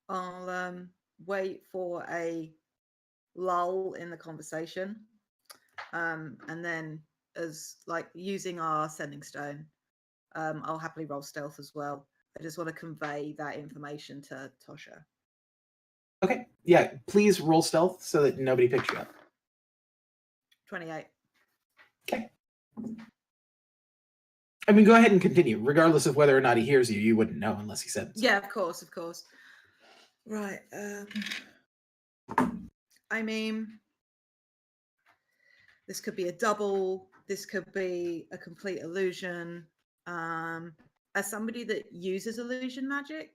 I'll wait for a lull in the conversation, and then as like using our sending stone, I'll happily roll stealth as well. I just want to convey that information to Tosha. Okay, yeah, please roll stealth so that nobody picks you up. 28. Okay. I mean, go ahead and continue. Regardless of whether or not he hears you, you wouldn't know unless he said so. Yeah, of course, of course. Right. I mean, this could be a double. This could be a complete illusion. As somebody that uses illusion magic,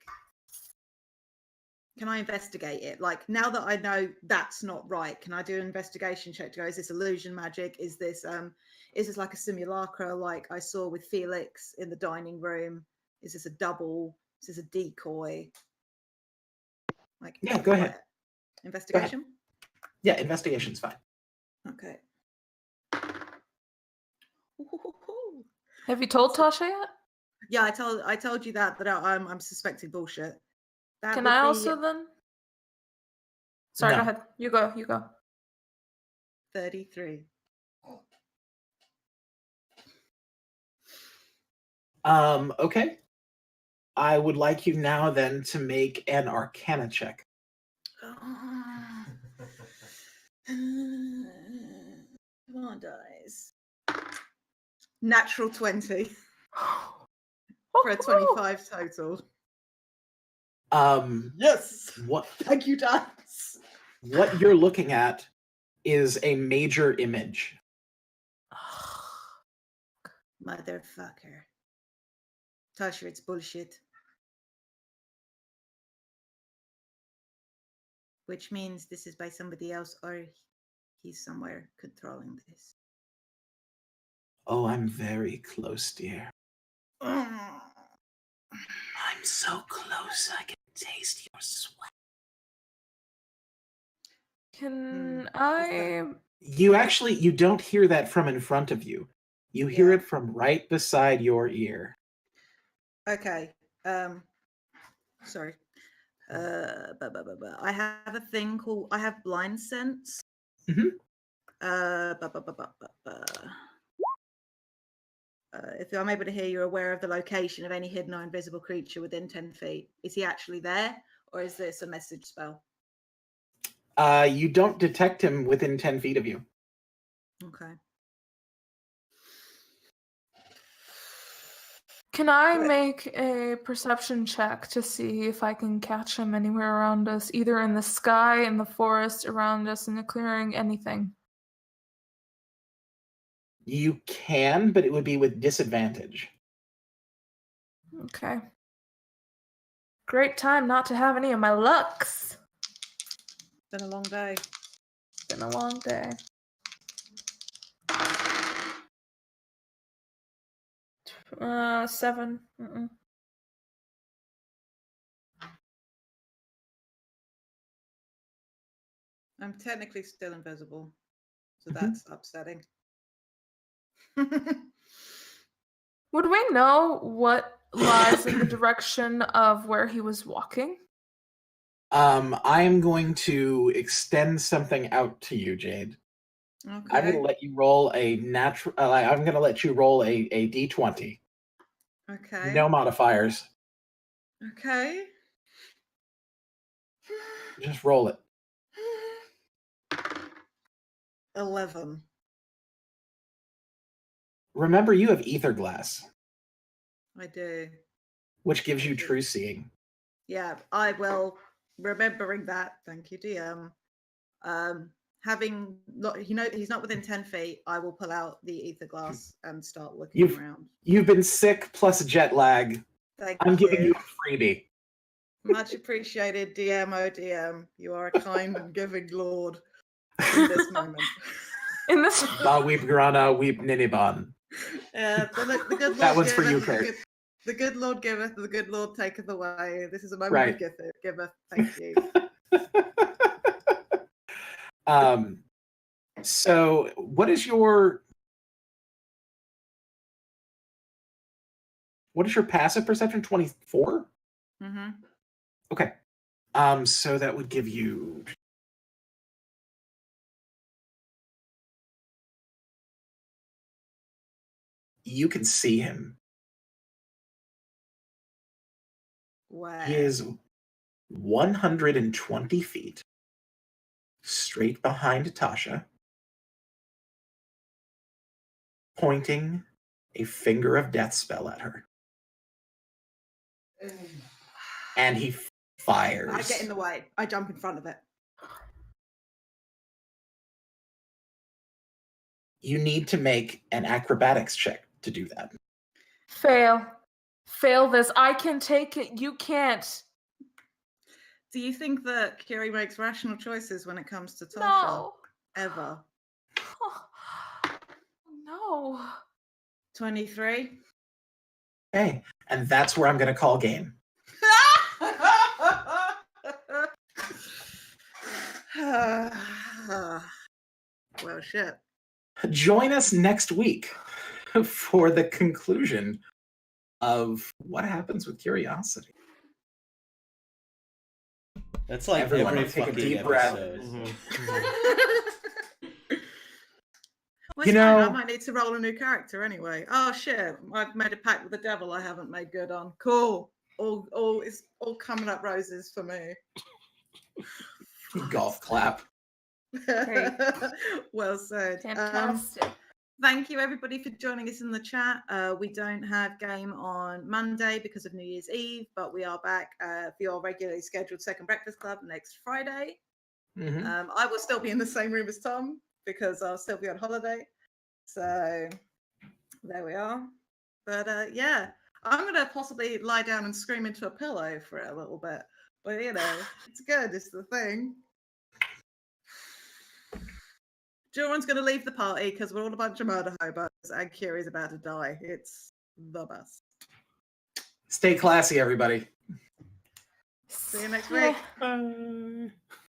can I investigate it? Like, now that I know that's not right, can I do an investigation check to go, is this illusion magic? Is this like a simulacra like I saw with Felix in the dining room? Is this a double? Is this a decoy? Like, Yeah, go ahead. Investigation? Yeah, investigation's fine. Okay. Have you told Tasha yet? Yeah, I told you that I'm suspecting bullshit. That Can would I be also then? Sorry, No. go ahead. You go. 33. Okay. I would like you now then to make an Arcana check. Come on, dice. Natural 20 for a 25 total. Yes. What Thank you, dice. what you're looking at is a major image. Motherfucker. Tasha, it's bullshit. Which means this is by somebody else or he's somewhere controlling this. Oh, I'm very close, dear. I'm so close I can taste your sweat. Can that- I? You don't hear that from in front of you. You hear Yeah. it from right beside your ear. Okay. Sorry. I have a thing called I have blind sense. Mhm. If I'm able to hear you're aware of the location of any hidden or invisible creature within 10 feet. Is he actually there, or is this a message spell? You don't detect him within 10 feet of you. Okay. Can I Right. make a perception check to see if I can catch him anywhere around us, either in the sky, in the forest, around us, in the clearing, anything? You can, but it would be with disadvantage. Okay. Great time not to have any of my lucks. Been a long day. It's been a long day. Seven. Mm-mm. I'm technically still invisible, so Mhm. that's upsetting. Would we know what lies in the direction of where he was walking? I am going to extend something out to you, Jade. I'm going Okay. to let you roll a natural. I'm going to let you roll a d20. Okay. No modifiers. Okay. Just roll it. 11. Remember, you have ether glass, I do. which gives you true seeing. Yeah, I will. Remembering that. Thank you, DM. having he's not within 10 feet, I will pull out the ether glass and start looking around. You've been sick plus jet lag. I'm giving you a freebie. Much appreciated, DM. Oh, DM. You are a kind and giving lord in this moment. In this. Ba weep grana weep niniban. The good Lord That one's for giveth, you, Kurt. The good Lord giveth, the good Lord taketh away. This is a moment Right. of giveth. Thank you. So what is your passive perception? 24? Mm-hmm. Okay. So that would give you you can see him. Wow. He is 120 feet straight behind Tasha, pointing a finger of death spell at her. And he fires. I get in the way. I jump in front of it. You need to make an acrobatics check to do that. Fail this. I can take it. You can't. Do you think that Kiri makes rational choices when it comes to Tasha? No. Ever? No. 23. Okay, and that's where I'm going to call game. Well, shit. Join us next week for the conclusion of what happens with curiosity. That's like Everyone every take a fucking deep breath. episode. Well, it's fine. I might need to roll a new character anyway. Oh shit! I've made a pact with the devil I haven't made good on. Cool. It's all coming up roses for me. Golf clap. Great. Well said. Fantastic. Thank you everybody for joining us in the chat. We don't have game on Monday because of New Year's Eve, but we are back for your regularly scheduled Second Breakfast Club next Friday. Mm-hmm. I will still be in the same room as Tom because I'll still be on holiday. So there we are. But yeah, I'm going to possibly lie down and scream into a pillow for a little bit. But you know, it's good. It's the thing. Joran's going to leave the party because we're all a bunch of murder hobos and Kiri's about to die. It's the best. Stay classy, everybody. See you next week. Bye.